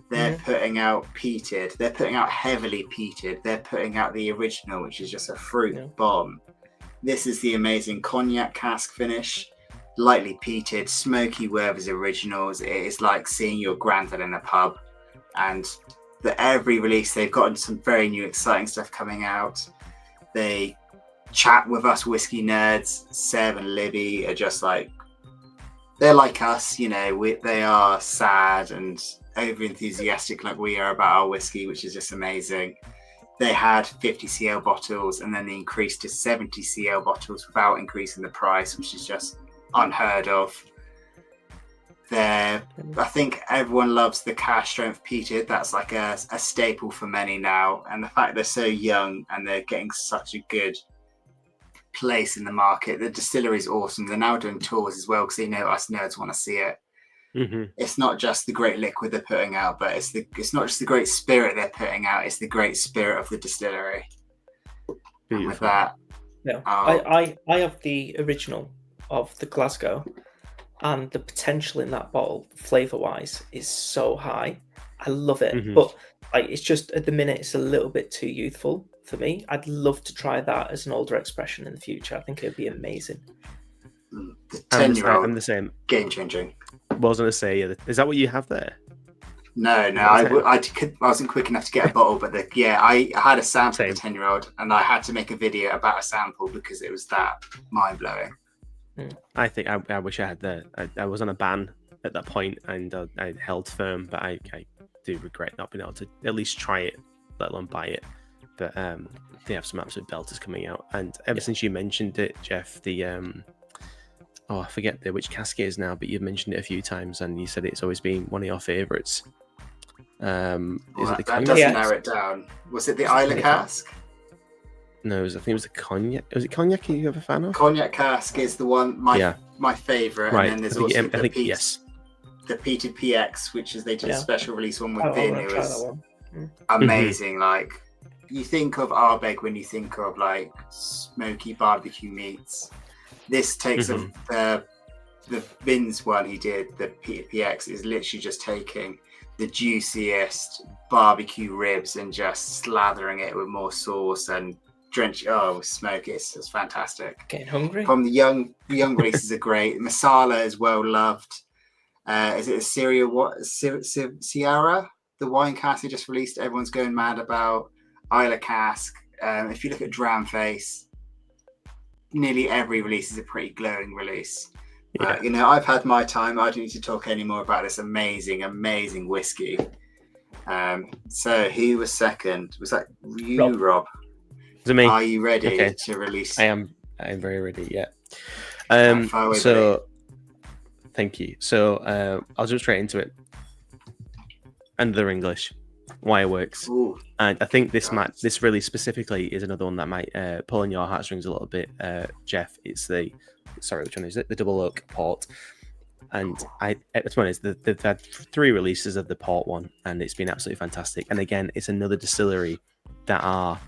They're putting out peated. They're putting out heavily peated. They're putting out the original, which is just a fruit bomb. This is the amazing cognac cask finish, lightly peated, smoky Werther's originals. It is like seeing your granddad in a pub. And every release, they've gotten some very new, exciting stuff coming out. They chat with us whiskey nerds. Seb and Libby are just like, they're like us, they are sad and over enthusiastic like we are about our whiskey, which is just amazing. They had 50 cl bottles and then they increased to 70 cl bottles without increasing the price, which is just unheard of. I think everyone loves the cask strength peated. That's like a staple for many now, and the fact they're so young and they're getting such a good place in the market. The distillery is awesome. They're now doing tours as well because they know us nerds want to see it. It's not just the great liquid they're putting out, but it's not just the great spirit they're putting out, it's the great spirit of the distillery. And with that, I have the original of the Glasgow, and the potential in that bottle flavor wise is so high. I love it, but it's just at the minute it's a little bit too youthful for me. I'd love to try that as an older expression in the future. I think it'd be amazing. The 10-year-old, I'm the same. Game changing. Wasn't to say, is that what you have there? No, I wasn't quick enough to get a bottle, but I had a sample of the 10-year-old, and I had to make a video about a sample because it was that mind blowing. I think I wish I had I was on a ban at that point, and I held firm, but I do regret not being able to at least try it, let alone buy it. But they have some absolute belters coming out, and ever since you mentioned it, Jeff, the I forget which cask it is now, but you've mentioned it a few times, and you said it's always been one of your favourites. Is it the that cognac? doesn't Yeah. narrow it down. Was it the Isla cask? No, I think it was the cognac. Was it cognac? Are you ever a fan of? Cognac cask is the one my favourite, Right. and then there's I think, also I think the yes. the peated PX, which is they did a Yeah. special release one I with Bin. want It to try that was one. amazing. Like you think of Ardbeg when you think of like smoky barbecue meats. This takes the Bin's one he did, the peated PX, is literally just taking the juiciest barbecue ribs and just slathering it with more sauce and smoke. It's fantastic. Getting hungry. From the young releases are great. Masala is well loved. Is it a Sierra? The wine cask they just released, everyone's going mad about. Isla cask. If you look at Dram Face, nearly every release is a pretty glowing release. Yeah. I've had my time. I don't need to talk anymore about this amazing whiskey. So who was second? Was that you, Rob? Is it me? Are you ready Okay. to release? I am very ready. Yeah. Fire away, So, thank you. So, I'll jump straight into it. Another English, why it works, Ooh, and I think this really specifically is another one that might pull on your heartstrings a little bit, Jeff. It's which one is it? The Double Oak Port. And it's one is they've had 3 releases of the port one, and it's been absolutely fantastic. And again, it's another distillery that are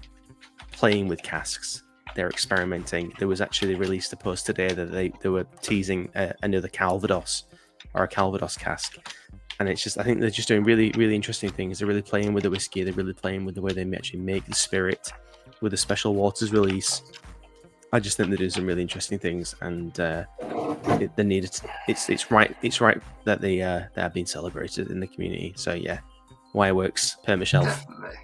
playing with casks. They're experimenting. There was actually released a post today that they were teasing another Calvados or a Calvados cask, and it's just I think they're just doing really really interesting things. They're really playing with the whiskey. They're really playing with the way they actually make the spirit with a special waters release. I just think they're doing some really interesting things, and they needed. It's right that they have been celebrated in the community. So yeah, why it works, Permashelf. definitely.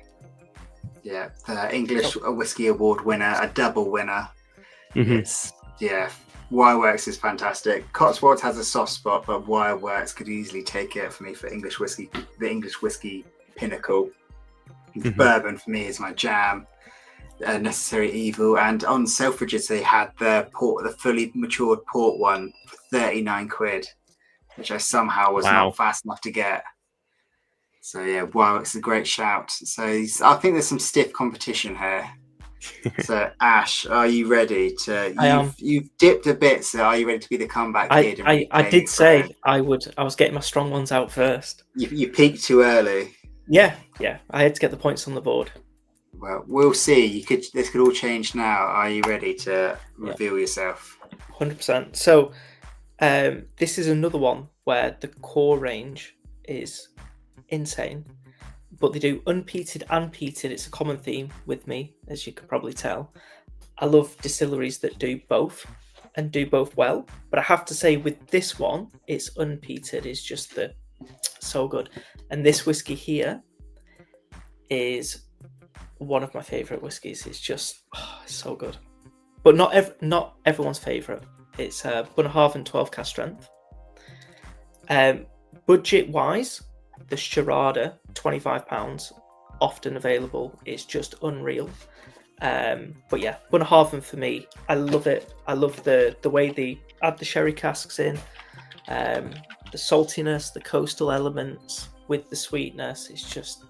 Yeah, the English Whiskey Award winner, a double winner. Wireworks is fantastic. Cotswolds has a soft spot, but Wireworks could easily take it for me for English whiskey. The English whiskey pinnacle. Bourbon for me is my jam. Necessary Evil, and on Selfridges they had the fully matured port one for 39 quid, which I somehow was not fast enough to get. So yeah, it's a great shout. So I think there's some stiff competition here. So Ash, are you ready to? I am. You've dipped a bit, so are you ready to be the comeback kid? I did say I would. I was getting my strong ones out first. You peaked too early. Yeah. I had to get the points on the board. Well, we'll see. This could all change now. Are you ready to reveal yourself? 100%. So, this is another one where the core range is insane, but they do unpeated and peated. It's a common theme with me, as you could probably tell. I love distilleries that do both and do both well, but I have to say with this one, it's unpeated. It's just so good. And this whiskey here is one of my favorite whiskies. It's just it's so good, but not everyone's favorite. It's Bunnahabhain 12 cask strength. Budget wise, the Sharada £25 often available. It's just unreal. But yeah, Bunnahabhain for me, I love it. I love the way they add the sherry casks in, the saltiness, the coastal elements with the sweetness. It's just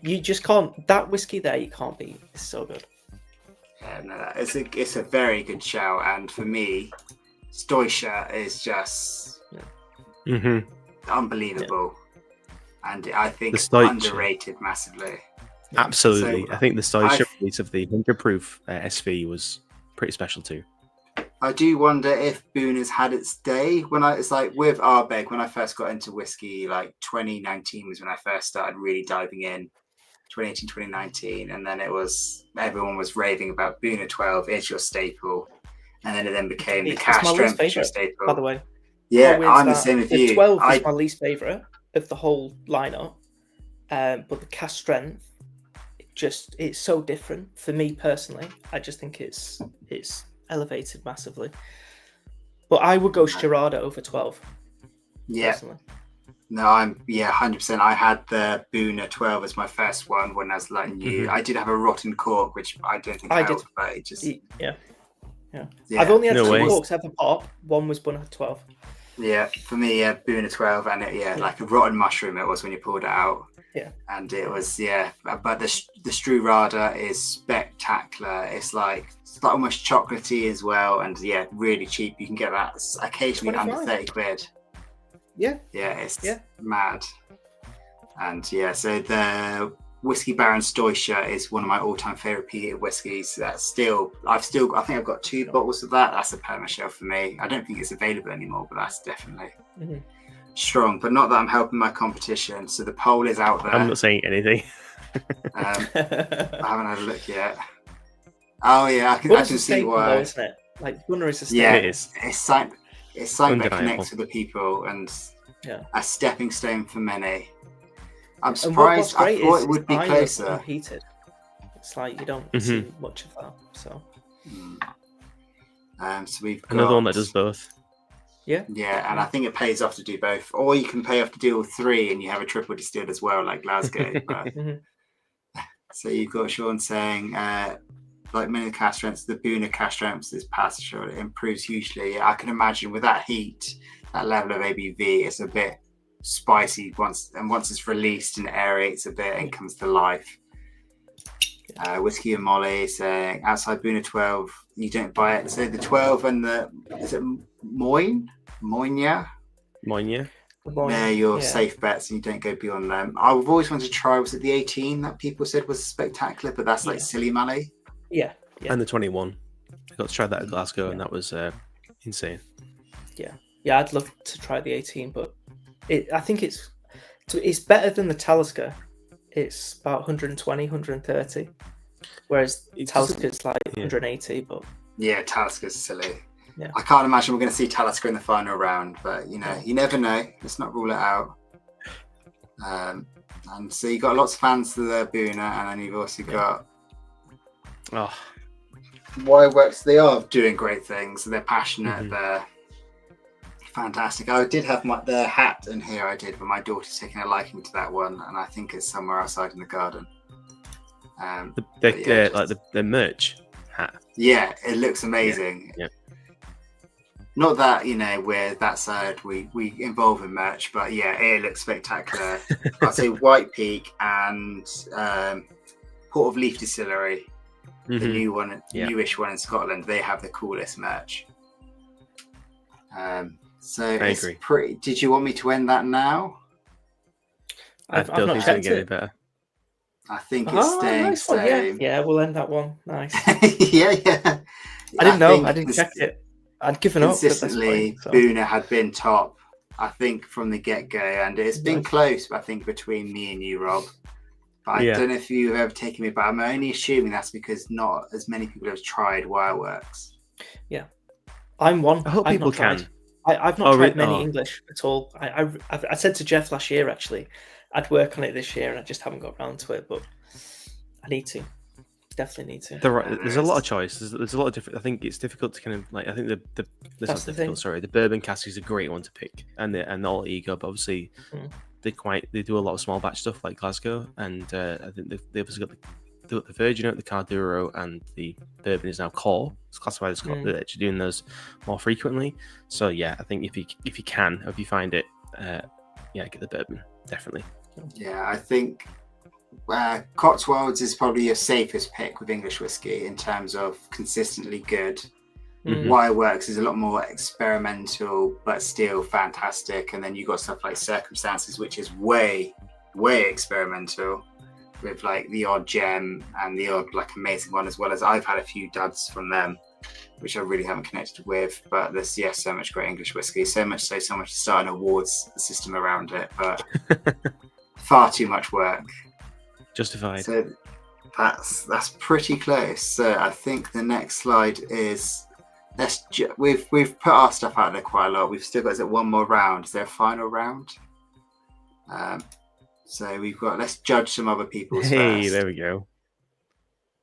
you just can't. That whiskey there, you can't beat. It's so good. Yeah, no, it's a very good shout, and for me, Stoisha is just unbelievable, and I think underrated massively. Absolutely, So, I think the Stoisha release of the 100 proof SV was pretty special too. I do wonder if Boone has had its day. It's like with Ardbeg, when I first got into whiskey, like 2019 was when I first started really diving in. 2018, 2019, and then everyone was raving about Boone at 12. It's your staple, and then it became the cask strength staple. By the way, yeah, I'm the same as you. 12 is my least favorite of the whole lineup, but the cask strength, it's so different for me personally. I just think it's elevated massively, but I would go Sharada over 12. Yeah. Personally. No, I'm 100%. I had the Boone at 12 as my first one when I was like new. I did have a rotten cork, which I don't think helped, but it just yeah. I've only had 2 corks ever pop. One was Bunnahabhain 12. Yeah, for me, Boona 12, and like a rotten mushroom it was when you pulled it out. Yeah. And it was, but the Strurada is spectacular. It's like almost chocolatey as well, and really cheap. You can get that occasionally under 30 quid. Yeah. Yeah, it's mad. And so the Whiskey Baron Stoischer is one of my all-time favorite peated whiskies. I think I've got 2 bottles of that. That's a Permashelf for me. I don't think it's available anymore, but that's definitely strong. But not that I'm helping my competition. So the poll is out there. I'm not saying anything. I haven't had a look yet. Oh yeah, I can see why. Though, isn't it? Like Gunnar is a staple. Yeah, It is. it's something that Undeniable. connects with the people and a stepping stone for many. I'm And what's surprised. I great thought is it would be it's closer. unheated. It's like you don't see much of that. So So we've got Another one that does both. Yeah, and I think it pays off to do both. Or you can pay off to do all 3 and you have a triple distilled as well, like Glasgow. But, so you've got Sean saying, like many of the cask strengths, the Boona cask strengths is passage, it improves hugely. I can imagine with that heat, that level of ABV, it's a bit spicy once it's released and aerates a bit and comes to life. Whiskey and Molly saying outside Boona 12 you don't buy it. So the 12 and is it Moyne? They're your safe bets and you don't go beyond them. I've always wanted to try, was it the 18 that people said was spectacular, but that's like silly money. Yeah. And the 21. I got to try that at Glasgow and that was insane. Yeah, I'd love to try the 18, but I think it's better than the Talisker. It's about 120, 130, whereas Talisker's like 180. But Talisker's silly. Yeah. I can't imagine we're going to see Talisker in the final round, but you never know. Let's not rule it out. And so you got lots of fans of the Boona, and then you've also got Wireworks. They are doing great things. They're passionate. They're fantastic. I did have the hat in here. I did, but my daughter's taking a liking to that one, and I think it's somewhere outside in the garden. The merch hat. Yeah, it looks amazing. Yeah. Not that we're that side we involve in merch, but it looks spectacular. I'd say White Peak and Port of Leaf Distillery, the new one, newish one in Scotland. They have the coolest merch. So it's agree. pretty. Did you want me to end that now? I've don't not think it's going checked to get any it. better. I think it's staying Nice one. same. Yeah, we'll end that one. Nice. yeah. I didn't know. think I didn't check it. I'd given up. Consistently, Boona had been top, I think, from the get-go, and it's been close, I think, between me and you, Rob. But I don't know if you've ever taken me, but I'm only assuming that's because not as many people have tried Wireworks. Yeah, I'm one. I hope people can. I've not tried many English at all. I said to Jeff last year, actually, I'd work on it this year, and I just haven't got around to it, but I need to. Definitely need to. There's a lot of choice. There's a lot of different. I think it's difficult to kind of like. I think the bourbon cask is a great one to pick, and all ego. But obviously, they do a lot of small batch stuff like Glasgow, and I think they obviously got the Virgin Oak, the Carduro, and the bourbon is now core. It's classified as core. They're actually doing those more frequently. So I think if you find it, get the bourbon definitely. Yeah, I think. Cotswolds is probably your safest pick with English whiskey in terms of consistently good. Wireworks is a lot more experimental but still fantastic, and then you got stuff like Circumstances, which is way experimental with like the odd gem and the odd like amazing one, as well as I've had a few duds from them which I really haven't connected with. But there's so much great English whiskey, so much to start an awards system around it, but far too much work. Justified. So that's pretty close. So I think the next slide is we've put our stuff out there quite a lot. We've still got one more round. Is there a final round? So we've got. Let's judge some other people's first. There we go.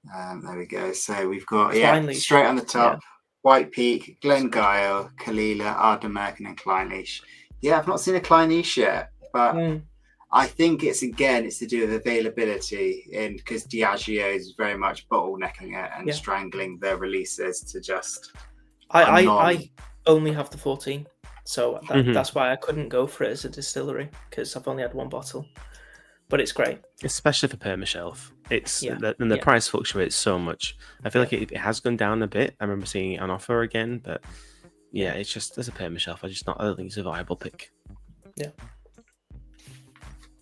There we go. So we've got Clynelish. Straight on the top. White Peak, Glengyle, Kalila, Ardnamurchan, and Clynelish. Yeah, I've not seen a Clynelish yet, but. I think it's to do with availability, and because Diageo is very much bottlenecking it and strangling their releases to just. I only have the 14. So that's why I couldn't go for it as a distillery, because I've only had one bottle. But it's great. Especially for Permashelf. It's Yeah. the price fluctuates so much. I feel like it has gone down a bit. I remember seeing it on offer again, but yeah, it's just as a Permashelf. I don't think it's a viable pick. Yeah.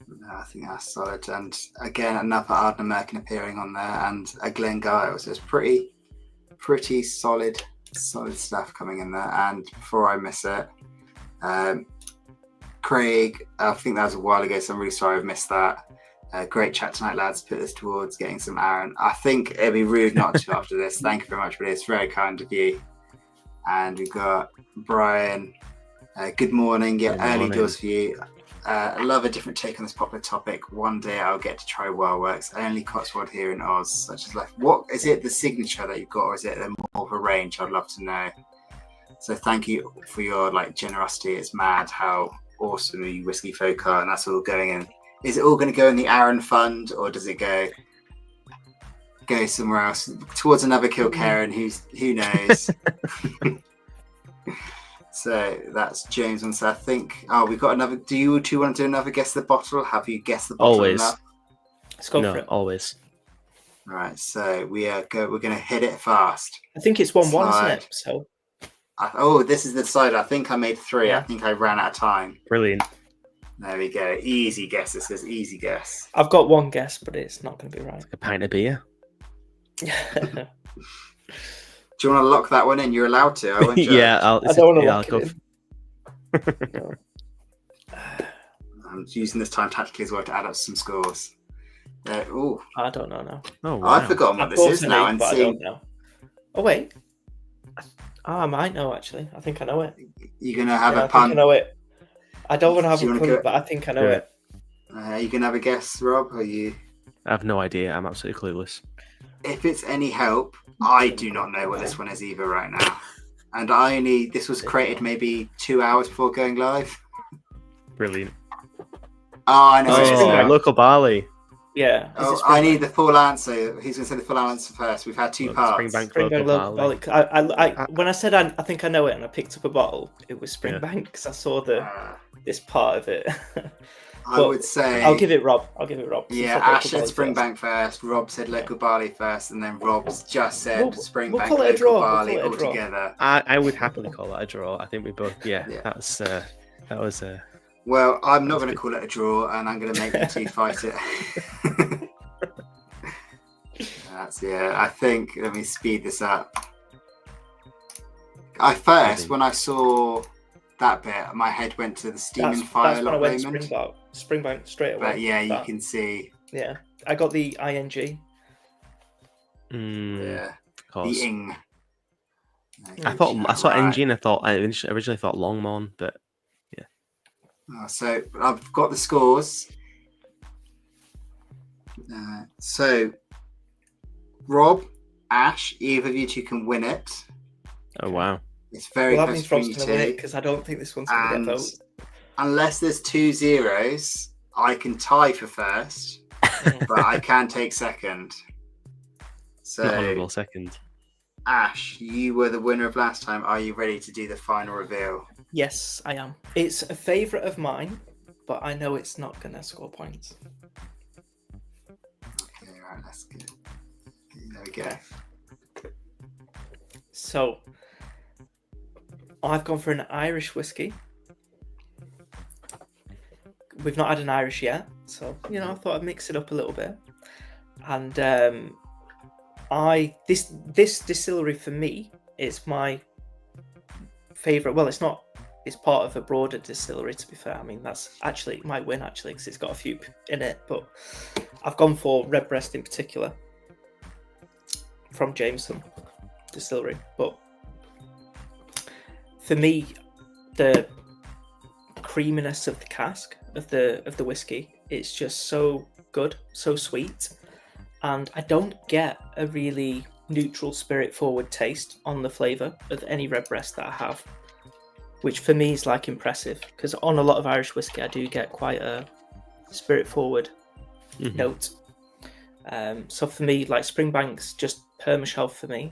No, I think that's solid. And again, another Ardnamurchan appearing on there, and a Glengiles. So it's pretty solid stuff coming in there. And before I miss it, Craig, I think that was a while ago, so I'm really sorry I've missed that. Great chat tonight, lads. Put this towards getting some Aaron. I think it'd be rude not to after this. Thank you very much, but it's very kind of you. And we've got Brian. Good morning. Yeah, Good early morning. doors for you. I love a different take on this popular topic. One day I'll get to try Wildworks. Only Cotswold here in Oz, such as left. What is it? The signature that you've got, or is it more of a range? I'd love to know. So thank you for your generosity. It's mad how awesome you whiskey folk are, and that's all going in. Is it all going to go in the Aaron Fund, or does it go somewhere else towards another Kilkerran? Who knows? So that's James on. So I think we've got another. Do you two want to do another guess the bottle? Have you guessed the bottle? Always. Enough? Let's go for it. Always. Right. So we're going to hit it fast. I think it's 1-1, isn't Slide. it? So this is the side. I think I made 3. Yeah. I think I ran out of time. Brilliant. There we go. Easy guess. This is easy guess. I've got one guess, but it's not going to be right. A pint of beer. Do you want to lock that one in? You're allowed to. I won't judge. Yeah, I don't want to lock I'll it in. No. I'm using this time tactically as well to add up some scores. Oh, I don't know now. Oh, wow. I've forgotten what this is now. And I seeing don't know. Oh wait. I might know actually. I think I know it. you're going to have Yeah, a I think I punt. know it. I don't want to have Do you a wanna punt, go- but I think I know Do it. You going to have a guess, Rob? Or you? I have no idea. I'm absolutely clueless. If it's any help, I do not know what this one is either right now. And this was created maybe 2 hours before going live. Brilliant. Oh, I know. what it is Springbank. now. Local barley. Yeah. Is Oh, it I Springbank? need the full answer. Who's going to say the full answer first? We've had 2 Look, parts. Springbank Springbank local local barley. barley. When I said I think I know it and I picked up a bottle, it was Springbank because I saw this part of it. I would say. I'll give it Rob. Since Yeah, I've got Ash said local barley Springbank first. Rob said local barley first, and then Rob's just said We'll Springbank call it a local draw. We'll barley call it a draw. altogether. I would happily call that a draw. I think we both. Yeah. Yeah. That was. Well, I'm not going to call it a draw, and I'm going to make you two fight it. I think. Let me speed this up. When I saw that bit, my head went to the Steam and Fire That's when I lot went moment. Springbank straight away. But yeah, you That- can see. Yeah, I got the ing. Yeah, Of course. the ing. I saw Right. NG and I originally thought Longmorn, but So I've got the scores. So Rob, Ash, either of you two can win it. oh wow. It's very Well, that close means for Rob's you going to win it two. because I don't think this one's going to And get votes. unless there's 2 zeros, I can tie for first, but I can take second. So Not honourable second. Ash, you were the winner of last time. Are you ready to do the final reveal? Yes, I am. It's a favourite of mine, but I know it's not going to score points. Okay, right, that's good. There we go. So, I've gone for an Irish whiskey. We've not had an Irish yet, so I thought I'd mix it up a little bit. And this distillery for me is my favourite. Well, it's not. It's part of a broader distillery. To be fair, I mean that's actually it might win because it's got a few in it. But I've gone for Redbreast in particular from Jameson Distillery. But for me, the creaminess of the cask of the whiskey, it's just so good, so sweet, and I don't get a really neutral spirit forward taste on the flavour of any Redbreast that I have, which for me is impressive because on a lot of Irish whiskey I do get quite a spirit forward note. So for me, Springbank's just Permashelf for me.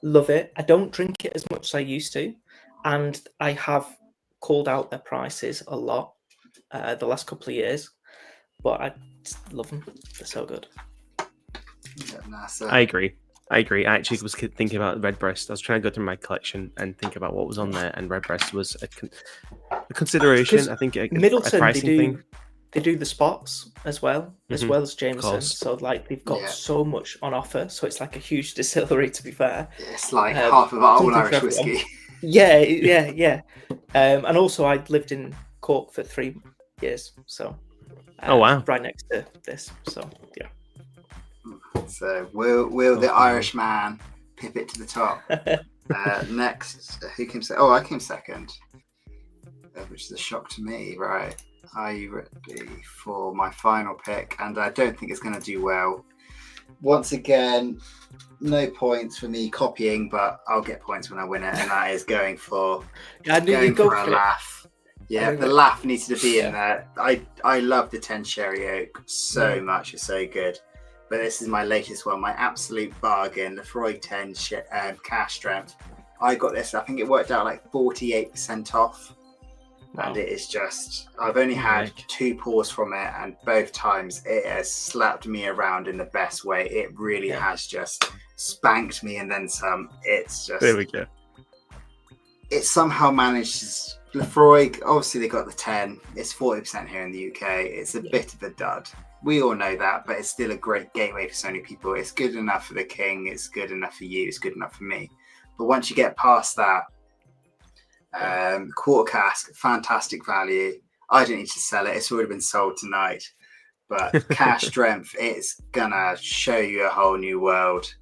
Love it. I don't drink it as much as I used to, and I have called out their prices a lot the last couple of years, but I just love them. They're so good. Yeah, nah, so I agree. I actually was thinking about Redbreast. I was trying to go through my collection and think about what was on there, and Redbreast was a consideration. I think a Middleton, pricing thing. They do the spots as well as Jameson. course. So like they've got so much on offer. So it's like a huge distillery, to be fair. it's like half of our all something for Irish everyone. whiskey. Yeah. And also I lived in Cork for 3 years. So Oh, wow. right next to this. So yeah. So will the Irish man pip it to the top? Next, who came second? Oh, I came second, which is a shock to me. Right, are you ready for my final pick? And I don't think it's going to do well. Once again, no points for me copying, but I'll get points when I win it, and that is going for I knew you'd go for a for it. laugh. Yeah, the laugh needs to be in there. I love the 10 Sherry Oak so much. It's so good. But this is my latest one, my absolute bargain, the Freud 10 cash strength. I got this, I think it worked out like 48% off. Wow. And it is just, I've only had 2 pours from it, and both times it has slapped me around in the best way. It really has just spanked me and then some. It's just... There we go. It somehow manages... Lefroy, obviously they got the 10. It's 40% here in the UK. It's a bit of a dud. We all know that, but it's still a great gateway for so many people. It's good enough for the king. It's good enough for you. It's good enough for me. But once you get past that, quarter cask, fantastic value. I don't need to sell it. It's already been sold tonight. But cash strength, it's going to show you a whole new world.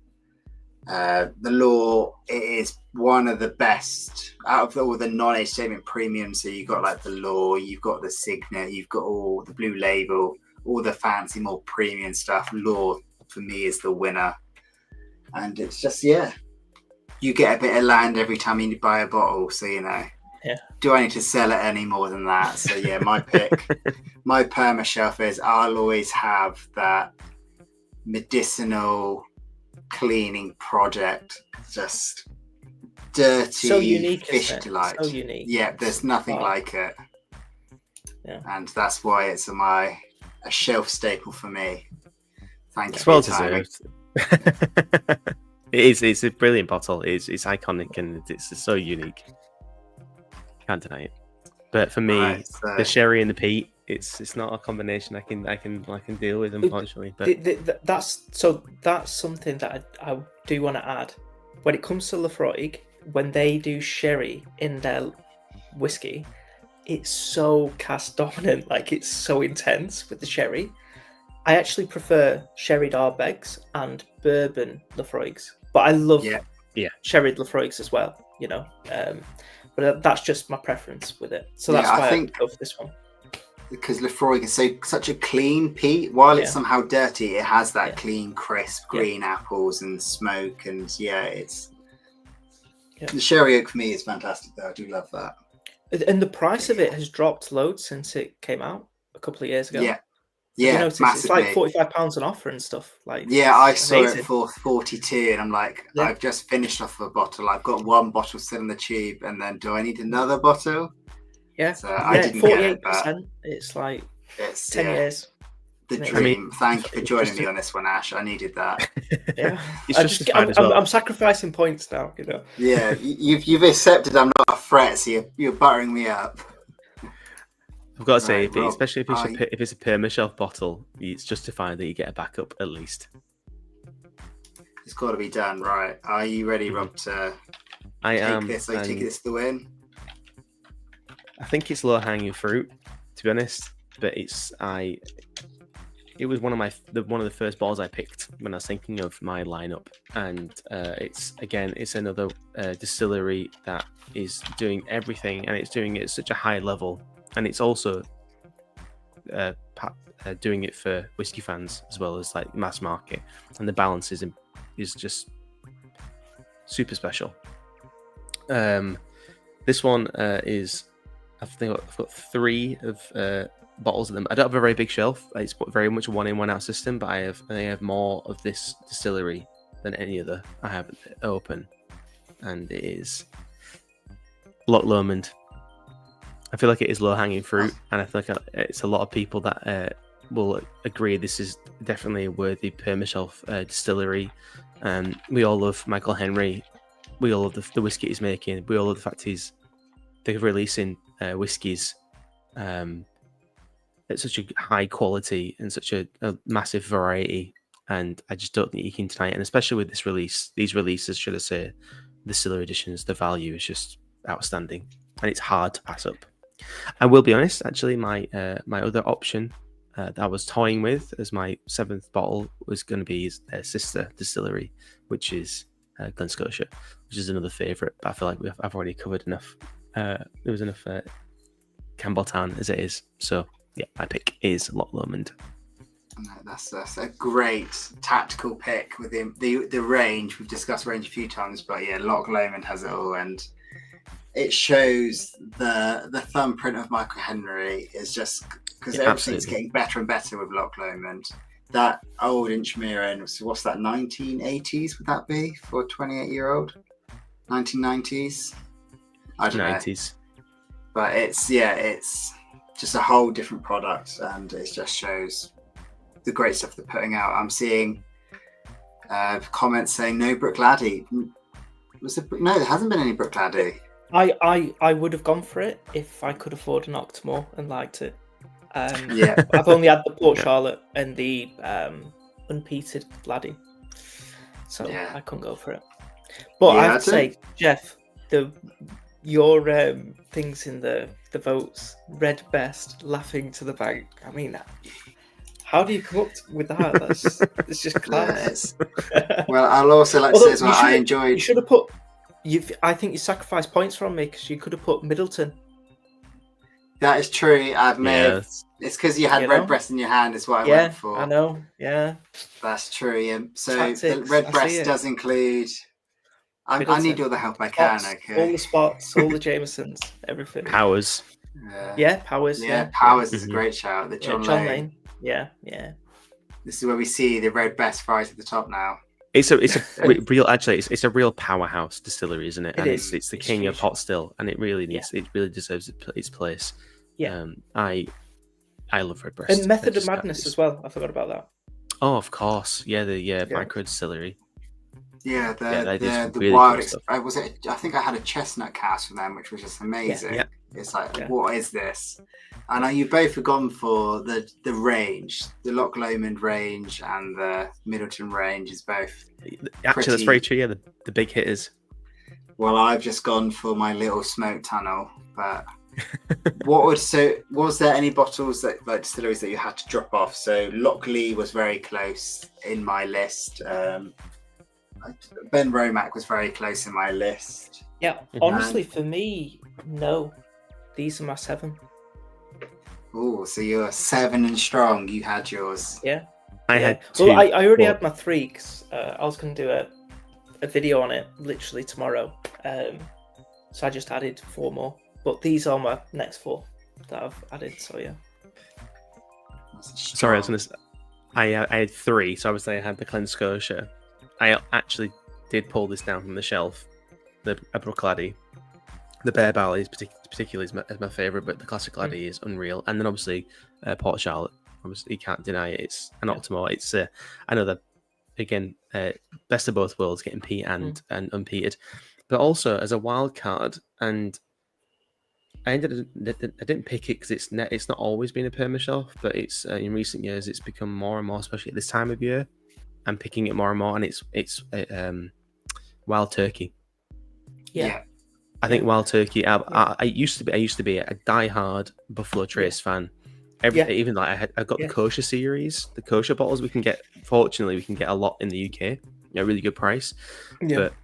The law, it is one of the best out of all the non-age statement premiums. So you've got like the law, you've got the Signet, you've got all the blue label, all the fancy, more premium stuff. Law for me is the winner, and it's just you get a bit of land every time you buy a bottle. So do I need to sell it any more than that? So my pick, my Permashelf is I'll always have that medicinal cleaning project, just dirty, so unique, fish delight. So unique. Yeah, there's nothing like it. Yeah, and that's why it's a shelf staple for me. Thank you. It's well deserved. It's a brilliant bottle. It's iconic and it's so unique. Can't deny it. But for me, the sherry and the peat, it's not a combination I can deal with, unfortunately. But that's something that I do want to add. When it comes to Laphroaig, when they do sherry in their whiskey, it's so cask dominant, like it's so intense with the sherry. I actually prefer sherried Arbegs and bourbon Laphroaigs, but I love sherried Laphroaigs as well, but that's just my preference with it. So that's why I go for this one. Because Laphroaig is such a clean peat. While it's somehow dirty, it has that clean, crisp green apples and smoke, and it's the sherry oak for me is fantastic. Though I do love that. And the price of it has dropped loads since it came out a couple of years ago. Massively. It's like £45 an offer and stuff. I saw it for 42, and I'm like, I've just finished off a bottle. I've got one bottle still in the tube, and then do I need another bottle? Yeah, so I didn't get it, but it's like 10 years. The dream. Thank you for joining me on this one, Ash. I needed that. I'm sacrificing points now. Yeah, you've accepted I'm not a threat, so you're buttering me up. I've got to say, especially if it's a Permashelf bottle, it's justified that you get a backup at least. It's got to be done, right? Are you ready, Rob? Take this to the win. I think it's low hanging fruit, to be honest. But it was one of the first bottles I picked when I was thinking of my lineup, and it's another distillery that is doing everything, and it's doing it at such a high level. And it's also doing it for whiskey fans as well as like mass market, and the balance is just super special. This one is I've got 3 of bottles of them. I don't have a very big shelf. It's very much a 1 in 1 out system, but I have more of this distillery than any other I have open, and it is Loch Lomond. I feel like it is low hanging fruit, and I feel like it's a lot of people that will agree this is definitely a worthy Permashelf distillery. We all love Michael Henry. We all love the whiskey he's making. We all love the fact they're releasing whiskies at such a high quality and such a massive variety. And I just don't think you can deny it. And especially with these releases, should I say, distillery editions, the value is just outstanding, and it's hard to pass up. I will be honest, actually, my other option that I was toying with as my 7th bottle was going to be his sister distillery, which is Glen Scotia, which is another favourite. But I feel like I've already covered enough. There was enough Campbelltown as it is. So yeah, my pick is Loch Lomond. No, that's a great tactical pick within the range. We've discussed range a few times, but yeah, Loch Lomond has it all, and it shows the thumbprint of Michael Henry is just because everything's getting better and better with Loch Lomond. That old Inchmere, so what's that, 1980s would that be for a 28-year-old? 1990s? I don't 90s. know. But it's just a whole different product, and it just shows the great stuff they're putting out. I'm seeing comments saying no Brookladdy. No, there hasn't been any Brookladdy. I would have gone for it if I could afford an Octomore and liked it. Yeah, I've only had the Port Charlotte and the unpeated Laddie, so yeah. I couldn't go for it. But I have to say, Jeff, your things in the votes, Red Best, Laughing to the Bank. I mean, how do you come up with that? It's just class. Well, I'll also like to say as well, I enjoyed. You should have put. I think you sacrificed points from me because you could have put Middleton. That is true. It's because you had Redbreast in your hand, is what I went for. I know. Yeah, that's true. Yeah. So Tactics, the Redbreast does include. I need all the help I can. Okay. All the spots, all the Jamesons, everything. Powers. Powers. Yeah, Powers is a great shout. The John Lane. Yeah. This is where we see the Red Best right at the top now. It's a real powerhouse distillery, isn't it? And it's the king of hot still, and it really needs it really deserves its place. Yeah. I love Redbreast. And Method of Madness as well. I forgot about that. Oh, of course. Yeah, micro distillery. Yeah, the really wild. cool I think I had a chestnut cast from them, which was just amazing. Yeah. It's like, what is this? I know you both have gone for the range, the Loch Lomond range and the Middleton range is both. Actually, that's very true. Yeah, the big hitters. Well, I've just gone for my little smoke tunnel. But was there any bottles like distilleries that you had to drop off? So Lochley was very close in my list. Benromach was very close in my list. Yeah, honestly, for me, no. These are my 7. Oh, so you're 7 and strong. You had yours. Yeah. I had 2. Well, I already had my 3 because I was going to do a video on it literally tomorrow. So I just added 4 more. But these are my next 4 that I've added. So yeah. Sorry, I had 3. So obviously I had the Glen Scotia. I actually did pull this down from the shelf. The Brookladdy. The Bear Barrel is particularly my favourite, but the Classic Laddie is unreal. And then obviously Port Charlotte. Obviously you can't deny it. It's an Octomore. It's I know that again, best of both worlds, getting peat and unpeated, but also as a wild card. And I didn't pick it because it's not always been a Permashelf, but it's in recent years it's become more and more, especially at this time of year. I'm picking it more and more, and it's Wild Turkey. Yeah. I think Wild Turkey. I used to be a diehard Buffalo Trace fan. Even like I got the kosher series, the kosher bottles we can get. Fortunately, we can get a lot in the UK, a really good price. Yeah. But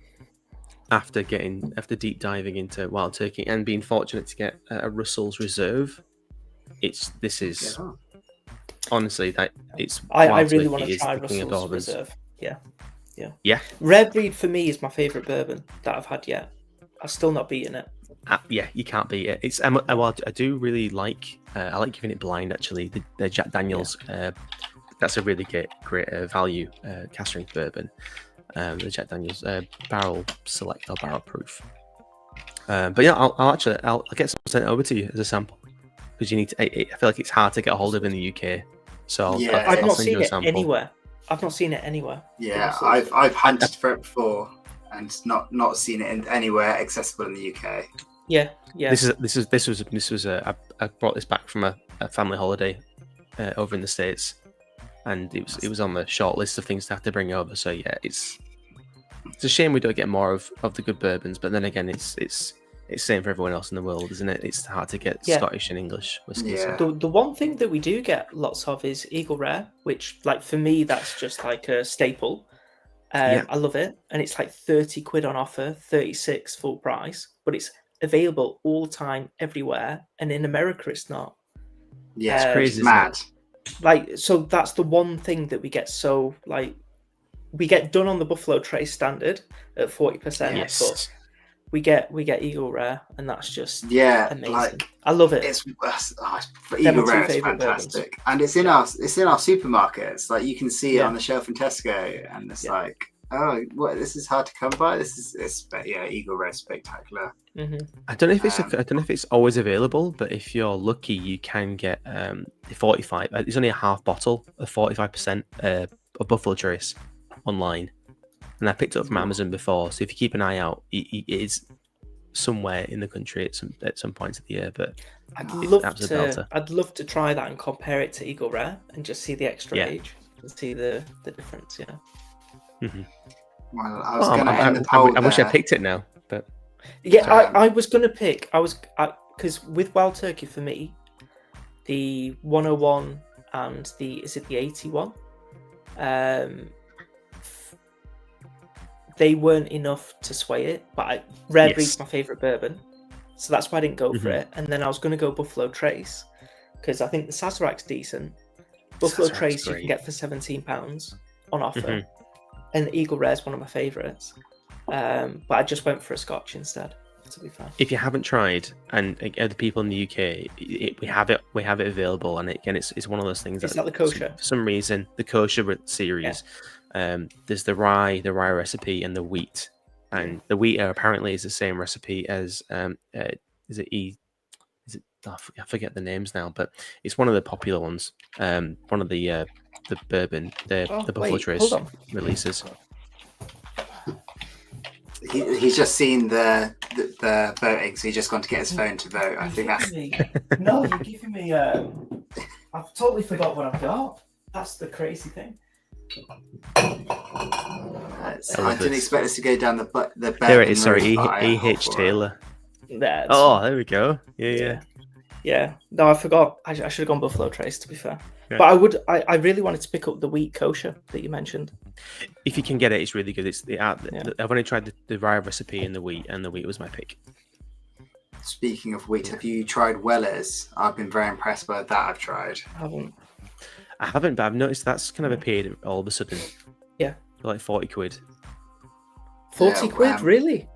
after deep diving into Wild Turkey and being fortunate to get a Russell's Reserve, honestly that it's. I really want to try Russell's Reserve. Yeah. Red Breed for me is my favourite bourbon that I've had yet. I've still not beaten it. You can't beat it. It's I do really like. I like giving it blind actually. The Jack Daniels. That's a really great value cask strength bourbon. The Jack Daniels barrel select or barrel proof. But yeah, I'll get some sent over to you as a sample because you need to. I feel like it's hard to get a hold of in the UK, so I've I'll not send seen you a it sample. anywhere. I've not seen it anywhere. Yeah, I've hunted for it before and not seen it anywhere accessible in the UK. Yeah. This was I brought this back from a family holiday over in the States, and it was on the short list of things to have to bring over. So yeah, it's a shame we don't get more of the good bourbons, but then again, it's same for everyone else in the world, isn't it? It's hard to get Scottish and English whiskey. Yeah. So. The one thing that we do get lots of is Eagle Rare, which, like, for me, that's just like a staple. I love it, and it's like 30 quid on offer, 36 full price, but it's available all the time, everywhere, and in America, it's not. Yeah, it's crazy, it's mad. Like, so that's the one thing that we get. So, like, we get done on the Buffalo Trace standard at 40%. Yes. But we get Eagle Rare, and that's just amazing. Like, I love it. Eagle Rare is fantastic, bourbons. and it's in our supermarkets. Like, you can see it on the shelf in Tesco, and it's like, oh, what? This is hard to come by. Eagle Rare is spectacular. Mm-hmm. I don't know if it's always available, but if you're lucky, you can get the 45. It's only a half bottle of 45% of Buffalo Trace online. And I picked it up from Amazon before, so if you keep an eye out, it is somewhere in the country at some points of the year. But I'd love to try that and compare it to Eagle Rare and just see the extra age and see the difference. Yeah. Mm-hmm. Well, I was going to end the poll. I wish I picked it now, but I was going to pick. Because with Wild Turkey for me, the 101 and the 81. They weren't enough to sway it, but Rare Breed's my favourite bourbon, so that's why I didn't go for it. And then I was going to go Buffalo Trace, because I think the Sazerac's decent. Buffalo Trace you can get for £17 on offer, and Eagle Rare is one of my favourites. But I just went for a Scotch instead, to be fair. If you haven't tried, and other people in the UK, we have it available, and again, it's one of those things. Is that the kosher? For some reason, the kosher series. There's the rye recipe, and the wheat, and the wheat apparently is the same recipe as I forget the names now, but it's one of the popular ones. One of the bourbon, the Buffalo Trace releases. He's just seen the voting, so he's just gone to get his phone to vote. I think that's no, you're giving me. I've totally forgot what I've got. That's the crazy thing. I didn't expect us to go down the there it is. Sorry, E.H. Taylor. There we go. Yeah. No, I forgot. I should have gone Buffalo Trace, to be fair. Yeah. But I really wanted to pick up the wheat kosher that you mentioned. If you can get it, it's really good. I've only tried the rye recipe and the wheat was my pick. Speaking of wheat, have you tried Weller's? I've been very impressed by that. I've tried. I haven't, but I've noticed that's kind of appeared all of a sudden. Yeah. For like 40 quid. 40 quid, really?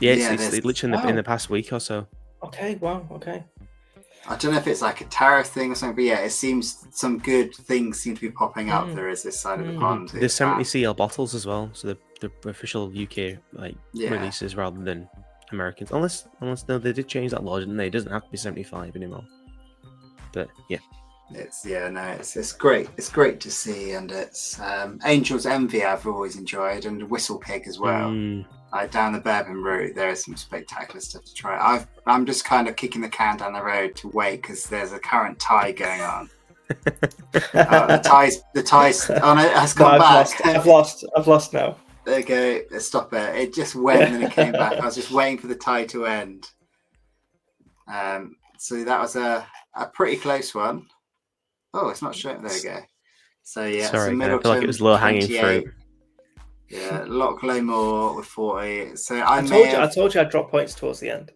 Yeah, it's literally in the past week or so. Okay, wow, okay. I don't know if it's like a tariff thing or something, but yeah, it seems some good things seem to be popping up. There is this side of the pond. There's 70 CL bottles as well, so the official UK releases rather than Americans. Unless no, they did change that law, didn't they? It doesn't have to be 75 anymore. But yeah. It's great. It's great to see, and it's Angel's Envy I've always enjoyed, and Whistle Pig as well. Like down the bourbon route, there is some spectacular stuff to try. I'm just kind of kicking the can down the road to wait because there's a current tie going on. The ties. Oh no, it has gone back. I've lost now. There you go. Let's stop it. It just went and then it came back. I was just waiting for the tie to end. So that was a pretty close one. Oh, it's not showing. There we go. So yeah, sorry, I feel like it was low hanging fruit. Yeah, Loch Lomore with 40. So I told you I'd drop points towards the end.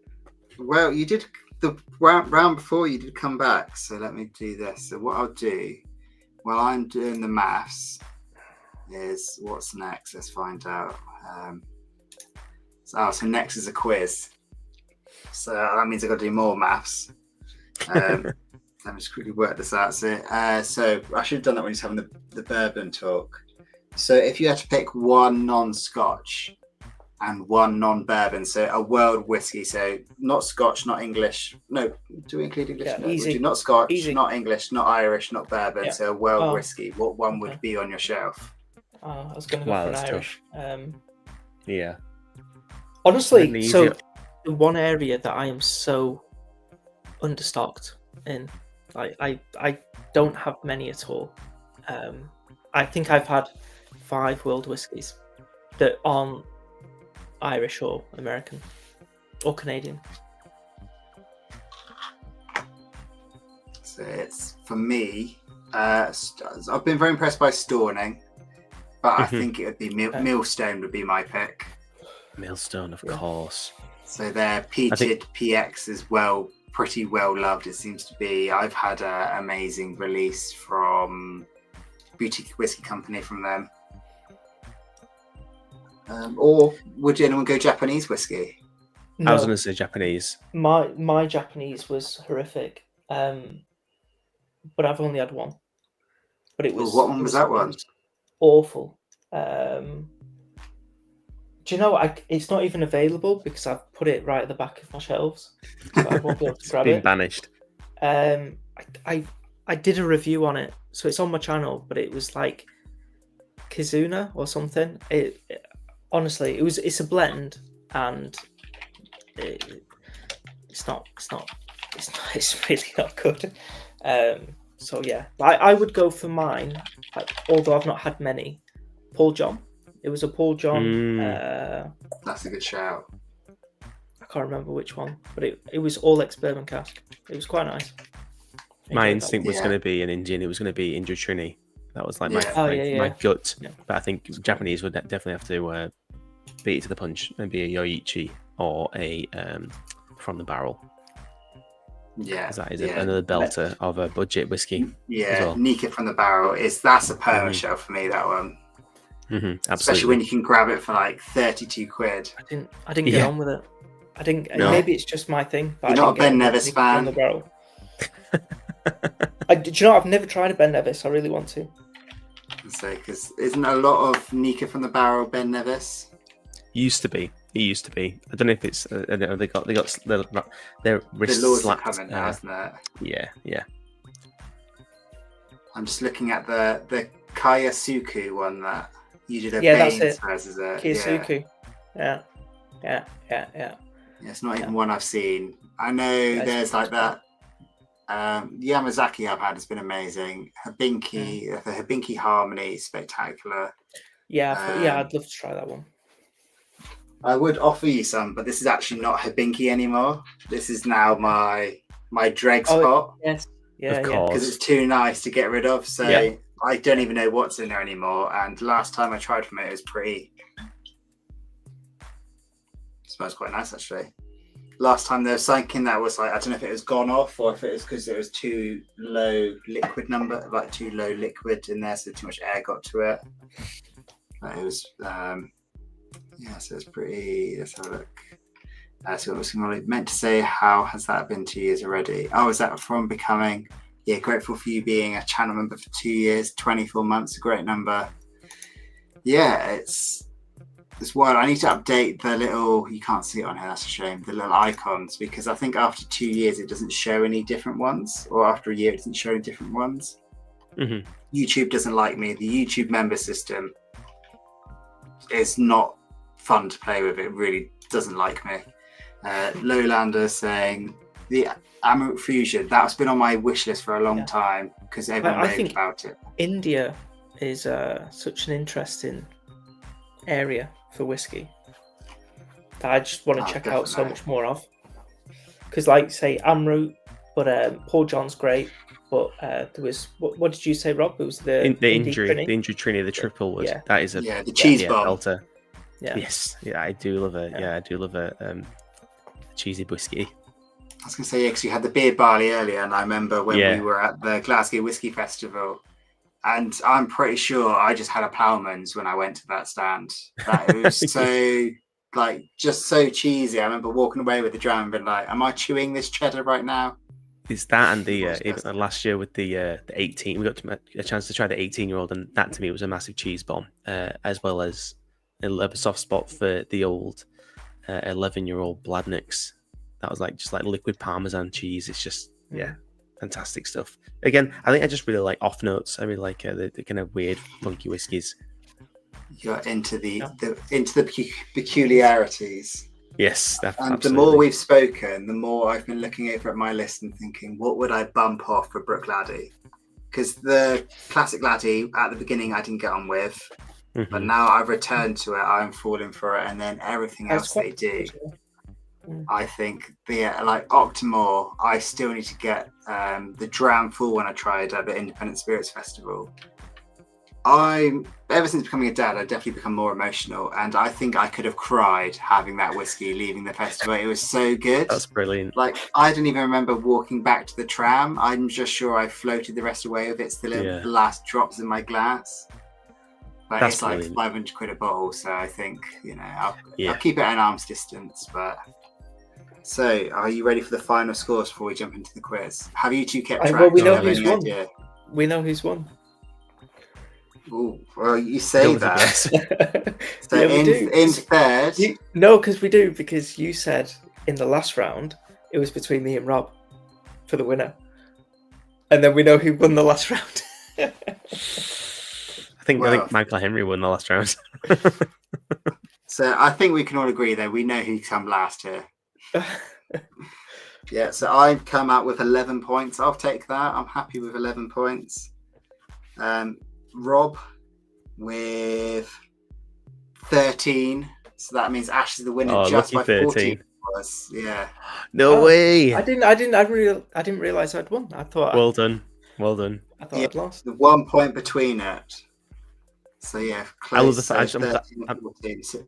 Well, you did the round before. You did come back. So let me do this. So what I'll do while I'm doing the maths is what's next. Let's find out. So next is a quiz. So that means I've got to do more maths. Let me just quickly work this out. So I should have done that when he's having the bourbon talk. So if you had to pick one non-Scotch, and 1 non-bourbon. So a world whiskey. So not Scotch, not English. No, do we include English? Yeah, No, we easy. do not Scotch, Easy. not English, not Irish, not bourbon. Yeah. So a world Oh, whiskey. What one okay. would be on your shelf? I was going to go Wow, for an that's Irish. Yeah. Honestly, Really so easy. the one area that I am so understocked in, I don't have many at all. I think I've had 5 world whiskies that aren't Irish or American or Canadian. So it's for me. I've been very impressed by Storning, but I think it would be Millstone would be my pick. Millstone, of course. So their peated PX is pretty well loved. It seems to be. I've had an amazing release from Boutique Whiskey Company from them. Or would anyone go Japanese whiskey? I was going to say Japanese. My Japanese was horrific, but I've only had one. But it was. What one was that one? Awful. Do you know? It's not even available because I've put it right at the back of my shelves, so I won't be able to grab Been it. banished. I did a review on it, so it's on my channel, but it was like Kizuna or something. Honestly, it's a blend, and it's really not good. So yeah, I would go for mine, although I've not had many. Paul John. It was a Paul John. That's a good shout. I can't remember which one, but it was all ex-bourbon cask. It was quite nice. My instinct was going to be an Indian. It was going to be India Trini. That was like my gut. Yeah. But I think Japanese would definitely have to beat it to the punch and be a Yoichi or a From the Barrel. Yeah, because that is another belter of a budget whiskey. Yeah, as well. Nika from the Barrel that's a Permashelf for me. That one. Absolutely. Especially when you can grab it for like 32 quid. I didn't get on with it. I didn't. No. Maybe it's just my thing. But You're not a Ben Nevis fan. Do you know? I've never tried a Ben Nevis. I really want to. Because isn't a lot of Nika from the Barrel Ben Nevis? Used to be. It used to be. I don't know if it's. They got their wrists The laws slapped. are coming now, isn't it? Yeah. I'm just looking at the Kayasuku one that you did a that's Baines it. versus a Kiyasuku. Yeah. It's not even one I've seen. I know there's like that. Yamazaki I've had has been amazing. Hibinki, the Hibinki Harmony, spectacular. I'd love to try that one. I would offer you some, but this is actually not Hibinki anymore. This is now my dreg spot. Yes. Of course. Because it's too nice to get rid of. So I don't even know what's in there anymore. And last time I tried from it was pretty. It smells quite nice actually. Last time there was something that was like, I don't know if it was gone off or if it was because it was too low liquid number, like too low liquid in there, so too much air got to it. But it was, so it's pretty. Let's have a look. So what was meant to say? How has that been 2 years already? Oh, is that from becoming? Yeah, grateful for you being a channel member for 2 years, 24 months, a great number. Yeah, it's wild. I need to update the little, you can't see it on here, that's a shame, the little icons, because I think after 2 years it doesn't show any different ones, or after a year it doesn't show any different ones. YouTube doesn't like me. The YouTube member system is not fun to play with. It really doesn't like me. Lowlander saying the Amaret Fusion, that's been on my wish list for a long time because everyone raved about it. India is such an interesting area for whiskey that I just want to check out so much more of. Because, like, say, Amrut, but Paul John's great. But there was what did you say, Rob? It was the injury Trini, the triple was that is the cheese bomb. belter. Yeah. Yes, I do love it. I do love a cheesy whiskey. I was going to say, because you had the beer barley earlier, and I remember when we were at the Glasgow Whiskey Festival, and I'm pretty sure I just had a Plowman's when I went to that stand. That it was so, just so cheesy. I remember walking away with the dram and being like, am I chewing this cheddar right now? It's that and even last year with the 18, we got a chance to try the 18-year-old, and that to me was a massive cheese bomb, as well as a soft spot for the old 11-year-old Bladnicks. That was like just like liquid Parmesan cheese. It's just fantastic stuff. Again, I think I just really like off notes. I really like the kind of weird, funky whiskies. You're into the peculiarities. Yes, and absolutely. The more we've spoken, the more I've been looking over at my list and thinking, what would I bump off for Brook Laddie? Because the classic Laddie at the beginning I didn't get on with, but now I've returned to it. I'm falling for it, and then everything else they do. I think like Octomore, I still need to get the Dram Full one I tried at the Independent Spirits Festival. Ever since becoming a dad, I've definitely become more emotional, and I think I could have cried having that whiskey leaving the festival. It was so good. That's brilliant. Like, I don't even remember walking back to the tram. I'm just sure I floated the rest away with it still in the last drops in my glass. But it's brilliant. Like 500 quid a bottle, so I think, I'll keep it at an arm's distance. But so, are you ready for the final scores before we jump into the quiz? Have you two kept track? Well, we know who's won. We know who's won. Oh, well, you say that. So yeah, in third. No, because we do, because you said in the last round it was between me and Rob for the winner. And then we know who won the last round. I think Michael Henry won the last round. So I think we can all agree though, we know who come last here. Yeah, so I've come out with 11 points. I'll take that. I'm happy with 11 points. Rob with 13, so that means Ash is the winner just by 14. Yeah. No way. I didn't realize I'd won. I thought. Well done. I thought I'd lost. The 1 point between it. So yeah, close. I love the fact. So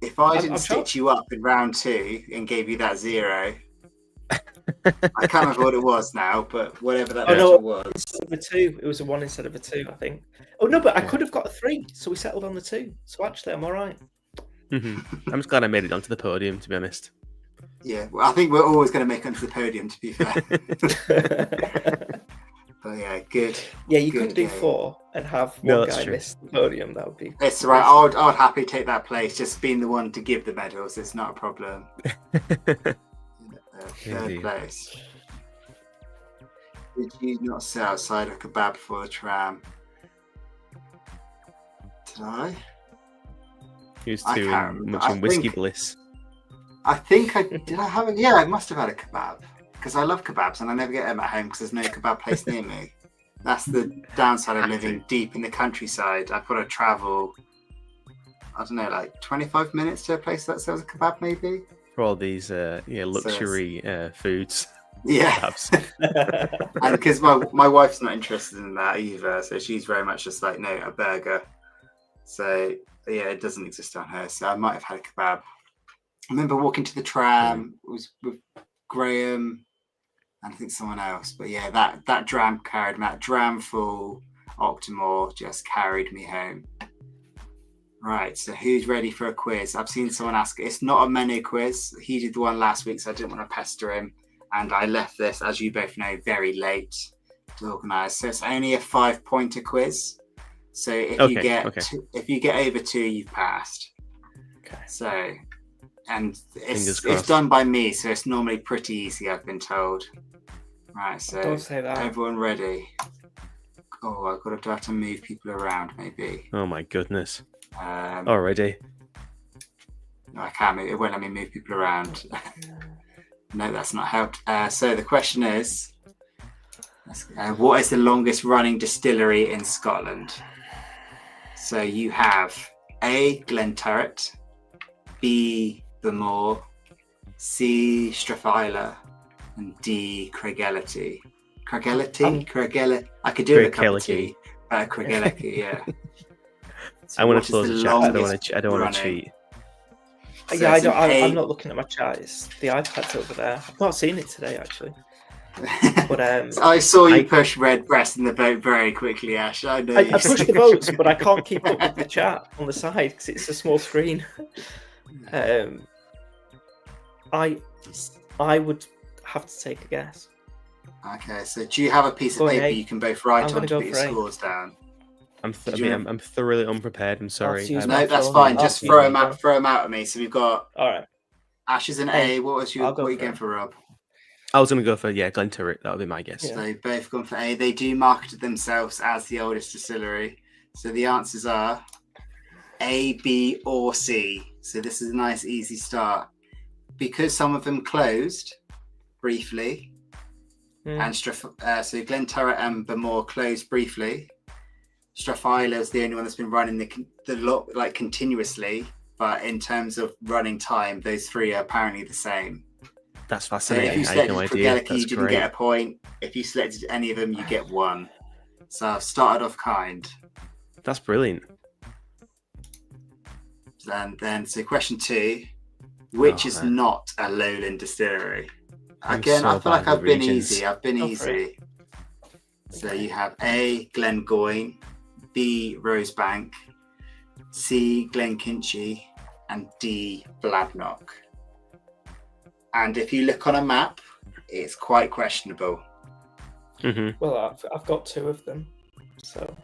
if I didn't stitch you up in round 2 and gave you that 0. I can't remember what it was now, but whatever that was. Instead of a 2, it was a 1 instead of a 2, I think. Oh no, but I could have got a 3, so we settled on the 2. So actually, I'm all right. I'm just glad I made it onto the podium, to be honest. Yeah, well, I think we're always going to make it onto the podium, to be fair. But yeah, good. Yeah, you couldn't do 4 and have one guy miss the podium. That would be. It's right. I would happily take that place. Just being the one to give the medals, it's not a problem. Third place. Did you not sit outside a kebab before the tram? Did I? He was too much in whiskey bliss. I think I did. I haven't. Yeah, I must have had a kebab because I love kebabs and I never get them at home because there's no kebab place near me. That's the downside of living deep in the countryside. I've got to travel. I don't know, like 25 minutes to a place that sells a kebab, maybe. For all these luxury foods. Yeah. And because my wife's not interested in that either, so she's very much just like, no, a burger. So yeah, it doesn't exist on her. So I might have had a kebab. I remember walking to the tram. It was with Graham and I think someone else. But yeah, that dram carried me. That Dram Full Octomore just carried me home. Right, so who's ready for a quiz? I've seen someone ask. It's not a menu quiz. He did the one last week, so I didn't want to pester him. And I left this, as you both know, very late to organise. So it's only a 5-pointer quiz. So if you get over 2, you've passed. Okay. So, and it's done by me, so it's normally pretty easy, I've been told. Right, so don't say that. Everyone ready? Oh, I've got to have to move people around, maybe. Oh my goodness. Already. No, I can't move. It won't let me move people around. No, that's not helped. So the question is, what is the longest running distillery in Scotland? So you have A, Glenturret, B, Bemore, C, Strathila, and D, Craigellity. Craigellity? I could do it a cup of tea. Craigellity, yeah. So I want to close the chat. I don't want to cheat. So yeah, I'm not looking at my chat. It's the iPad's over there. I've not seen it today, actually. But I saw you push red breast in the boat very quickly, Ash. I pushed the boats, but I can't keep up with the chat on the side because it's a small screen. I would have to take a guess. Okay, so do you have a piece of paper you can both write on to put your scores down? I'm thoroughly unprepared. I'm sorry. use No, my that's phone. fine. I'll Just use throw my them out at me. So we've got All right. Ash is an Hey, A. What I'll go are you for going it. for, Rob? I was going to go for Glenturret. That would be my guess. Yeah. So they've both gone for A. They do market themselves as the oldest distillery. So the answers are A, B, or C. So this is a nice, easy start. Because some of them closed briefly, and so Glenturret and Bamore closed briefly. Strathisla is the only one that's been running the lot like continuously, but in terms of running time, those three are apparently the same. That's So fascinating. if you I had selected no idea. Craigellachie, That's you didn't great. get a point. If you selected any of them, you get one. So I've started off kind. That's brilliant. And then, so question 2, which is not a lowland distillery? Again, I feel like I've been easy. So you have A, Glengoyne, B, Rosebank, C, Glenkinchie, and D, Bladnoch. And if you look on a map, it's quite questionable. Mm-hmm. Well, I've got 2 of them. So.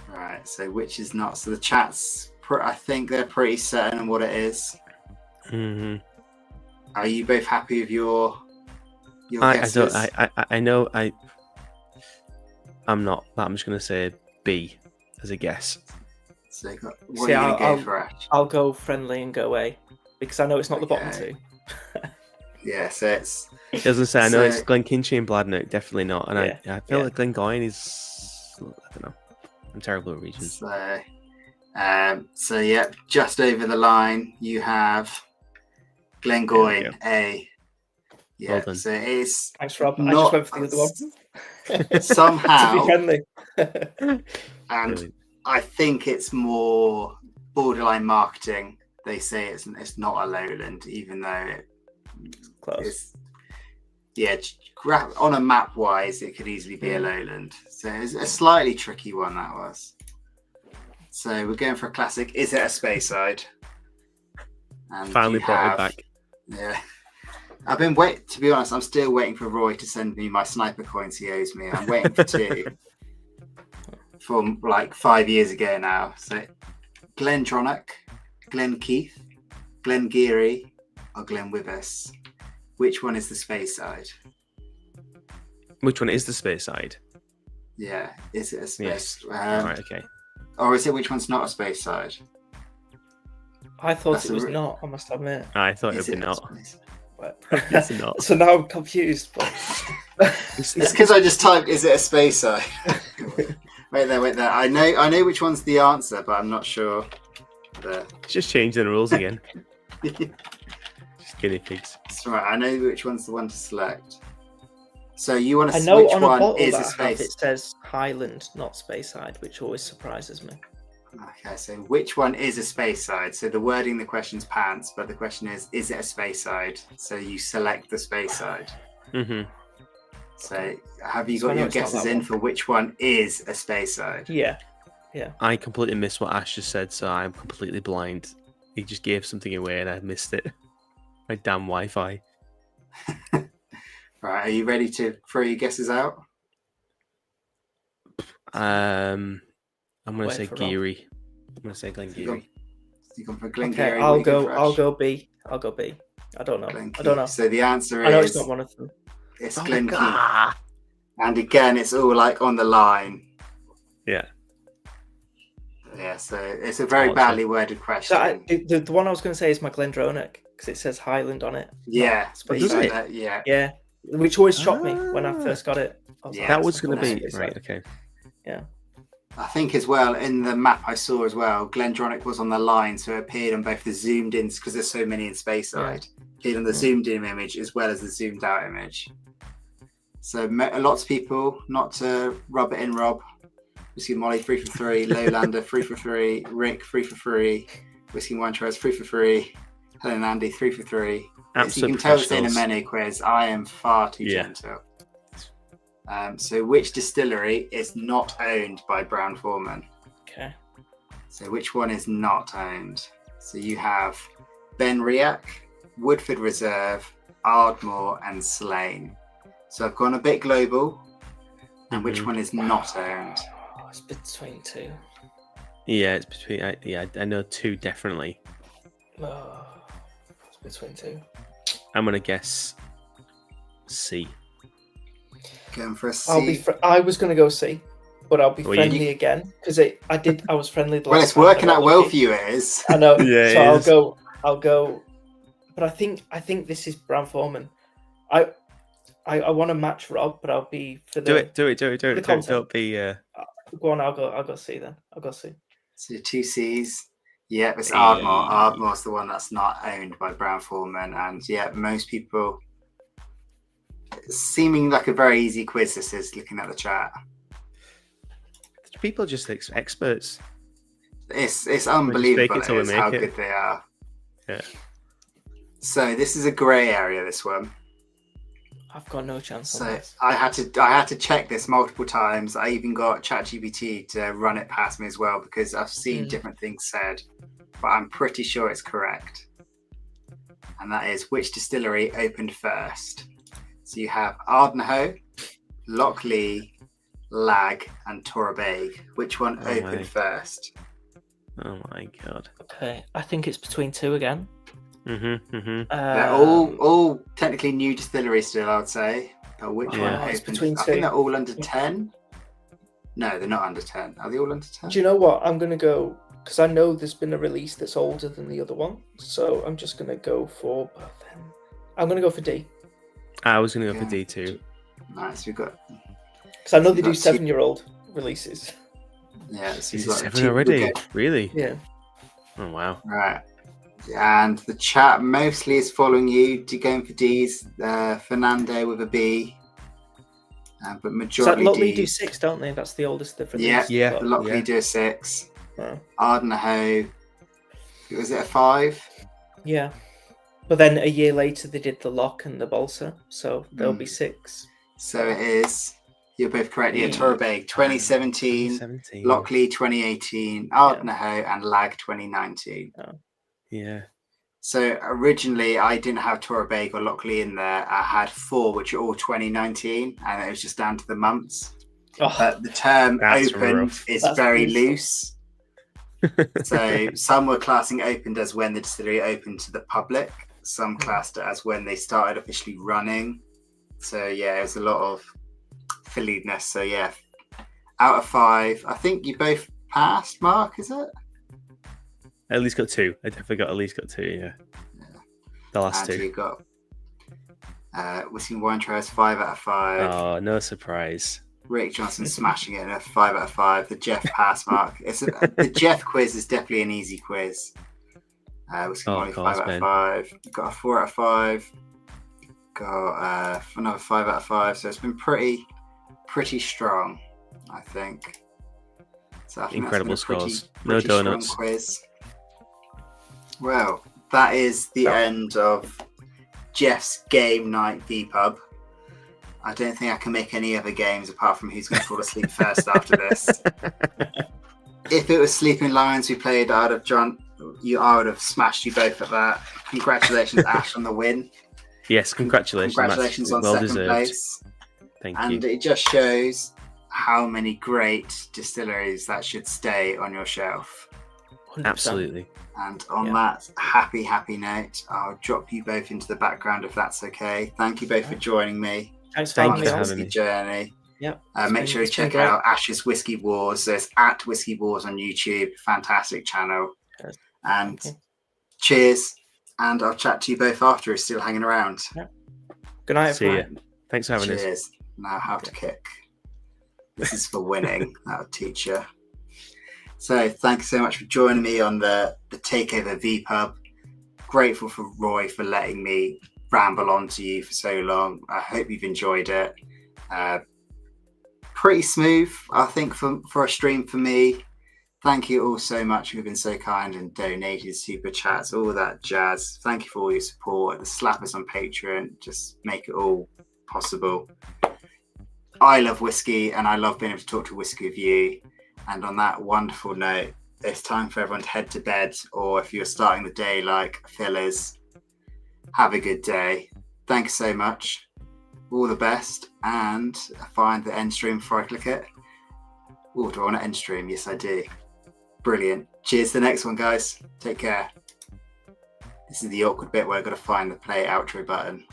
Right, so which is not? So the chat's, I think they're pretty certain on what it is. Mm-hmm. Are you both happy with your guesses? I know. I'm not. But I'm just going to say B as a guess. So what are you going to go for, Ash? I'll go friendly and go A because I know it's not the bottom 2. Yeah, so it's. I was going to say I know it's Glenkinchie and Bladnoch, definitely not, and I feel like Glengoyne is. I don't know. I'm terrible at regions. So yeah, just over the line you have Glengoyne A. Yeah, well done. so it's. Thanks, Rob. Not, I just went for the other one. Somehow. To be friendly. And Brilliant. I think it's more borderline marketing. They say it's not a lowland, even though it's Close. On a map wise, it could easily be a lowland. So it's a slightly tricky one, that was. So we're going for a classic. Is it a Speyside? And Finally brought it back. Yeah. I've been to be honest, I'm still waiting for Roy to send me my sniper coins he owes me. I'm waiting for 2 from like 5 years ago now. So Glendronach, Glenkeith, Glengeary, or Glenwithus. Which one is the Speyside? Which one is the Speyside? Yeah, is it a space? Yes. Right, okay. Or is it which one's not a Speyside? I thought it was not, I must admit. I thought it would be not. But... It's not. So now I'm confused. But... It's because I just typed, is it a Speyside? Wait there. I know which one's the answer, but I'm not sure. Just changing the rules again. Just guinea pigs. That's right. I know which one's the one to select. So you want to I know which on a one bottle is a that I have, space? it says Highland, not Speyside, which always surprises me. Okay, so which one is a Speyside? So the wording in the question's pants, but the question is it a Speyside? So you select the Speyside. Mm-hmm. So have you got your guesses in for which one is a Speyside? Yeah. I completely missed what Ash just said, so I'm completely blind. He just gave something away and I missed it. My damn Wi-Fi. Right, are you ready to throw your guesses out? I'm going to say for Geary. I'm going to say Glengeary. You gone for Okay, Glengeary. I'll go B. I don't know. Glenkeith. I don't know. So the answer is I know it's not one of them. It's Glenkeith. And again, it's all like on the line. Yeah. Yeah, so it's a very badly worded question. So the one I was going to say is my Glendronach because it says Highland on it. Yeah, Speyside. Yeah, which always shocked me when I first got it. That was going to be Speyside. right. Okay. Yeah. I think as well in the map I saw as well, Glendronach was on the line, so it appeared on both the zoomed in because there's so many in Speyside. Appeared on the zoomed in image as well as the zoomed out image. So lots of people, not to rub it in, Rob. Whisky Molly 3 for 3, Lowlander 3 for 3, Rick 3 for 3, Whisky Wine Trails 3 for 3, Helen and Andy 3 for 3. As you can tell, it's in a menu quiz. I am far too gentle. So which distillery is not owned by Brown Forman? Okay. So which one is not owned? So you have Benromach, Woodford Reserve, Ardmore, and Slane. So I've gone a bit global. And which one is not owned? It's between two. Yeah, it's between. I know two definitely. Oh, it's between two. I'm gonna guess C. Going for a C. I was going to go C, but I'll be Well, you- friendly again because I was friendly. The Well, last it's time, working but out not well lucky. for you, it is. I know. Yeah, so it I'll is. go. But I think this is Brown-Forman. I want to match Rob, but I'll be for the. Do it. Don't be. Go on. I'll go C then. I'll go C. So 2 C's. Yeah, it's Hey. Ardmore. Ardmore's the one that's not owned by Brown-Forman, and yeah, most people. Seeming like a very easy quiz. This is looking at the chat. People are just experts. It's unbelievable till we how make it. good they are. Yeah. So this is a grey area. This one. I've got no chance on So this. I had to check this multiple times. I even got ChatGPT to run it past me as well because I've seen different things said, but I'm pretty sure it's correct. And that is which distillery opened first. So you have Ardnahoe, Lockleigh, Lag, and Torabhaig. Which one opened first? Oh my god. Okay, I think it's between two again. They're all technically new distilleries still, I would say. But which one it's opened? between I think two. they're all under 10. No, they're not under 10. Are they all under 10? Do you know what? I'm going to go, because I know there's been a release that's older than the other one. So I'm just going to go for both them. I'm going to go for D. I was going to go for D too. Nice, we've got... Because I know they You've do got two- 7-year-old releases. Yeah, so Is you've it got 7 two- already? okay. Really? Yeah. Oh wow. Right. And the chat mostly is following you to going for D's. Fernando with a B. But So majority Lockleigh do D's. 6, don't they? That's the oldest they've Yeah, released. Yeah. The Lockleigh do a 6. Oh. Ardnahoe, was it a 5? Yeah. But then a year later they did the Lock and the Balsa. So there'll be 6. So it is. You're both correct. Yeah, Yeah. Torabhaig 2017, 17. Lockleigh 2018, Ardnahoe, and Lag 2019. Yeah. So originally I didn't have Torabhaig or Lockleigh in there. I had 4, which are all 2019, and it was just down to the months. Oh, But the term That's open rough. is That's very painful. loose. So some were classing opened as when the distillery opened to the public. Some classed it as when they started officially running. So yeah, it was a lot of filliness. So yeah, out of 5, I think you both passed, Mark, is it? At least got 2. I definitely got at least got 2. Yeah. The last And 2. you got Whiskey and Wine Trails 5 out of 5. Oh, no surprise. Rick Johnson smashing it in a 5 out of 5. The Jeff pass mark. The Jeff quiz is definitely an easy quiz. Whiskey and Wine 5 out of 5. Got a 4 out of 5. Got another 5 out of 5. So it's been pretty strong, I think. So I think Incredible that's been a scores. No strong donuts. quiz. Well, that is the end of Jeff's game night vPub. I don't think I can make any other games apart from who's going to fall asleep first after this. If it was Sleeping Lions we played, I would have smashed you both at that. Congratulations, Ash, on the win. Yes, congratulations. Congratulations on well second deserved. place. Thank And you. it just shows how many great distilleries that should stay on your shelf. 100%. Absolutely. And on that happy note, I'll drop you both into the background if that's okay. Thank you both for joining me. Thanks for Thank having you me for on. having Whiskey me. journey. Yeah. Make sure you it's been check great. out Ash's Whiskey Wars. So it's at Whiskey Wars on YouTube. Fantastic channel. Yes. And Thank you. cheers. And I'll chat to you both after. You're still hanging around. Good night, See everyone. ya. Thanks for having us. Cheers. Now how to kick. This is for winning. That'll teach you. So thanks so much for joining me on the takeover vPub. Grateful for Roy for letting me ramble on to you for so long. I hope you've enjoyed it. Pretty smooth, I think, for a stream for me. Thank you all so much who've been so kind and donated super chats, all that jazz. Thank you for all your support. The slappers on Patreon just make it all possible. I love whiskey and I love being able to talk to whiskey with you. And on that wonderful note, it's time for everyone to head to bed, or if you're starting the day like Phil is, have a good day. Thanks so much. All the best, and find the end stream before I click it. Oh, do I want to end stream? Yes, I do. Brilliant. Cheers to the next one, guys. Take care. This is the awkward bit where I've got to find the play outro button.